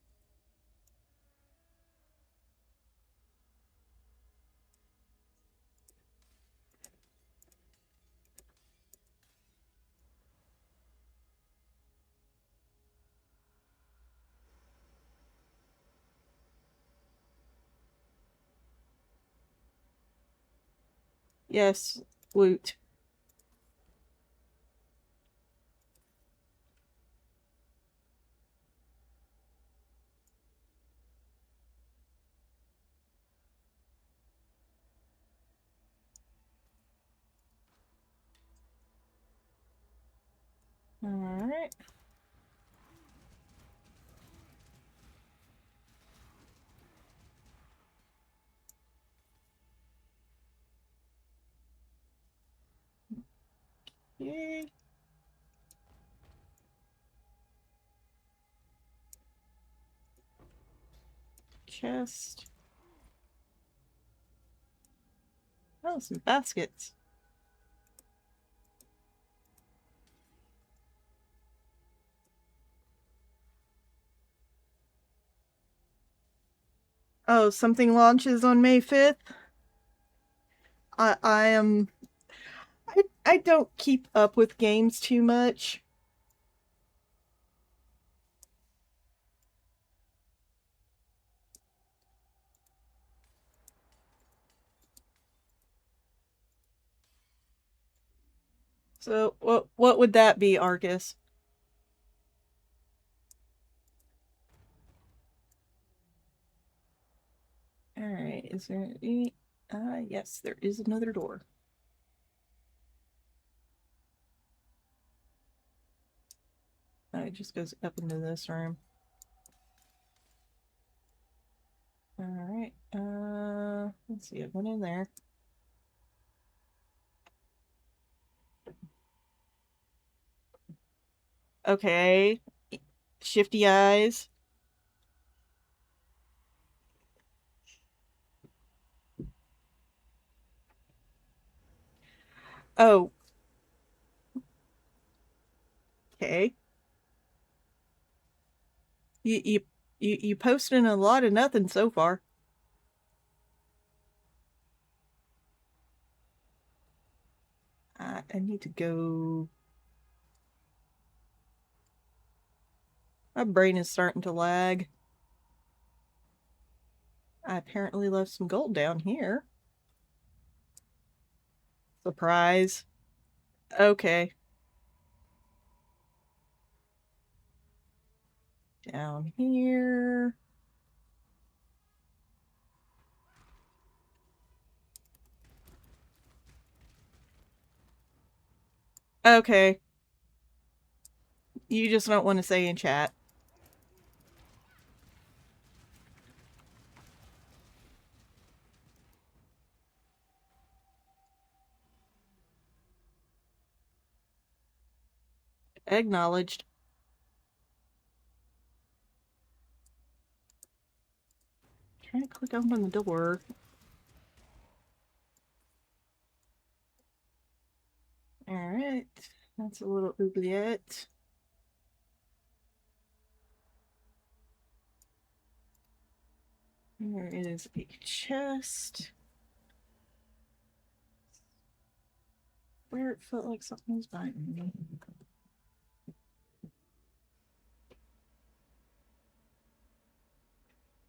Speaker 1: Yes, loot. Alright. Okay. Chest. Oh, some baskets. Oh, something launches on May 5th? I am... I don't keep up with games too much. So what would that be, Arcas? Alright, is there any... yes, there is another door. It just goes up into this room. Alright, let's see, it went in there. Okay. Shifty eyes. Oh. Okay. You posting a lot of nothing so far. I need to go. My brain is starting to lag. I apparently left some gold down here. Surprise. Okay. Down here. Okay. You just don't want to say in chat. Acknowledged. Trying to click open the door. Alright. That's a little oubliette. There is a chest. Where it felt like something was biting me.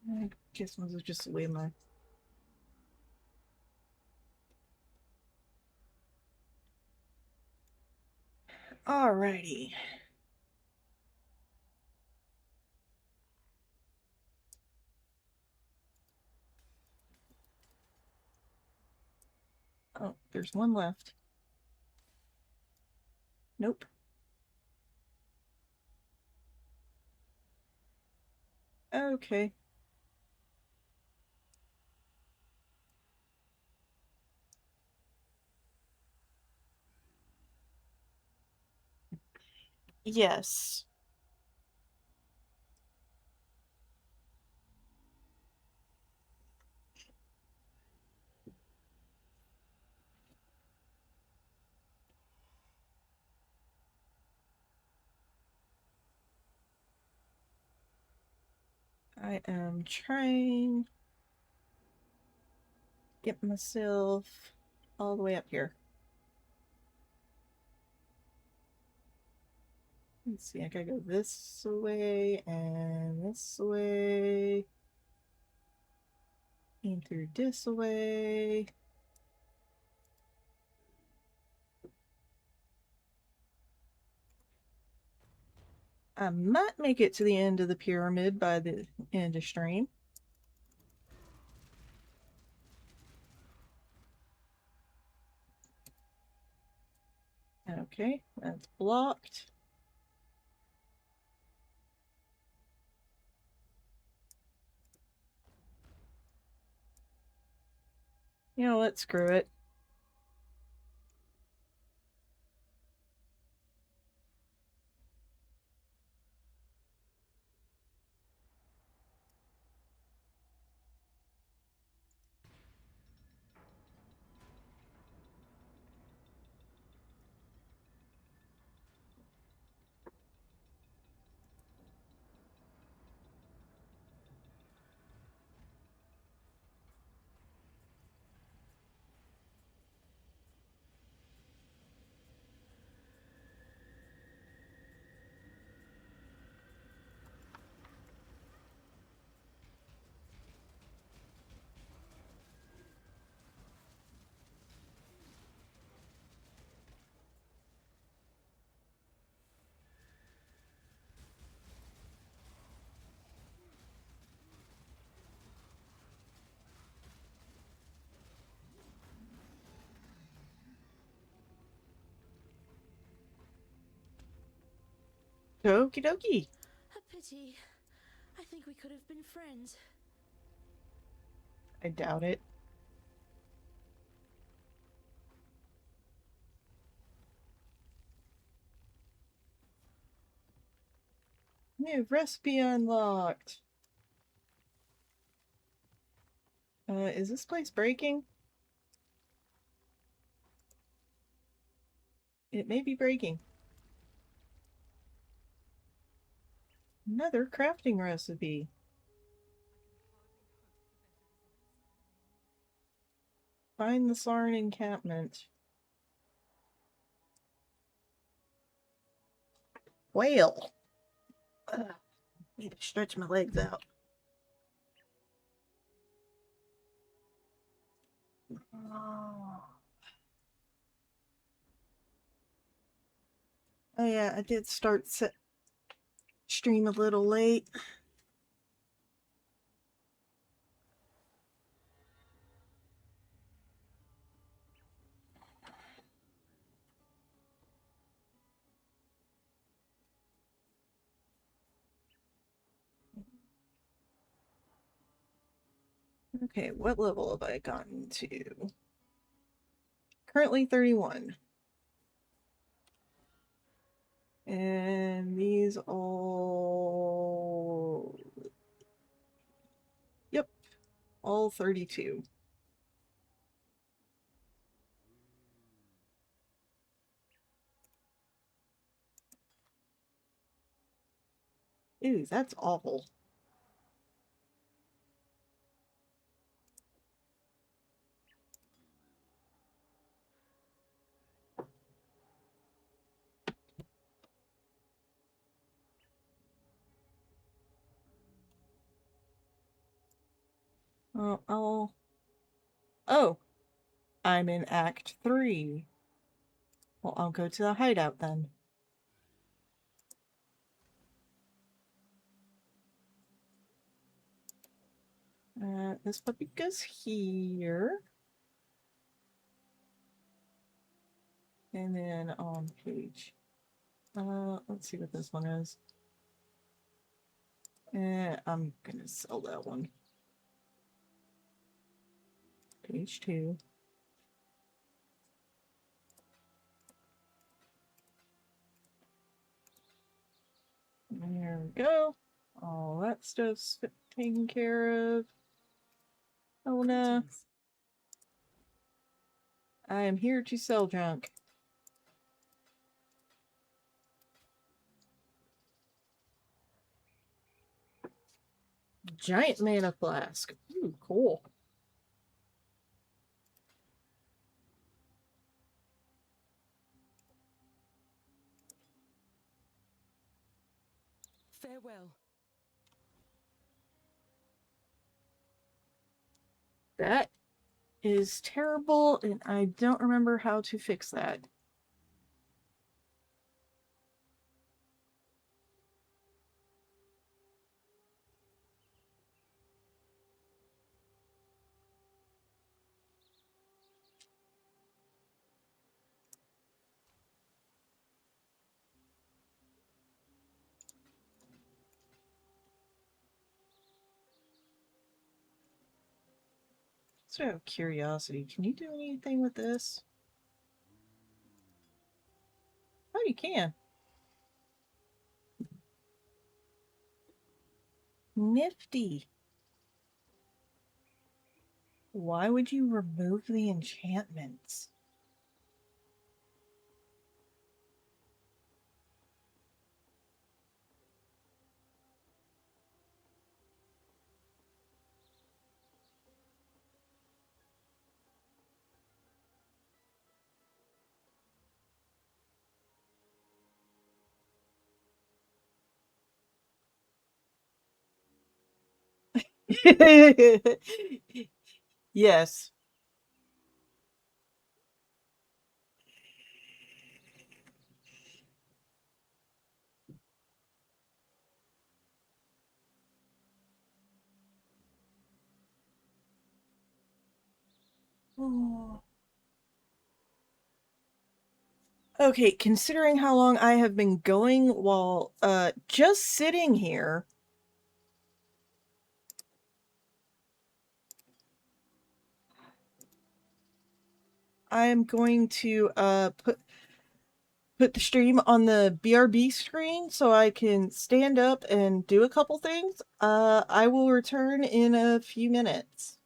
Speaker 1: I guess it was just the way my... Alrighty. Oh, there's one left. Nope. Okay. Yes. I am trying to get myself all the way up here. Let's see, I gotta go this way and this way. And through this way. I might make it to the end of the pyramid by the end of stream. Okay, that's blocked. You know what? Screw it. Okie dokie.
Speaker 4: A pity. I think we could have been friends.
Speaker 1: I doubt it. New recipe unlocked. Is this place breaking? It may be breaking. Another crafting recipe. Find the Sarn encampment. Whale. Need to stretch my legs out. Oh yeah, I did start stream a little late. Okay, what level have I gotten to? Currently 31. And these all... Yep, all 32. Ew, that's awful. Oh, I'm in Act 3. Well, I'll go to the hideout then. This puppy goes here. And then on page. Let's see what this one is. I'm gonna sell that one. Page 2. There we go. All that stuff's taken care of. Oh no. I am here to sell junk. Giant mana flask. Ooh, cool.
Speaker 2: Farewell.
Speaker 1: That is terrible, and I don't remember how to fix that. So out of curiosity, can you do anything with this? Oh, you can. Nifty. Why would you remove the enchantments? Yes. Oh. Okay, considering how long I have been going while just sitting here, I am going to put the stream on the BRB screen so I can stand up and do a couple things. I will return in a few minutes.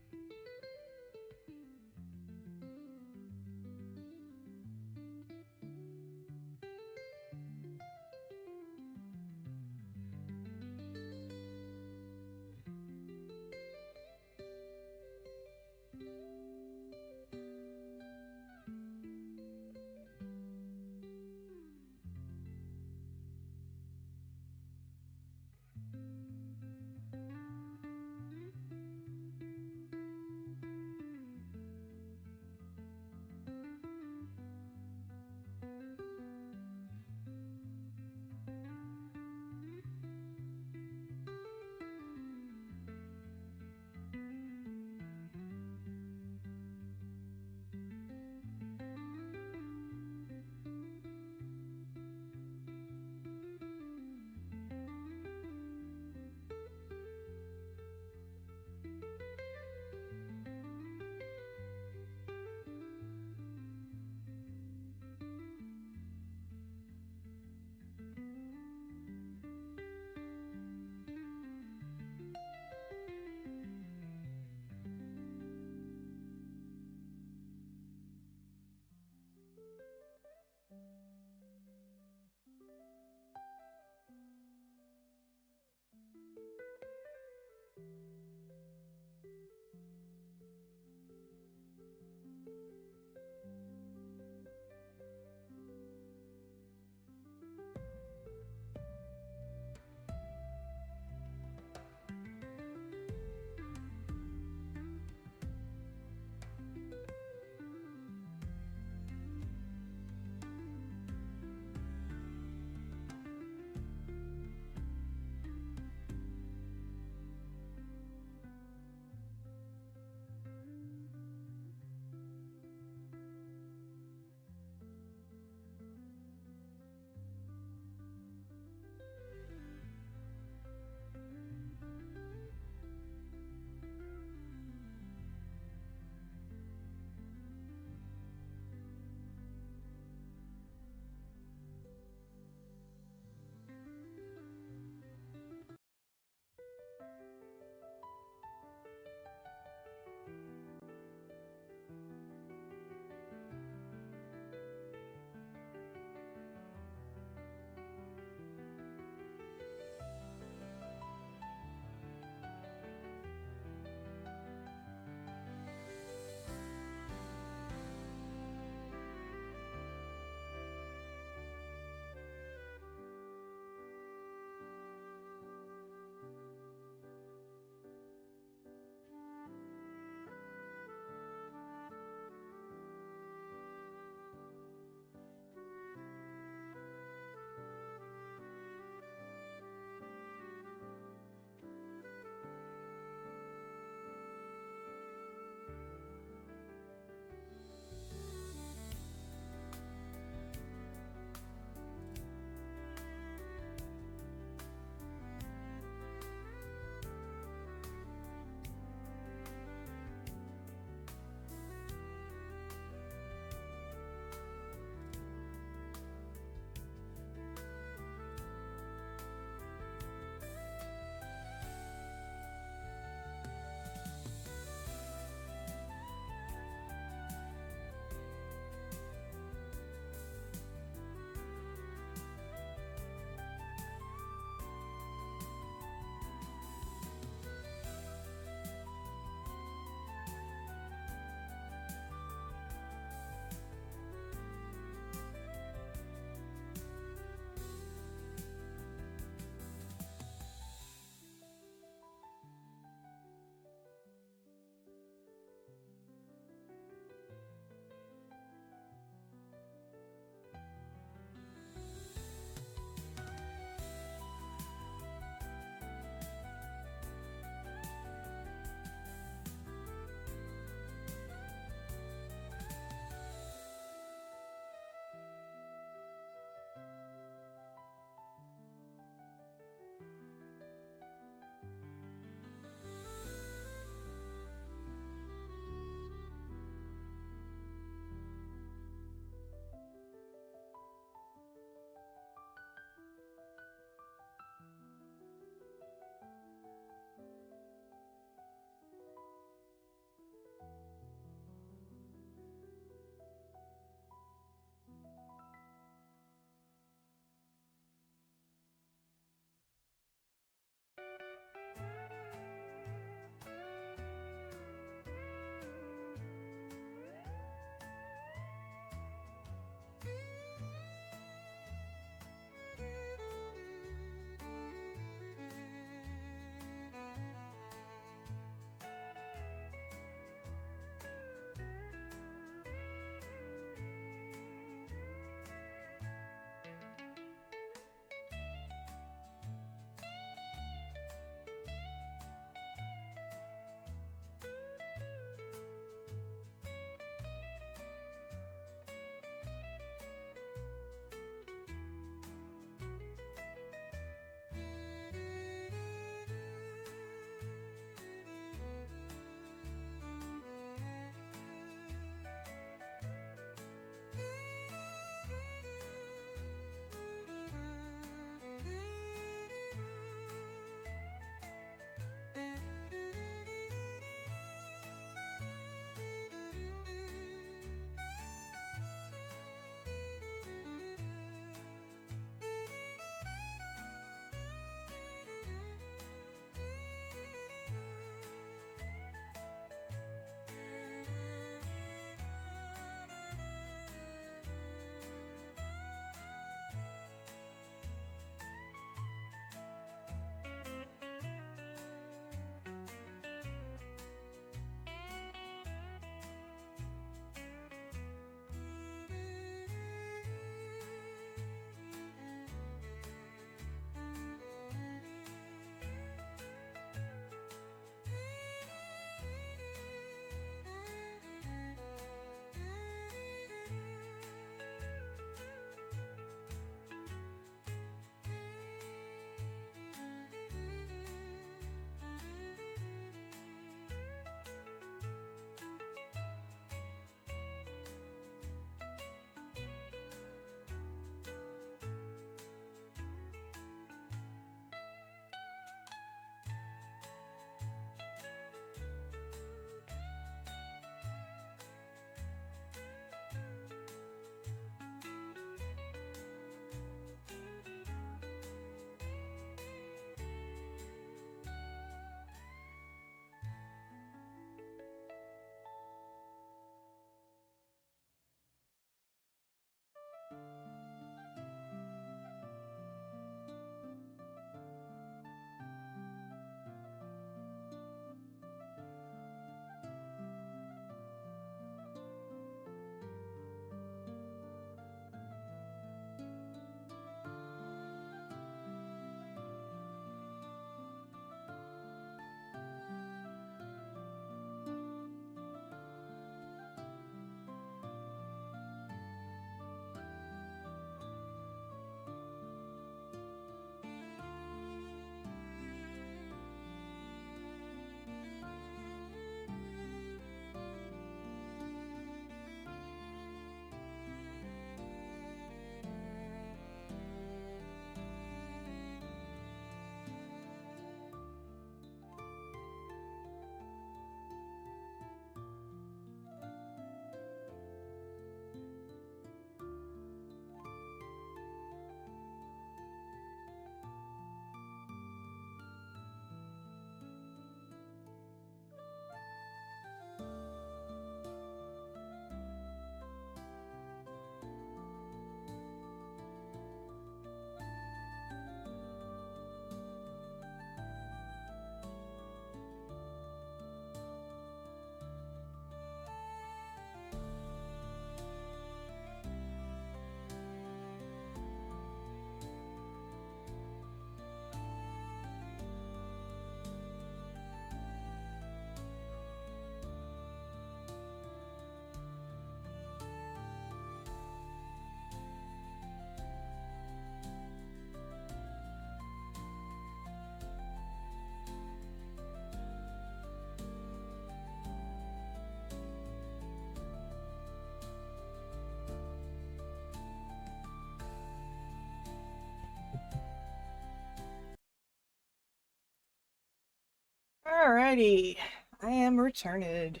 Speaker 1: Alrighty, I am returned.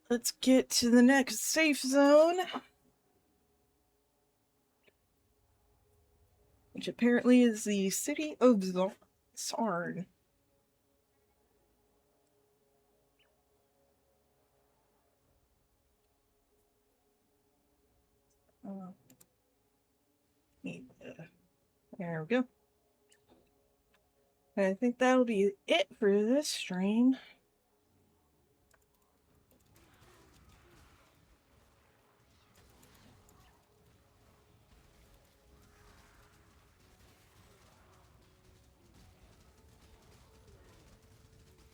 Speaker 1: Let's get to the next safe zone, which apparently is the city of Sarn. There we go. I think that'll be it for this stream.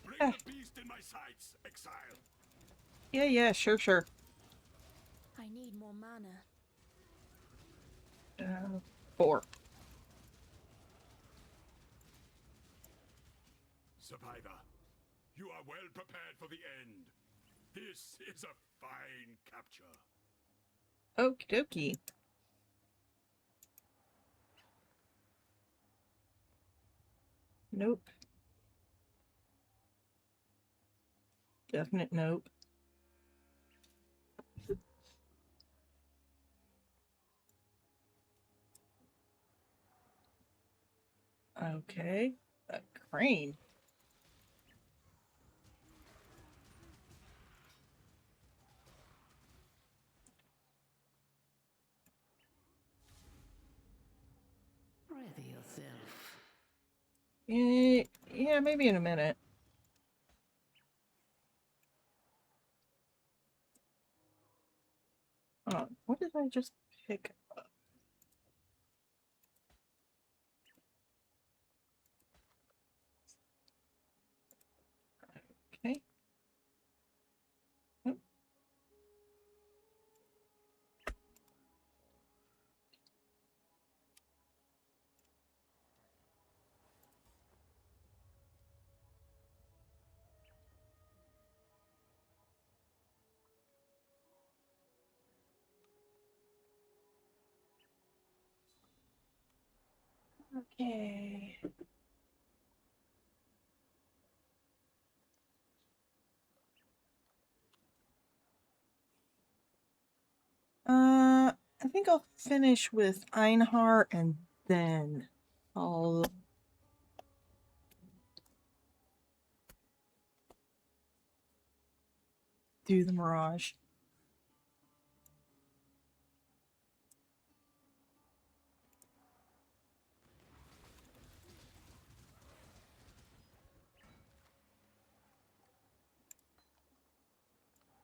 Speaker 3: Bring the beast in my sights, Exile.
Speaker 1: Yeah, sure.
Speaker 4: I need more mana.
Speaker 1: 4.
Speaker 3: Survivor, you are well prepared for the end. This is a fine capture.
Speaker 1: Okie dokie. Nope. Definite nope. Okay. A crane.
Speaker 5: Ready yourself.
Speaker 1: Yeah, maybe in a minute. What did I just pick up? Okay. Nope. Okay. I think I'll finish with Einhar and then I'll do the Mirage.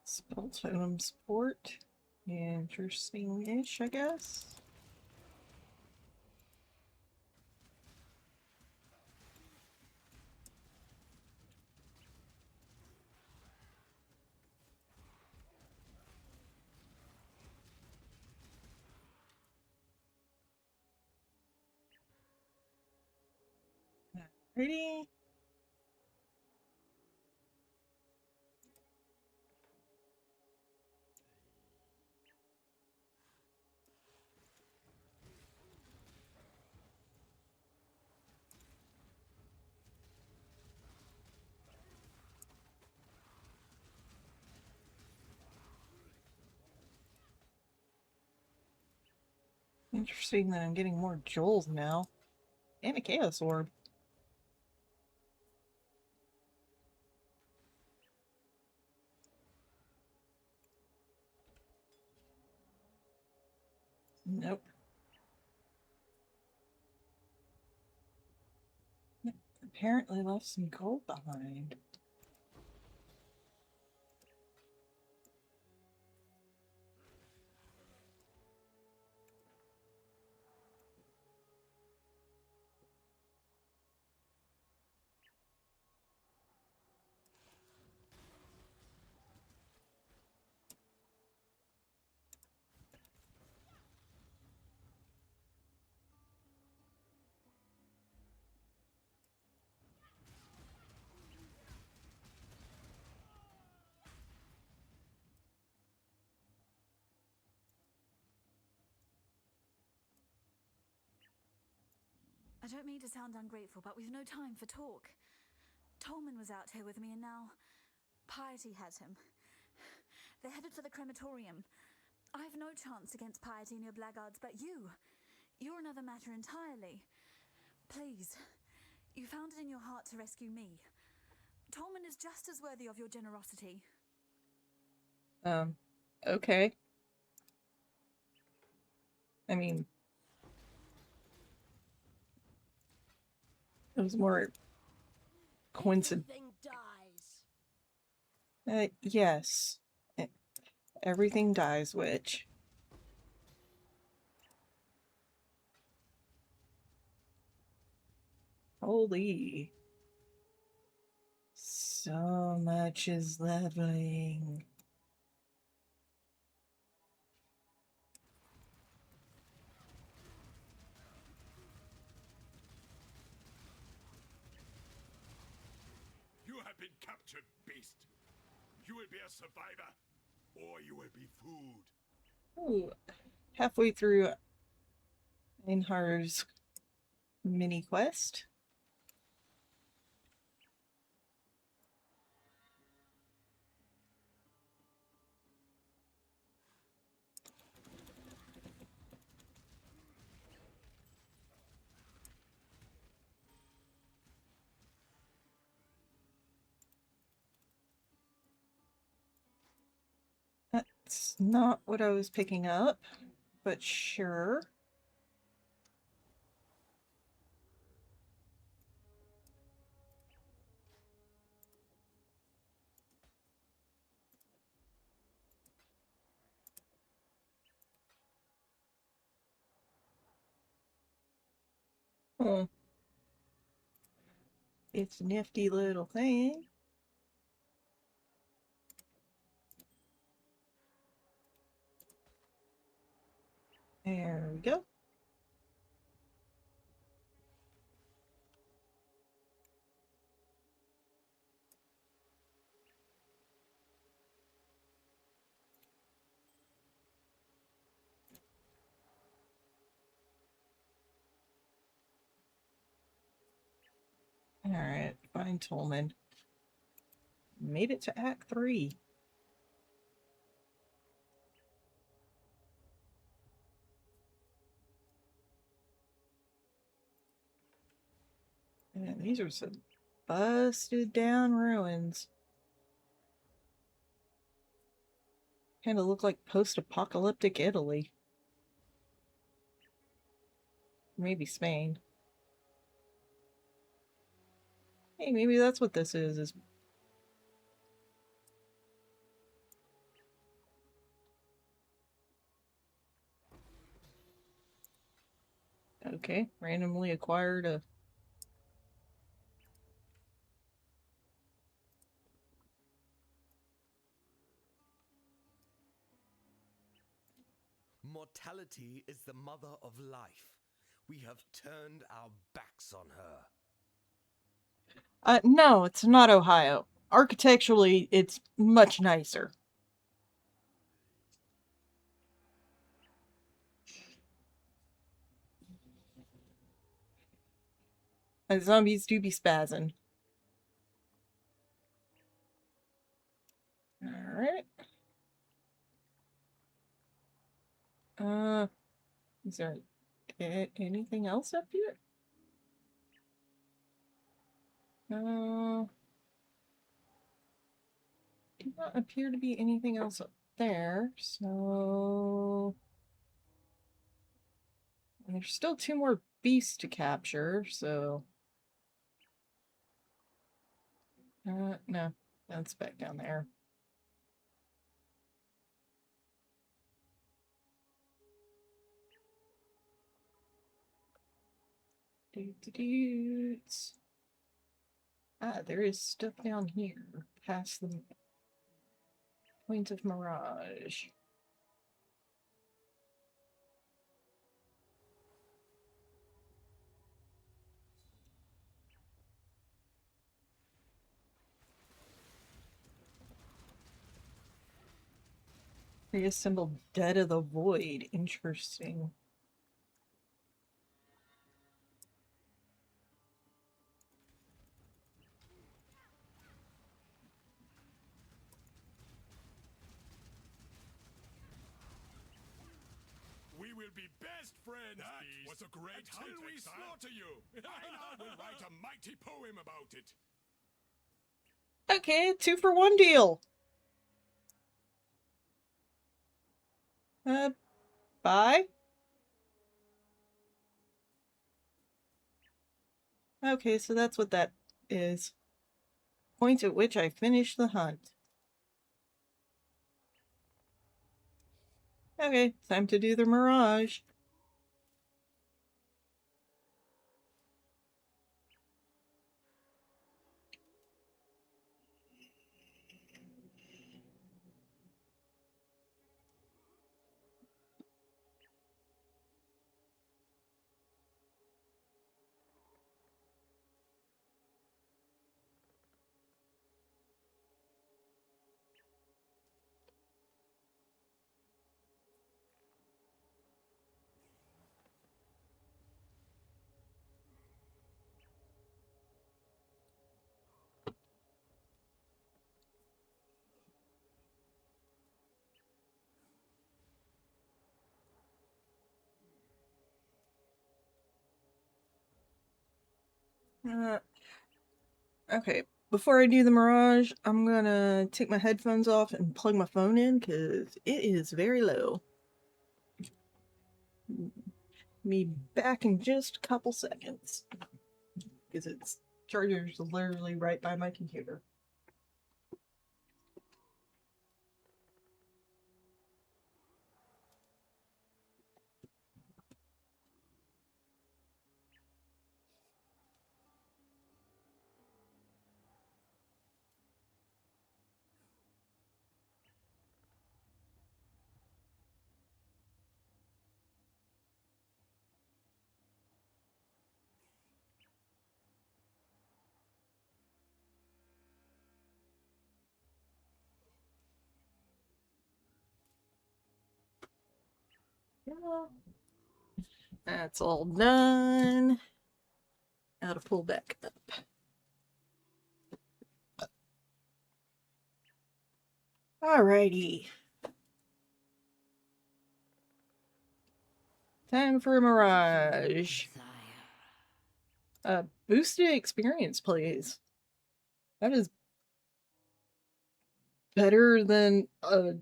Speaker 1: Spell totem support. Interesting-ish, I guess. Pretty. Interesting that I'm getting more Joels now. And a Chaos Orb. Nope. Apparently left some gold behind.
Speaker 7: don't mean to sound ungrateful, but we've no time for talk. Tolman was out here with me, and now Piety has him. They're headed for the crematorium. I've no chance against Piety and your blackguards, but you're another matter entirely. Please, you found it in your heart to rescue me. Tolman is just as worthy of your generosity.
Speaker 1: Okay. I mean, it was more coincidence.
Speaker 4: Everything dies.
Speaker 1: Yes. Everything dies, witch. Holy. So much is leveling.
Speaker 3: You have been captured, beast. You will be a survivor, or you will be food.
Speaker 1: Ooh, halfway through Einhar's mini quest. That's not what I was picking up, but sure. Hmm. It's a nifty little thing. There we go. Alright, find Tolman. Made it to Act 3. And these are some busted down ruins. Kind of look like post-apocalyptic Italy. Maybe Spain. Hey, maybe that's what this is. Okay, randomly acquired a...
Speaker 8: Mortality is the mother of life. We have turned our backs on her.
Speaker 1: No, it's not Ohio. Architecturally, it's much nicer. And zombies do be spazzing. Alright. Is there anything else up here? Do not appear to be anything else up there, so... And there's still 2 more beasts to capture, so... no. That's back down there. Doots. Ah, there is stuff down here, past the point of Mirage. They assembled Dead of the Void. Interesting.
Speaker 3: will be best friends,
Speaker 9: That
Speaker 3: beast.
Speaker 9: was a great
Speaker 3: Until
Speaker 9: hunt,
Speaker 3: we
Speaker 9: Exile.
Speaker 3: slaughter you. Einar will write a mighty poem about it.
Speaker 1: Okay, 2-for-1 deal. Bye? Okay, so that's what that is. Point at which I finish the hunt. Okay, time to do the Mirage. Okay, before I do the Mirage, I'm gonna take my headphones off and plug my phone in because it is very low. Be back in just a couple seconds because its charger's literally right by my computer. Yeah. That's all done. Now to pull back up. Alrighty. Time for a Mirage. Boosted experience, please. That is better than a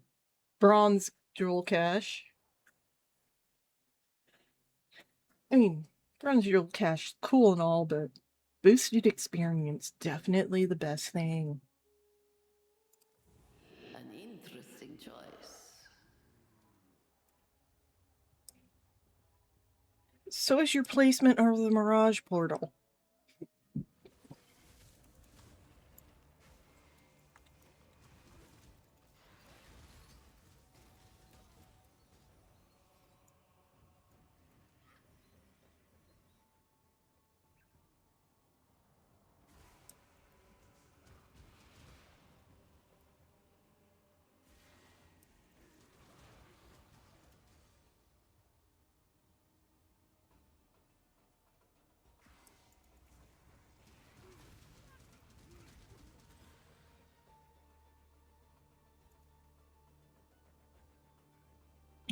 Speaker 1: bronze jewel cache. I mean, bronze jewel cache, cool and all, but boosted experience, definitely the best thing.
Speaker 5: An interesting choice.
Speaker 1: So is your placement of the Mirage portal.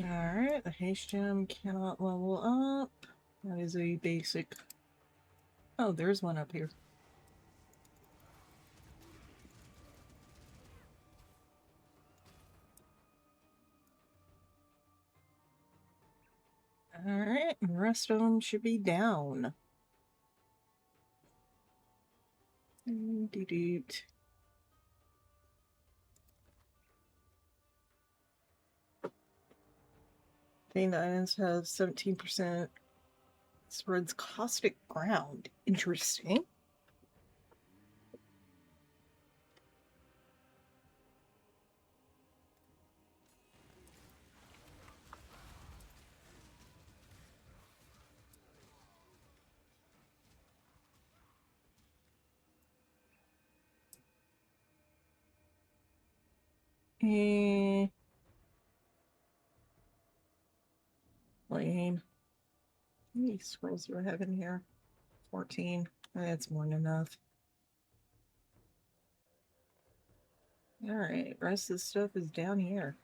Speaker 1: Alright, the haste gem cannot level up. That is a basic. Oh, there's one up here. Alright, the rest of them should be down. Doot. Thing items have 17%. Spreads caustic ground. Interesting. Lame. How many scrolls do I have in here? 14. That's more than enough. Alright, rest of the stuff is down here.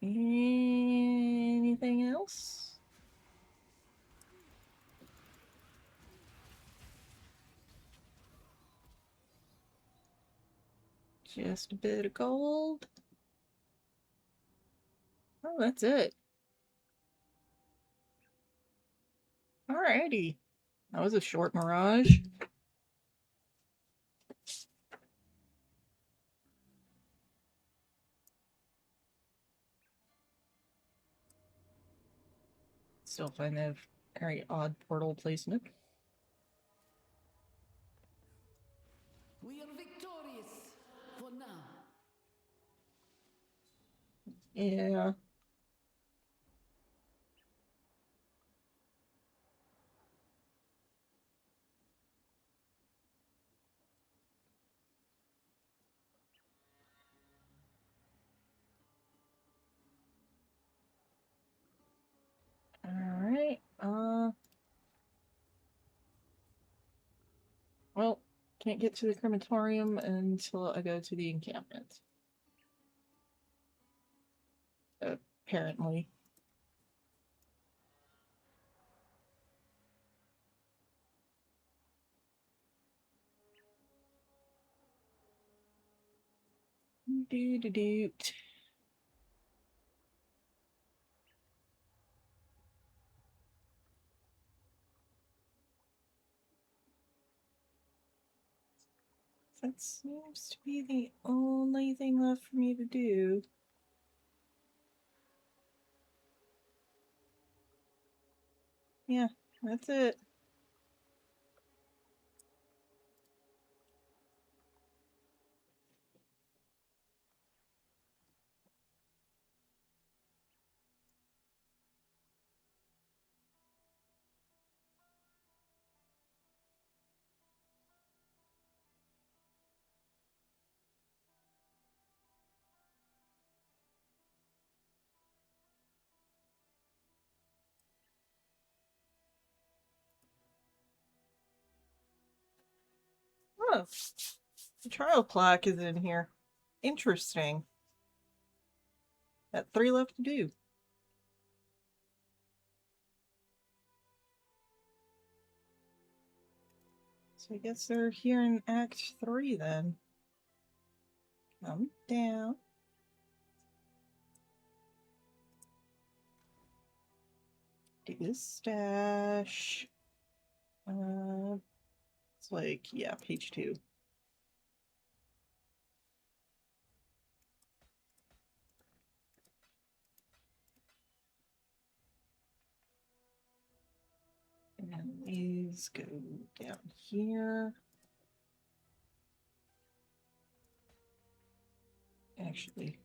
Speaker 1: Anything else? Just a bit of gold. Oh, that's it. Alrighty. That was a short Mirage. Still find that very odd portal placement.
Speaker 5: We are victorious for now.
Speaker 1: Yeah. Alright. Well, can't get to the crematorium until I go to the encampment. Apparently. Doot. That seems to be the only thing left for me to do. Yeah, that's it. Oh, the trial clock is in here. Interesting. Got 3 left to do. So I guess they're here in Act 3 then. Come down. Do the stash. It's like, yeah, page 2. And these go down here. Actually,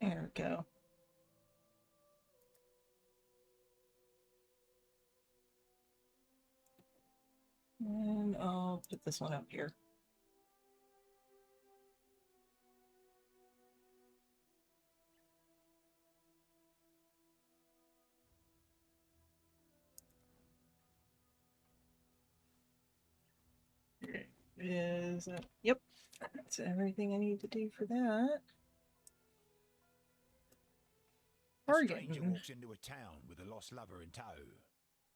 Speaker 1: there we go. And I'll put this one up here. Is yep, that's everything I need to do for that.
Speaker 9: A stranger
Speaker 1: Bargain.
Speaker 9: walks into a town with a lost lover in tow.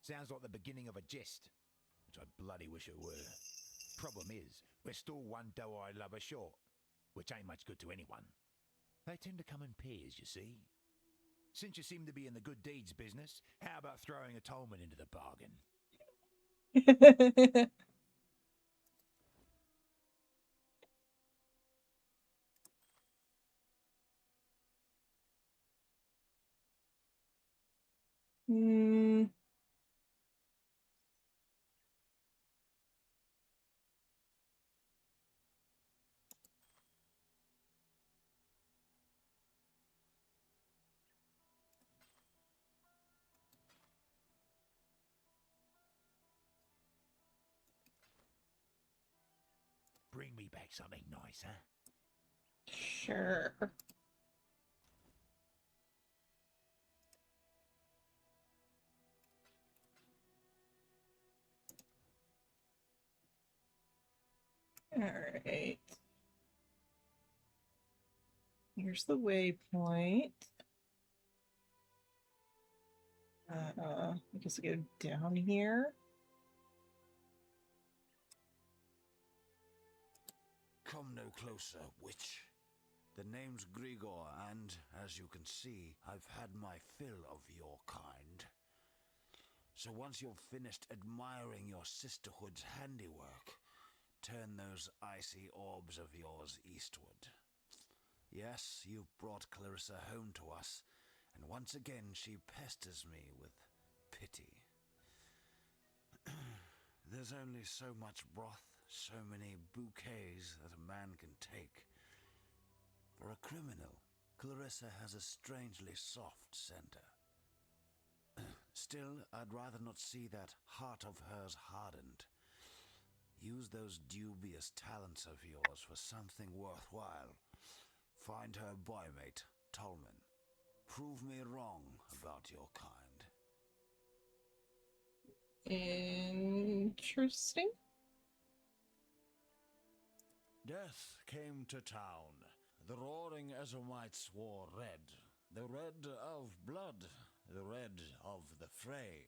Speaker 9: Sounds like the beginning of a jest, which I bloody wish it were. Problem is, we're still one doe-eyed lover short, which ain't much good to anyone. They tend to come in pairs, you see. Since you seem to be in the good deeds business, how about throwing a Tolman into the bargain?
Speaker 1: Hmm.
Speaker 9: Bring me back something nice, huh?
Speaker 1: Sure. Alright. Here's the waypoint. I guess I go down here.
Speaker 6: Come no closer, witch. The name's Grigor, and, as you can see, I've had my fill of your kind. So once you've finished admiring your sisterhood's handiwork, turn those icy orbs of yours eastward. Yes, you've brought Clarissa home to us, and once again she pesters me with pity. There's only so much broth, so many bouquets that a man can take. For a criminal, Clarissa has a strangely soft center. Still, I'd rather not see that heart of hers hardened. Use those dubious talents of yours for something worthwhile. Find her boymate, Tolman. Prove me wrong about your kind.
Speaker 1: Interesting.
Speaker 6: Death came to town. The roaring Ezomites wore red. The red of blood. The red of the fray.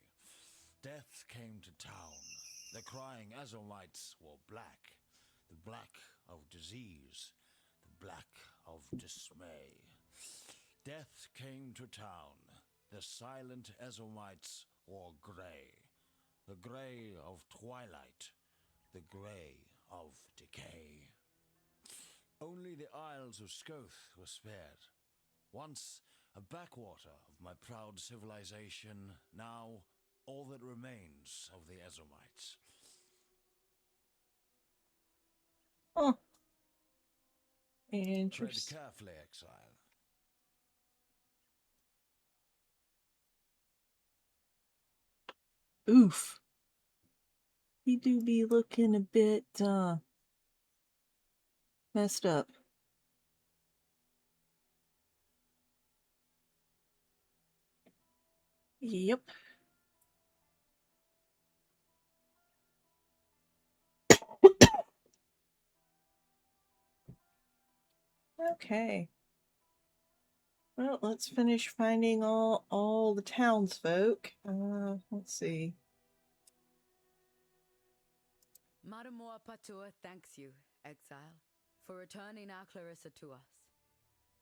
Speaker 6: Death came to town. The crying Ezomites wore black. The black of disease. The black of dismay. Death came to town. The silent Ezomites wore gray. The gray of twilight. The gray of decay. Only the Isles of Scoth were spared. Once a backwater of my proud civilization, now all that remains of the Ezomites.
Speaker 1: Oh.
Speaker 6: Tread
Speaker 1: Interesting.
Speaker 6: carefully, Exile.
Speaker 1: Oof. He do be looking a bit, messed up. Yep. Okay. Well, let's finish finding all the townsfolk. Let's see.
Speaker 2: Madamore Patur thanks you, Exile, for returning our Clarissa to us.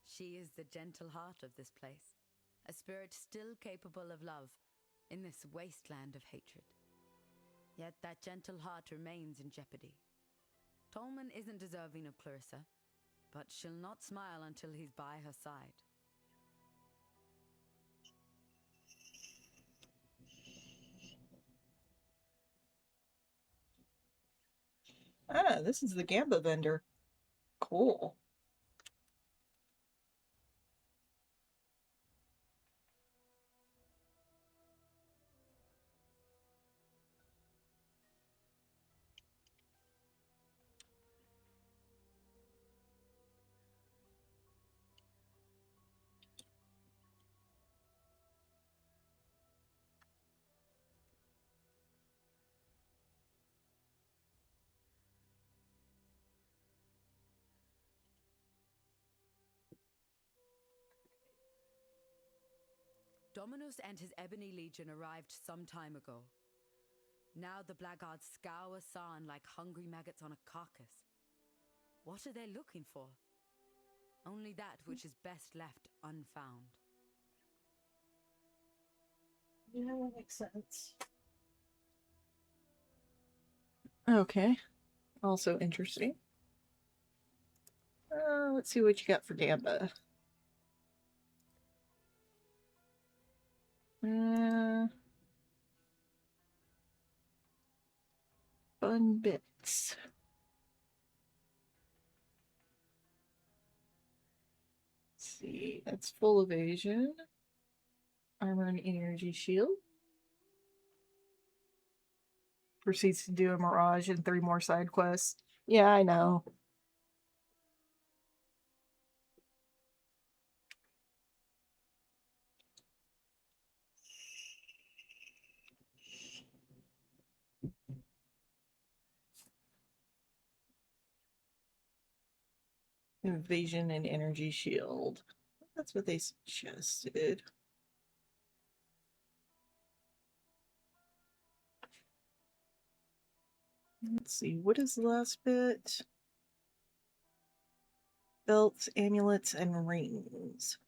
Speaker 2: She is the gentle heart of this place, a spirit still capable of love in this wasteland of hatred. Yet that gentle heart remains in jeopardy. Tolman isn't deserving of Clarissa, but she'll not smile until he's by her side.
Speaker 1: Ah, this is the Gamba vendor. Cool.
Speaker 2: Dominus and his Ebony Legion arrived some time ago. Now the blackguards scour Sarn like hungry maggots on a carcass. What are they looking for? Only that which is best left unfound.
Speaker 1: Yeah, that makes sense. Okay. Also interesting. Let's see what you got for Gamba. Fun bits. Let's see, that's full evasion. Armor and energy shield. Proceeds to do a Mirage and 3 more side quests. Yeah, I know. Invasion and energy shield. That's what they suggested. Let's see, what is the last bit? Belts, amulets, and rings.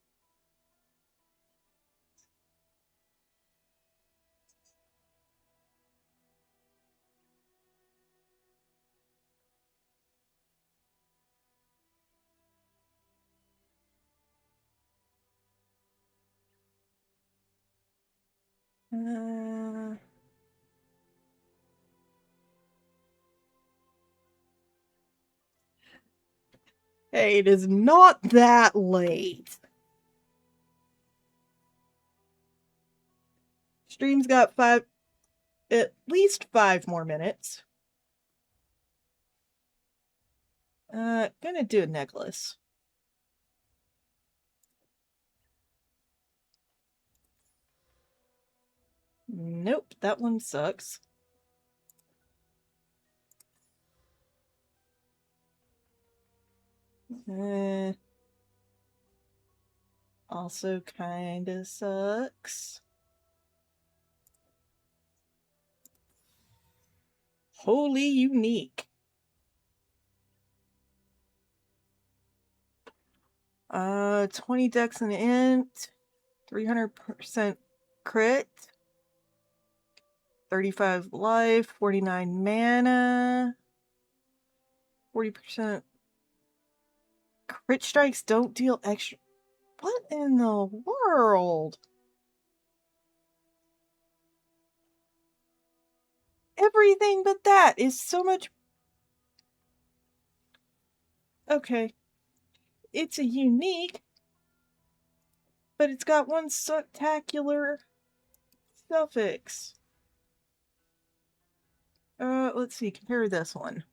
Speaker 1: Hey, it is not that late. Stream's got at least 5 more minutes. Gonna do a necklace. Nope, that one sucks. Also kinda sucks. Wholly unique. 20 dex and int, 300% crit, 35 life, 49 mana, 40% crit strikes don't deal extra. What in the world? Everything but that is so much. Okay. It's a unique, but it's got one spectacular suffix. Let's see, compare this one.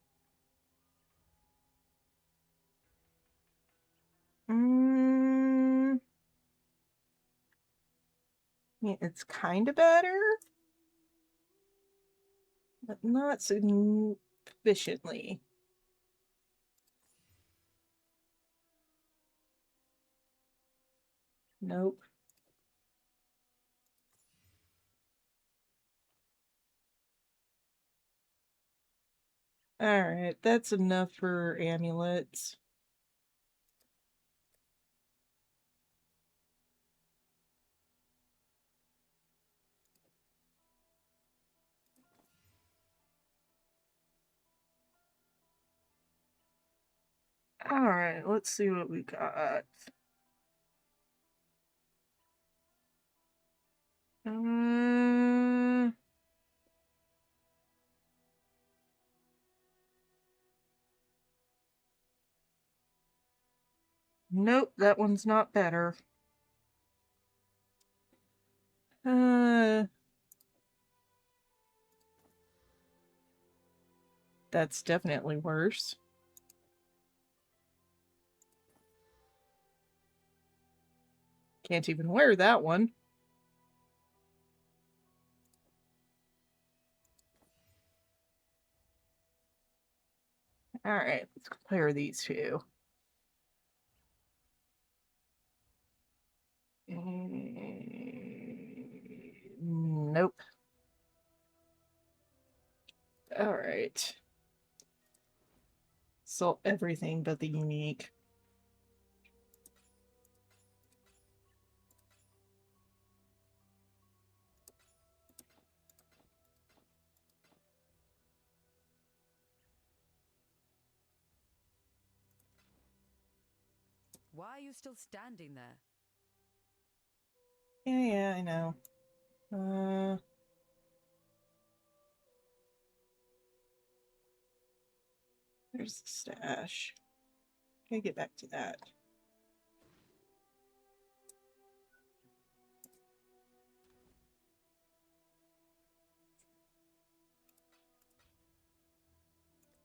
Speaker 1: Yeah, it's kind of better, but not sufficiently. Nope. Alright, that's enough for amulets. Alright, let's see what we got. Nope, that one's not better. That's definitely worse. Can't even wear that one. Alright, let's compare these two. Nope. Alright. So everything but the unique.
Speaker 2: Why are you still standing there?
Speaker 1: Yeah, I know. There's the stash. Okay, get back to that.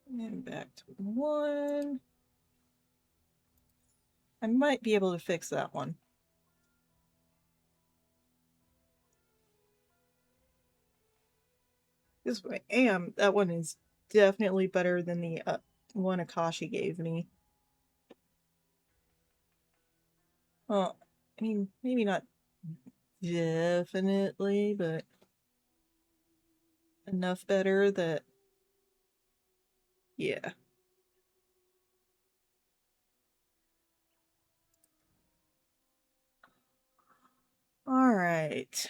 Speaker 1: And back to 1. I might be able to fix that one. This way, that one is definitely better than the one Akashi gave me. Well, I mean, maybe not definitely, but enough better that, yeah. All right.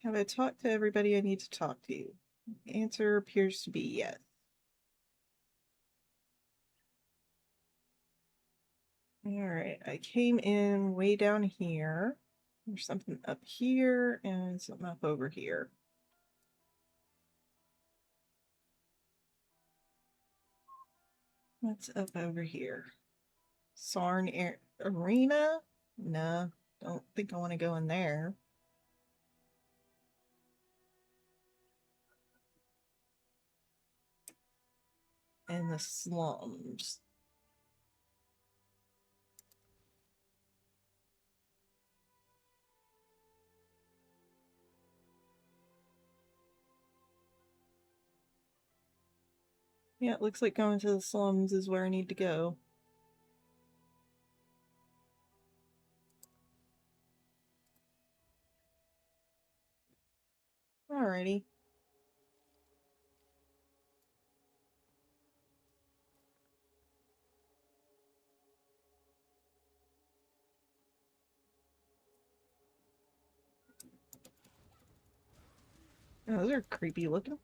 Speaker 1: Have I talked to everybody I need to talk to? The answer appears to be yes. All right, I came in way down here. There's something up here and something up over here. What's up over here? Sarn Arena? No, don't think I want to go in there. And the slums. Yeah, it looks like going to the slums is where I need to go. Alrighty. Oh, those are creepy looking.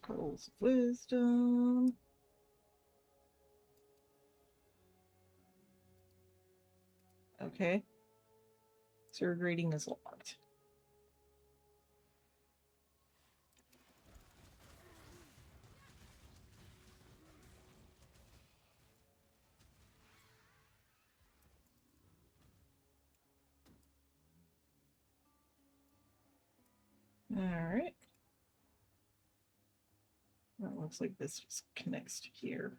Speaker 1: Scrolls of Wisdom. Okay. Serve rating is locked. Alright. That looks like this just connects to here.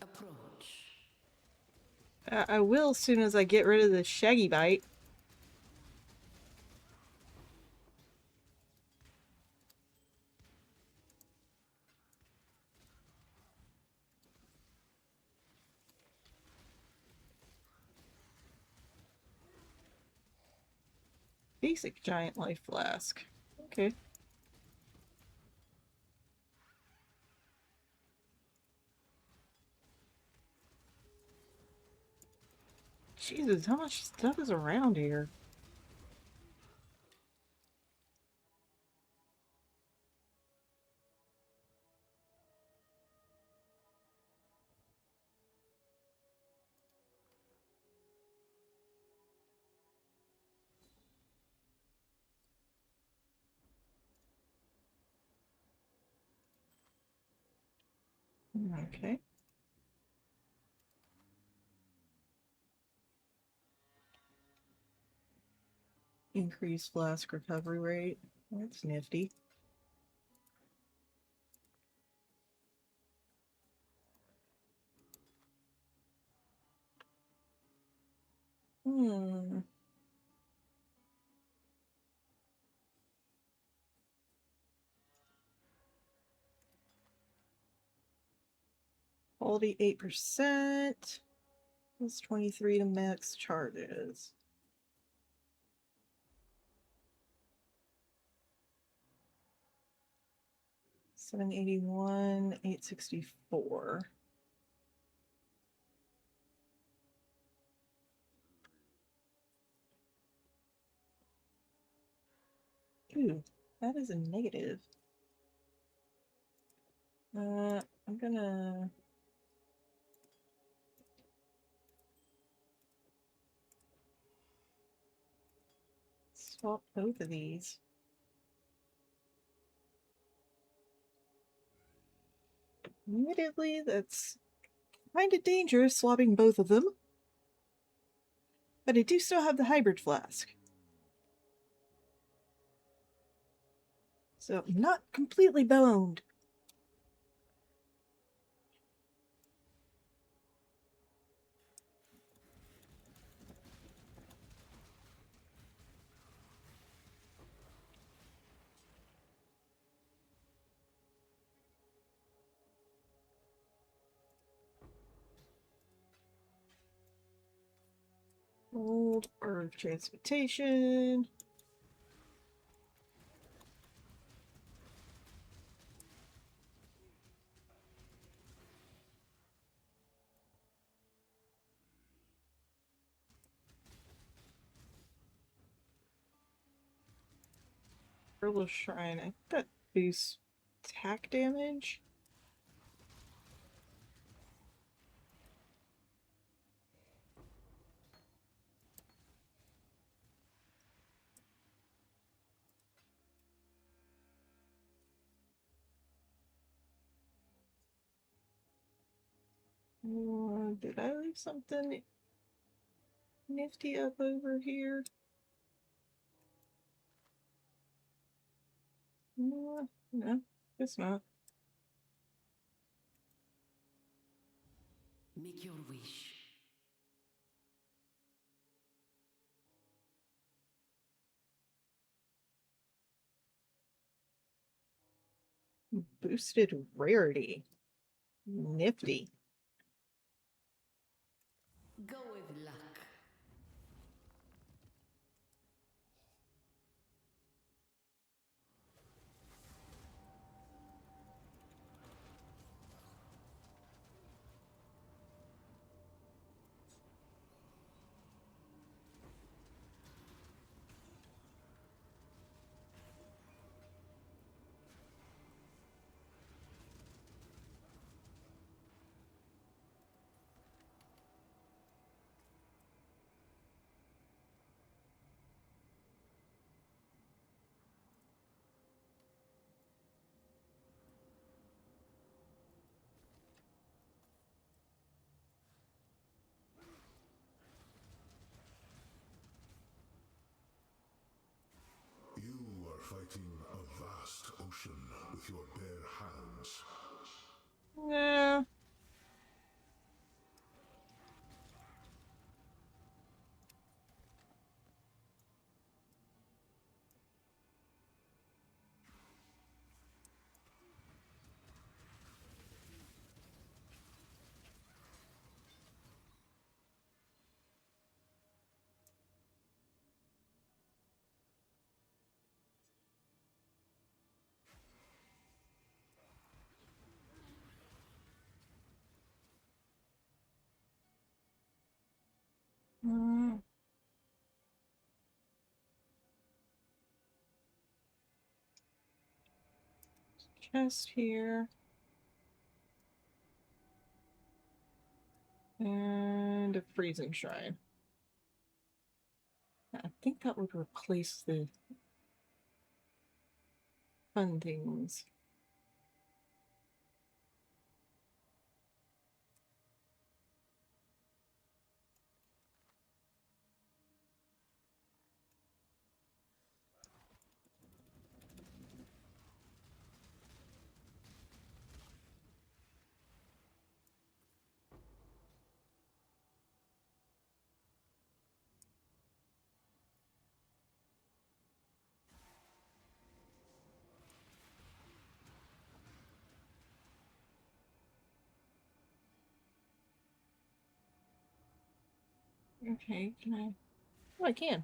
Speaker 5: Approach.
Speaker 1: I will as soon as I get rid of the shaggy bite. Basic giant life flask. Okay. Jesus, how much stuff is around here? Okay. Increase flask recovery rate. That's nifty. Hmm. Quality 8%. Plus 23 to max charges. 781, 864. Ooh, that is a negative. I'm gonna swap both of these. Admittedly, that's kind of dangerous swapping both of them. But I do still have the hybrid flask. So I'm not completely boned. Old Order of Transmutation. Purple Shrine. I think that boosts attack damage. Did I leave something nifty up over here? No, guess not.
Speaker 5: Make your wish.
Speaker 1: Boosted rarity. Nifty.
Speaker 5: Go with luck.
Speaker 3: You are fighting a vast ocean with your bare hands.
Speaker 1: No. Chest here. And a freezing shrine. I think that would replace the fun things. Okay, can I? Oh, I can.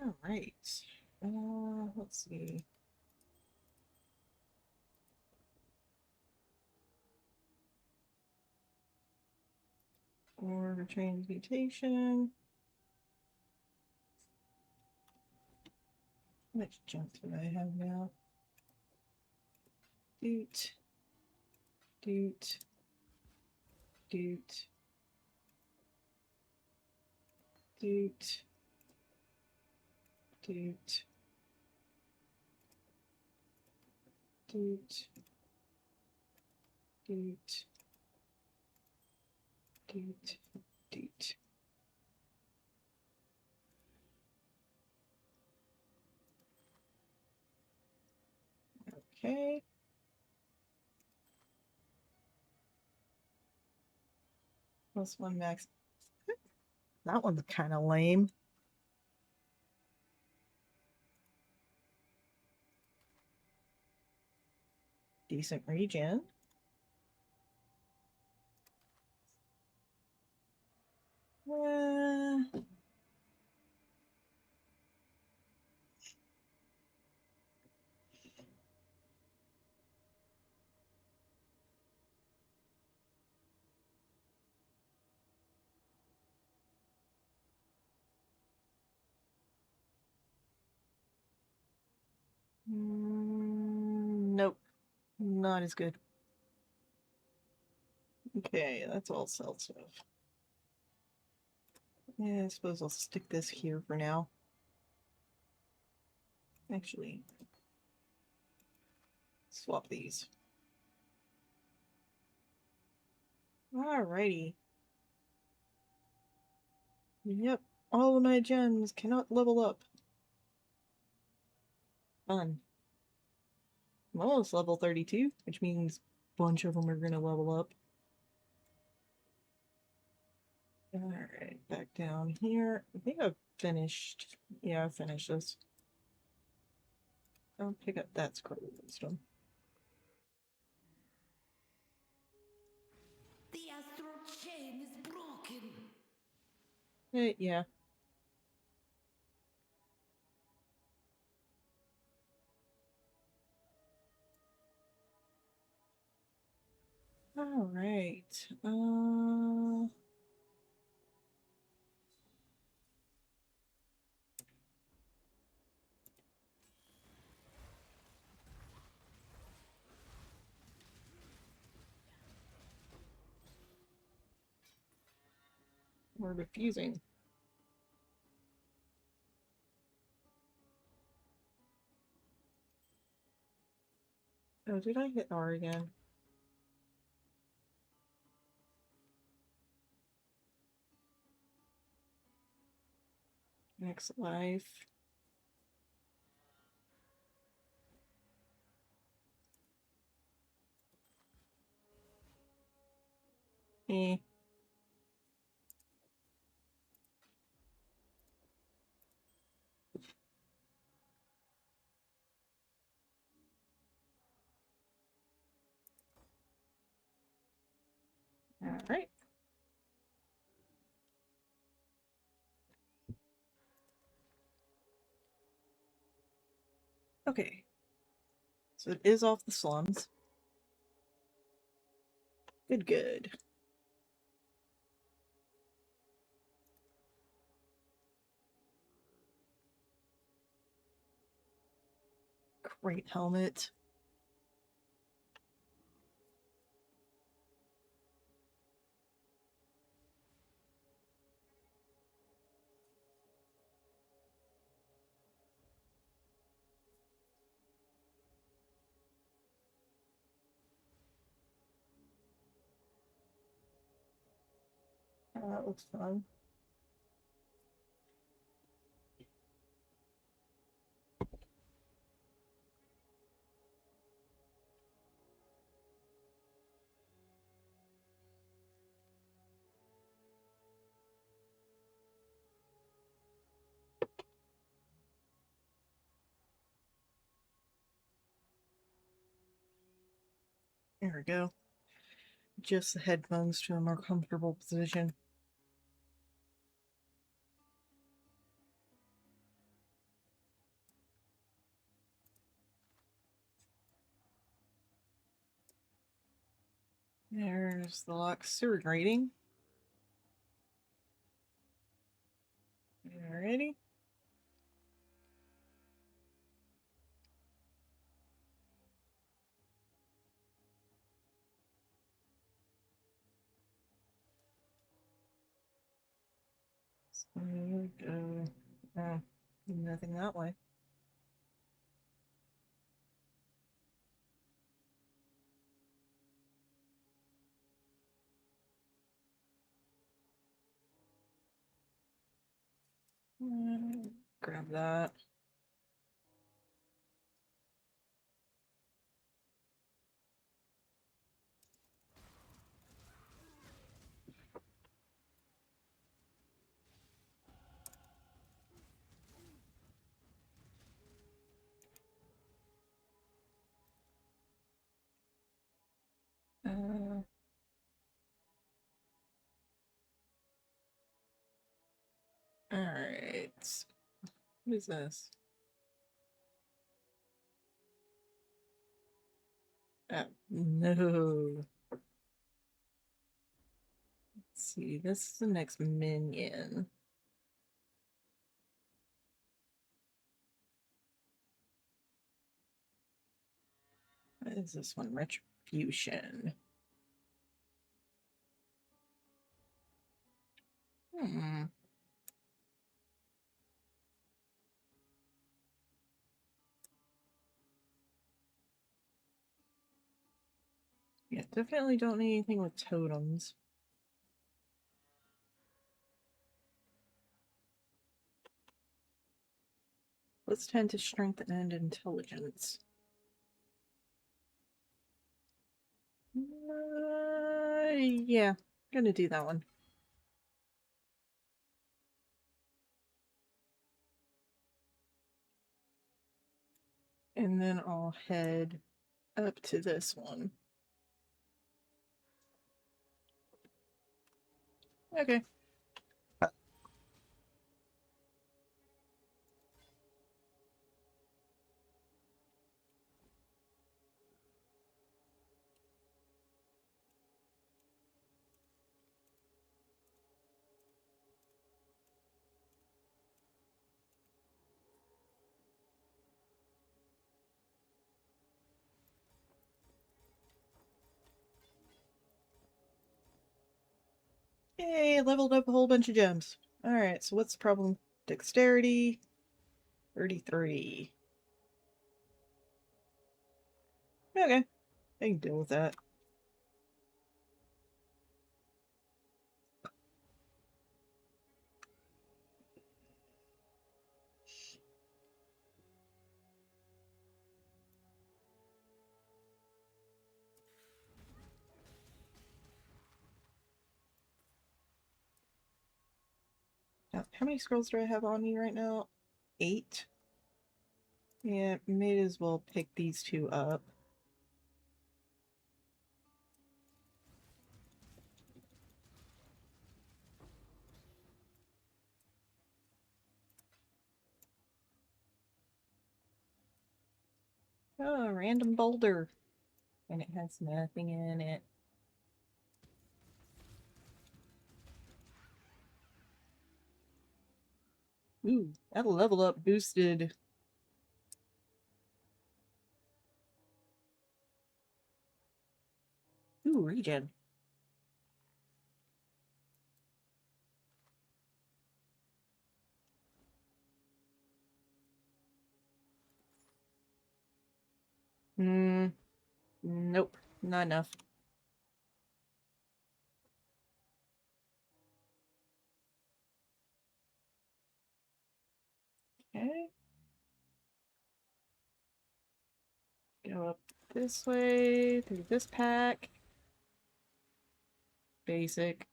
Speaker 1: All right. Let's see. Or transmutation. How much junk do I have now? Doot. Doot. Doot. Doot. Doot. Doot. Doot. Doot. Doot. Okay. Plus one max. That one's kind of lame. Decent regen. Nope. Not as good. Okay, that's all cell stuff. Yeah, I suppose I'll stick this here for now. Actually, swap these. Alrighty. Yep, all of my gems cannot level up. Fun. I'm almost level 32, which means a bunch of them are going to level up. Alright, back down here. I think I've finished. Yeah, I finished this. I'll pick up that scroll of wisdom.
Speaker 5: The astral chain is broken.
Speaker 1: Yeah. Alright. We're diffusing. Oh, did I hit R again? Next life. Eh. Alright. Okay. So it is off the slums. Good. Great helmet. That looks fun. There we go. Just the headphones to a more comfortable position. There's the lock sewer grating. Alrighty. So, nothing that way. Grab that. Alright. What is this? Oh, no. Let's see, this is the next minion. What is this one? Retribution. Yeah, definitely don't need anything with totems. Let's tend to strength and intelligence. Yeah, gonna do that one. And then I'll head up to this one. Okay. Yay, leveled up a whole bunch of gems. Alright, so what's the problem? Dexterity, 33. Okay, I can deal with that. Now, how many scrolls do I have on me right now? 8. Yeah, may as well pick these two up. Oh, a random boulder. And it has nothing in it. Ooh, that level up boosted. Ooh, regen. Nope, not enough. Okay. Go up this way, through this pack. Basic.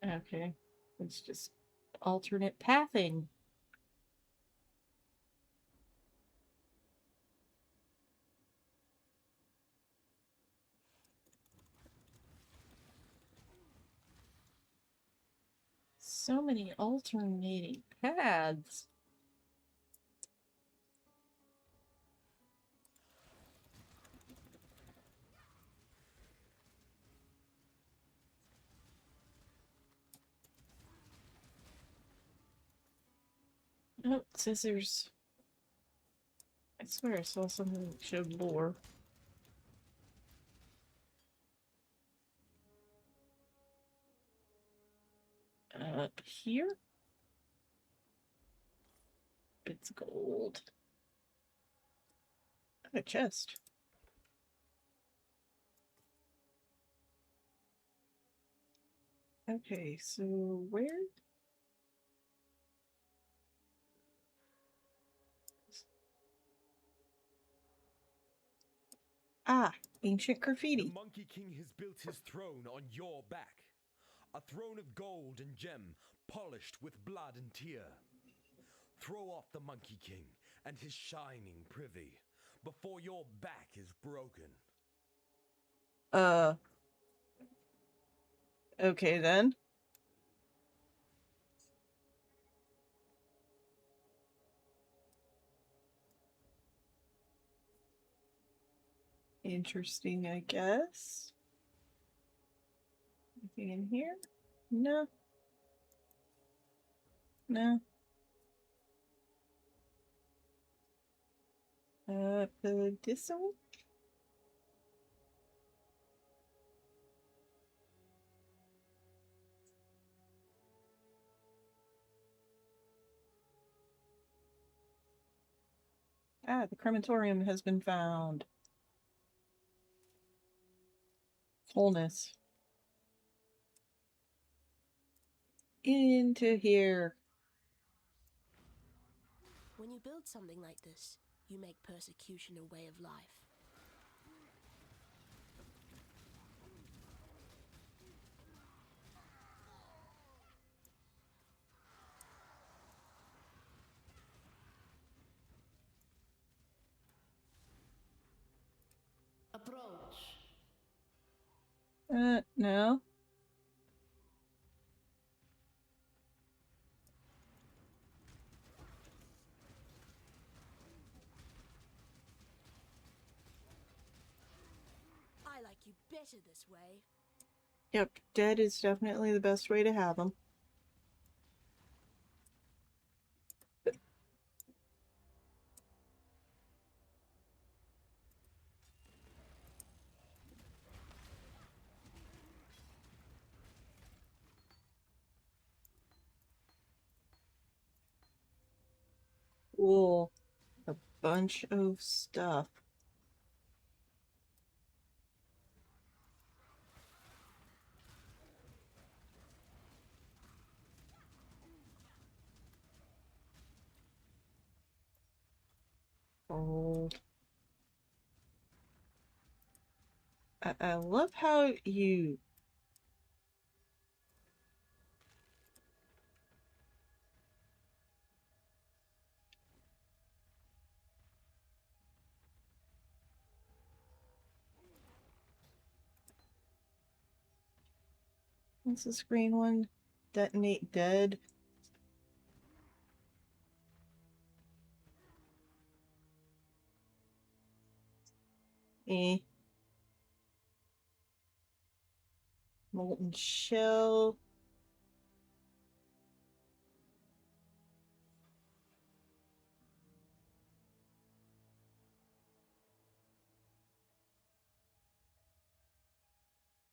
Speaker 1: Okay. It's just alternate pathing. So many alternating paths. Oh, it says there's... I swear I saw something that showed lore. Up here? It's gold. And a chest. Okay, so where? Ah, ancient graffiti.
Speaker 8: The Monkey King has built his throne on your back. A throne of gold and gem, polished with blood and tear. Throw off the Monkey King and his shining privy before your back is broken.
Speaker 1: Okay then. Interesting, I guess. Anything in here? No. No. This one? Ah, the crematorium has been found. Fullness. Into here.
Speaker 4: When you build something like this, you make persecution a way of life.
Speaker 5: Approach.
Speaker 1: No.
Speaker 4: I like you better this way.
Speaker 1: Yep, dead is definitely the best way to have them. Cool. A bunch of stuff. Gold. I love how you... What's this green one? Detonate dead. Eh. Molten shell.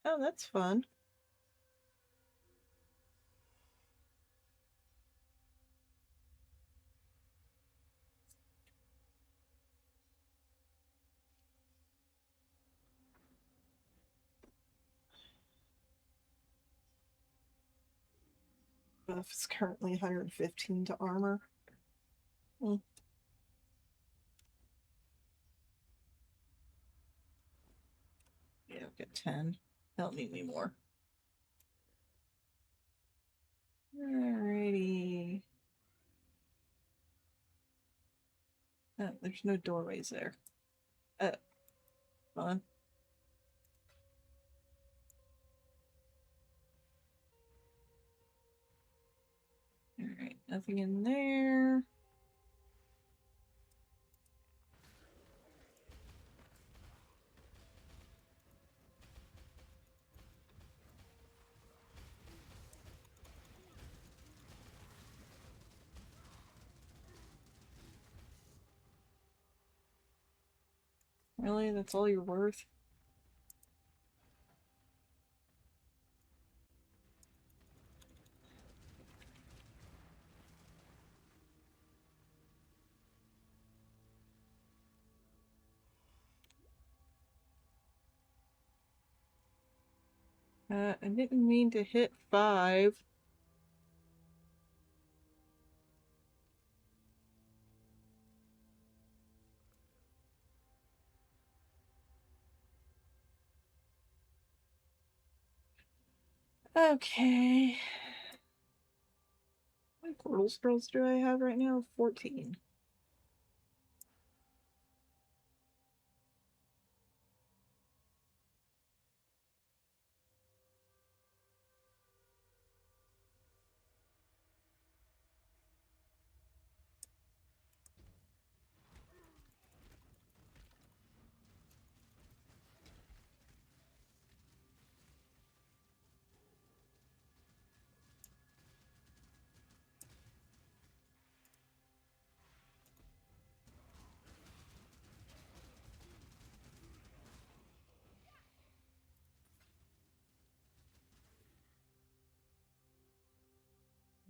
Speaker 1: Oh, that's fun. Buff is currently 115 to armor. Hmm. Yeah, I'll get 10. That'll need me more. Alrighty. Oh, there's no doorways there. Fun. Nothing in there. Really? That's all you're worth? I didn't mean to hit 5. Okay. How many portal scrolls do I have right now? 14.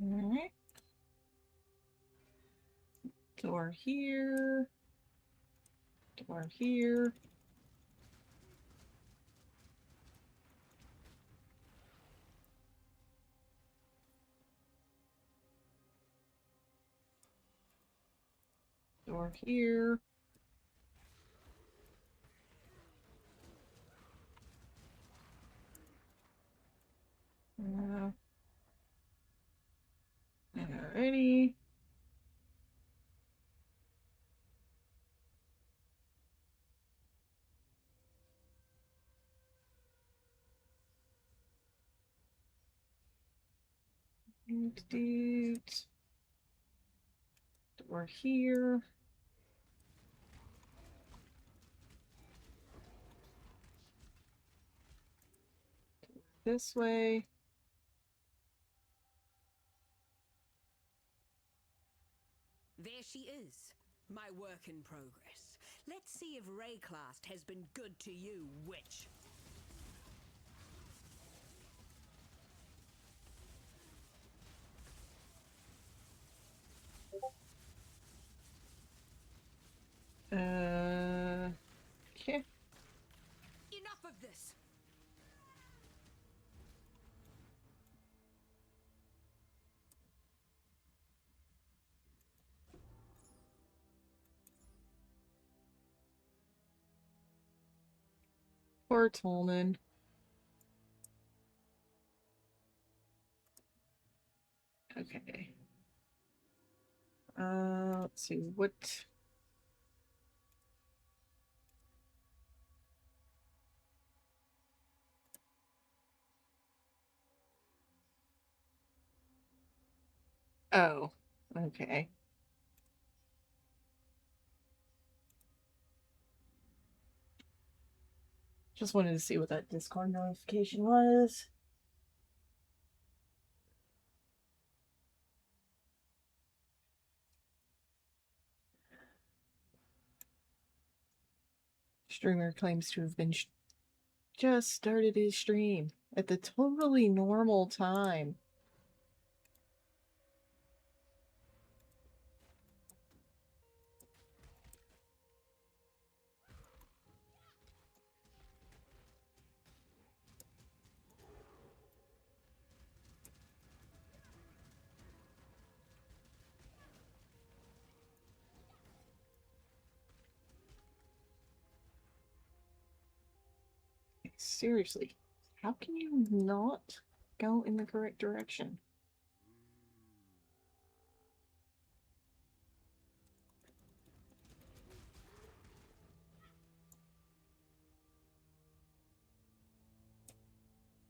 Speaker 1: Alright. Door here. Door here. Door here. Alrighty. Dudes. Door here. This way.
Speaker 5: There she is, my work in progress. Let's see if Rayclast has been good to you, witch.
Speaker 1: Okay.
Speaker 5: Enough of this!
Speaker 1: Poor Tolman. Okay. Let's see what. Oh, okay. Just wanted to see what that Discord notification was. Streamer claims to have been just started his stream at the totally normal time. Seriously, how can you not go in the correct direction?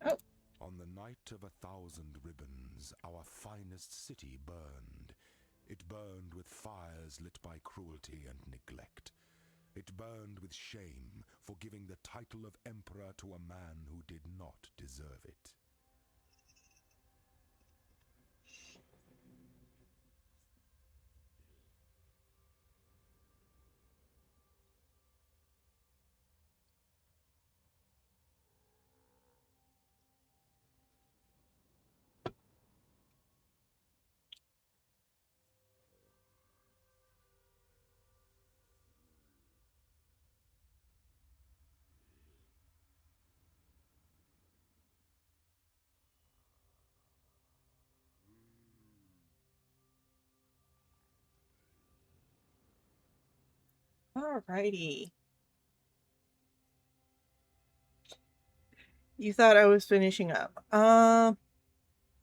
Speaker 1: Oh.
Speaker 3: On the
Speaker 10: night of 1,000 ribbons, our finest city burned. It burned with fires lit by cruelty and neglect. It burned with shame for giving the title of emperor to a man who did not deserve it.
Speaker 1: Alrighty. You thought I was finishing up.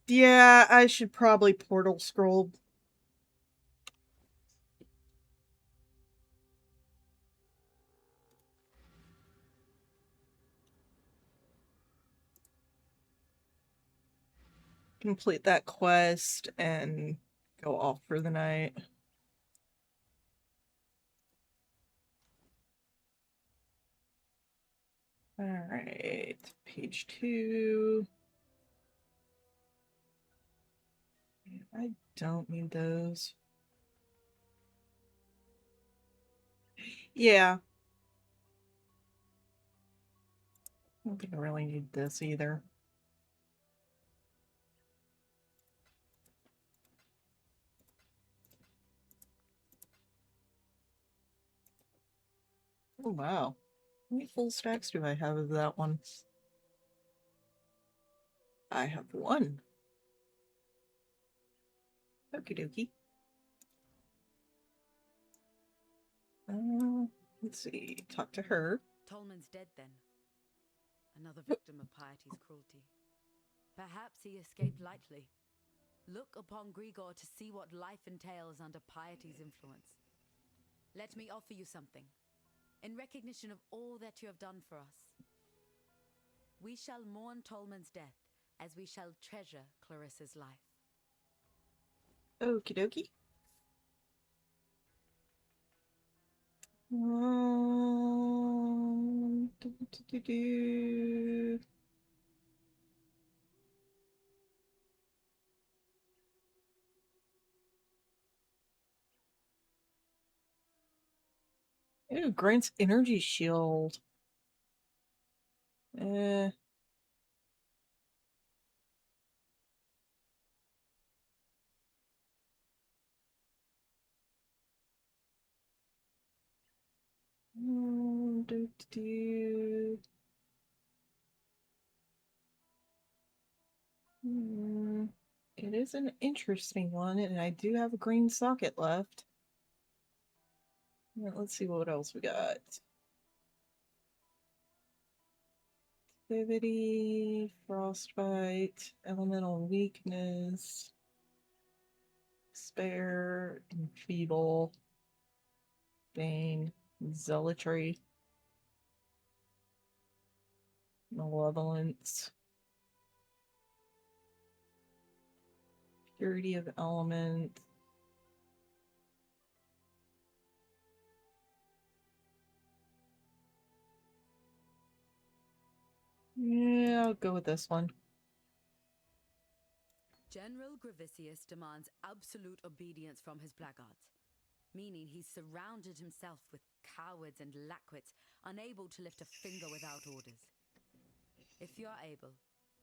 Speaker 1: Yeah, I should probably portal scroll. Complete that quest and go off for the night. Alright, page 2. I don't need those. Yeah. I don't think I really need this either. Oh, wow. How many full stacks do I have of that one? I have 1. Okie dokie. Let's see. Talk to her.
Speaker 2: Tolman's dead then. Another victim of Piety's cruelty. Perhaps he escaped lightly. Look upon Grigor to see what life entails under Piety's influence. Let me offer you something. In recognition of all that you have done for us. We shall mourn Tolman's death as we shall treasure Clarissa's life.
Speaker 1: Okie dokie. Ooh, grants energy shield. It is an interesting one, and I do have a green socket left. Yeah, let's see what else we got. Activity, frostbite, elemental weakness, spare, enfeeble, bane, zealotry, malevolence, purity of element. Yeah, I'll go with this one.
Speaker 2: General Gravicius demands absolute obedience from his blackguards, meaning he's surrounded himself with cowards and lackwits, unable to lift a finger without orders. If you are able,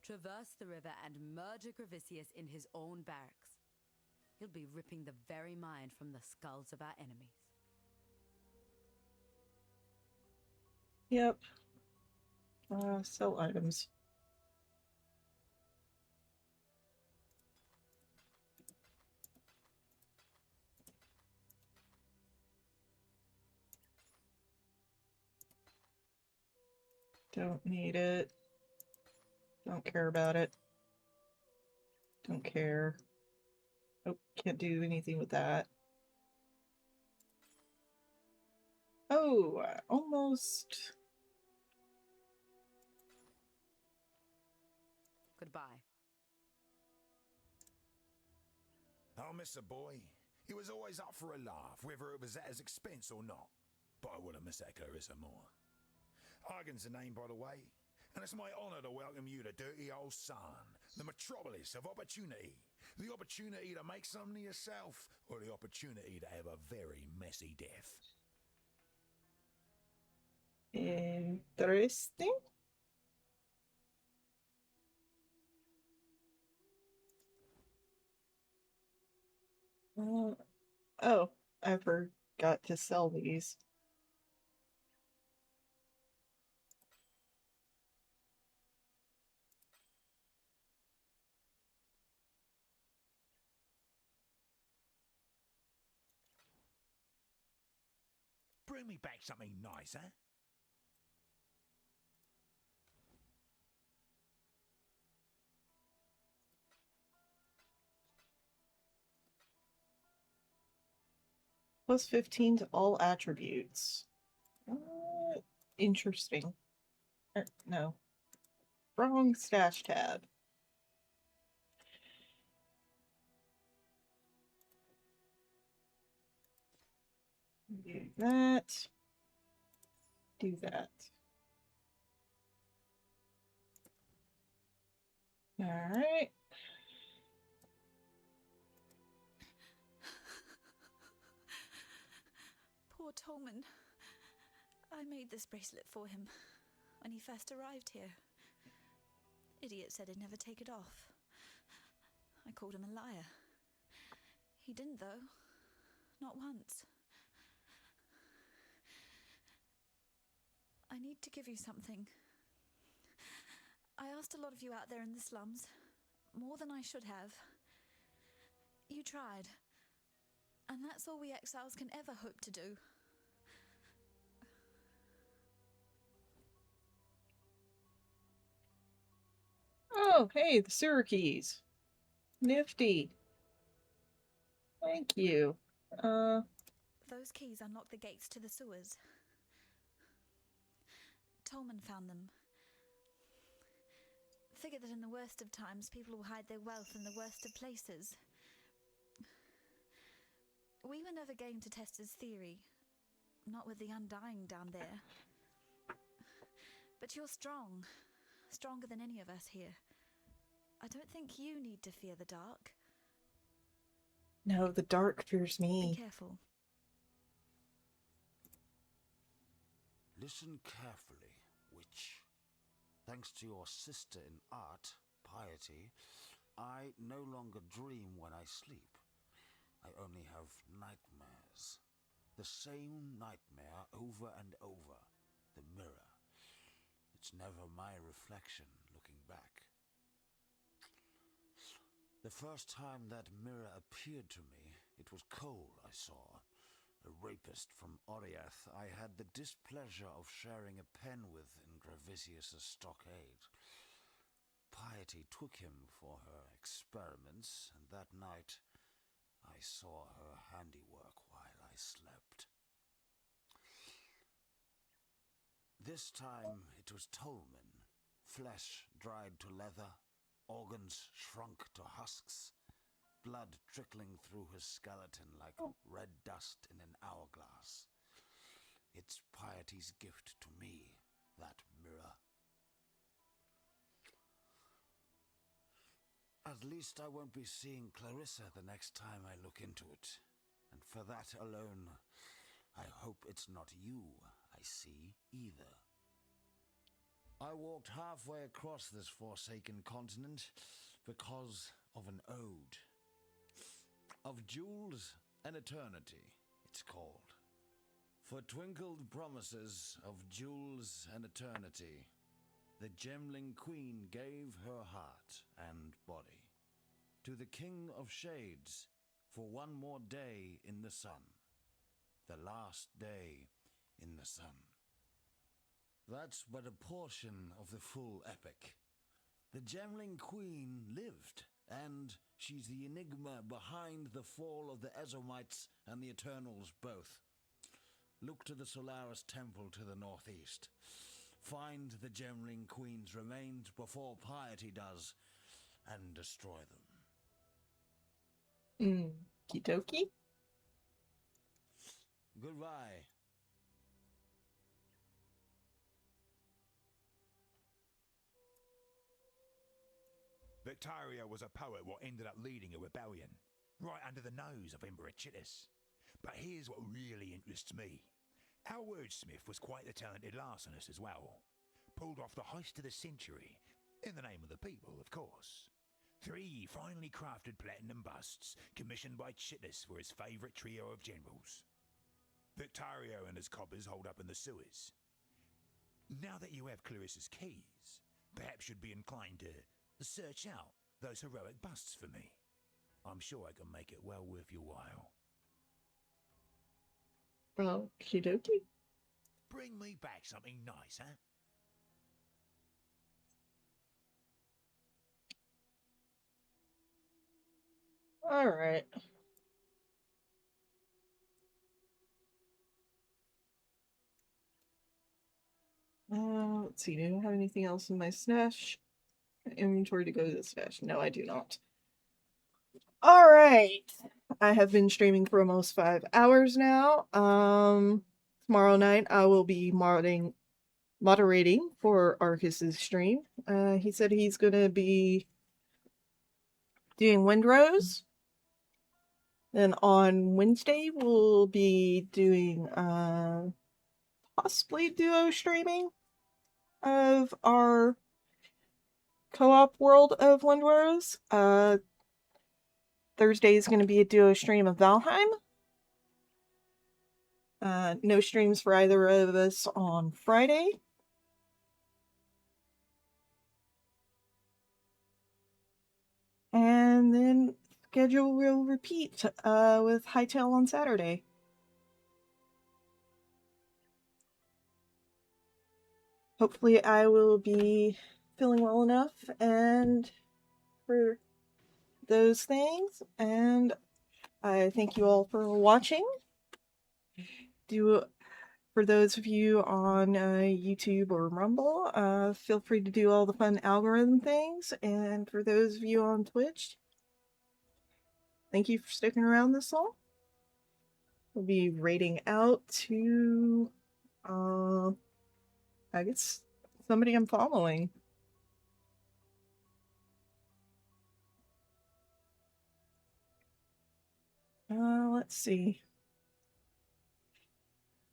Speaker 2: traverse the river and murder Gravicius in his own barracks. He'll be ripping the very mind from the skulls of our enemies.
Speaker 1: Yep. Sell items. Don't need it. Don't care about it. Don't care. Oh, can't do anything with that. Oh, almost.
Speaker 5: Goodbye.
Speaker 9: I'll miss a boy. He was always up for a laugh, whether it was at his expense or not. But I would have missed that Clarissa more. Argan's the name, by the way, and it's my honour to welcome you to Dirty Old Sun, the metropolis of opportunity. The opportunity to make something of yourself, or the opportunity to have a very messy death.
Speaker 1: Interesting. Oh, I forgot to sell these.
Speaker 9: Bring me back something nice, huh?
Speaker 1: Plus 15 to all attributes. Interesting. No. Wrong stash tab. Do that. Do that. All right.
Speaker 7: Poor Tolman. I made this bracelet for him when he first arrived here. Idiot said he'd never take it off. I called him a liar. He didn't, though. Not once. I need to give you something. I asked a lot of you out there in the slums, more than I should have. You tried. And that's all we exiles can ever hope to do.
Speaker 1: Oh, hey, the sewer keys. Nifty. Thank you.
Speaker 7: Those keys unlock the gates to the sewers. Tolman found them. Figure that in the worst of times, people will hide their wealth in the worst of places. We were never game to test his theory. Not with the Undying down there. But you're strong. Stronger than any of us here. I don't think you need to fear the dark.
Speaker 1: No, the dark fears me.
Speaker 7: Be careful.
Speaker 6: Listen carefully, witch. Thanks to your sister in art, Piety, I no longer dream when I sleep. I only have nightmares. The same nightmare over and over. The mirror. It's never my reflection looking back. The first time that mirror appeared to me, it was Cole I saw. A rapist from Oriath I had the displeasure of sharing a pen with in Gravisius' stockade. Piety took him for her experiments, and that night I saw her handiwork while I slept. This time it was Tolman, flesh dried to leather, organs shrunk to husks, blood trickling through his skeleton like red dust in an hourglass. It's Piety's gift to me, that mirror. At least I won't be seeing Clarissa the next time I look into it. And for that alone, I hope it's not you I see either. I walked halfway across this forsaken continent because of an ode. Of jewels and eternity, it's called. For twinkled promises of jewels and eternity, the Gemling Queen gave her heart and body to the King of Shades for one more day in the sun, the last day in the sun. That's but a portion of the full epic. The Gemling Queen lived, and she's the enigma behind the fall of the Ezomites and the Eternals both. Look to the Solaris Temple to the northeast. Find the Gemling Queen's remains before Piety does, and destroy them.
Speaker 1: Kidoki?
Speaker 6: Goodbye.
Speaker 9: Victaria was a poet what ended up leading a rebellion, right under the nose of Emperor Chittis. But here's what really interests me. Our wordsmith was quite the talented larcenist as well. Pulled off the heist of the century, in the name of the people, of course. 3 finely crafted platinum busts, commissioned by Chittis for his favourite trio of generals. Victario and his coppers hold up in the sewers. Now that you have Clarissa's keys, perhaps you'd be inclined to search out those heroic busts for me. I'm sure I can make it well worth your while.
Speaker 1: Okie dokie.
Speaker 9: Bring me back something nice, huh?
Speaker 1: Alright. Let's see, do I have anything else in my stash? Inventory to go to the stash. No, I do not. Alright. I have been streaming for almost 5 hours now. Tomorrow night I will be moderating for Arcas's stream. He said he's gonna be doing Windrose. Then on Wednesday we'll be doing possibly duo streaming of our co-op world of Windrose. Thursday is going to be a duo stream of Valheim. No streams for either of us on Friday. And then schedule will repeat with Hightail on Saturday. Hopefully I will be feeling well enough and for those things. And I thank you all for watching. For those of you on YouTube or Rumble, feel free to do all the fun algorithm things. And for those of you on Twitch, thank you for sticking around this long. We'll be rating out to, I guess, somebody I'm following. Let's see.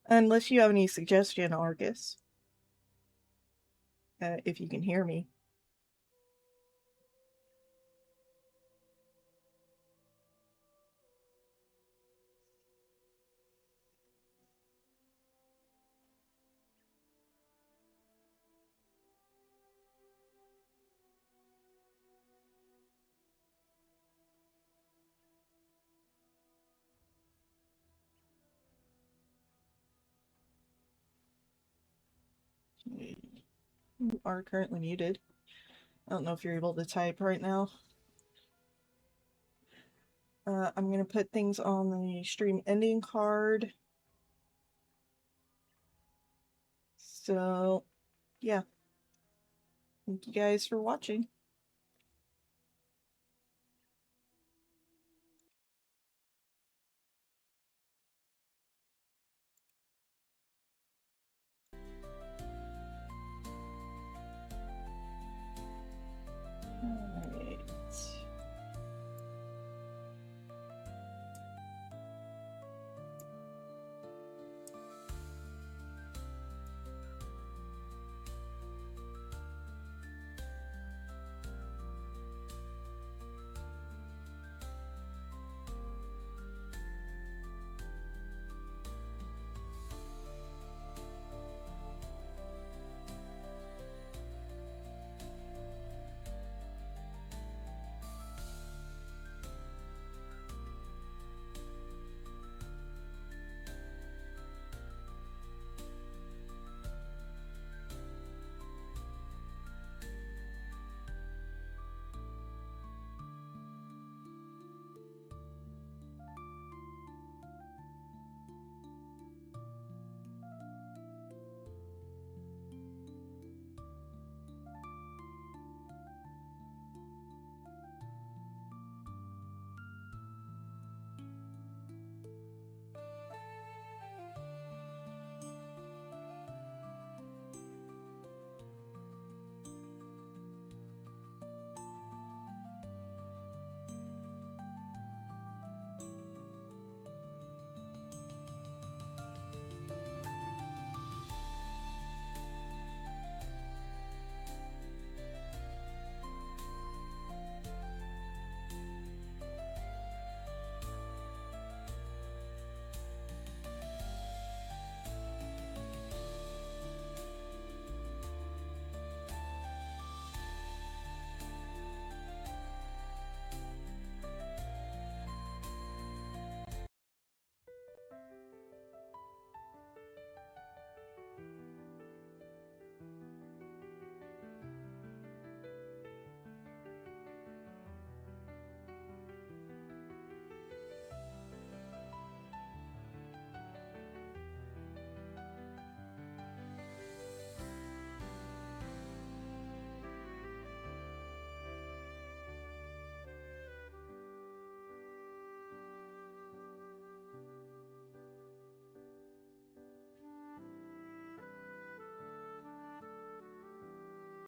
Speaker 1: Unless you have any suggestion, Arcas. If you can hear me. You are currently muted. I don't know if you're able to type right now. I'm going to put things on the stream ending card. So, yeah. Thank you guys for watching.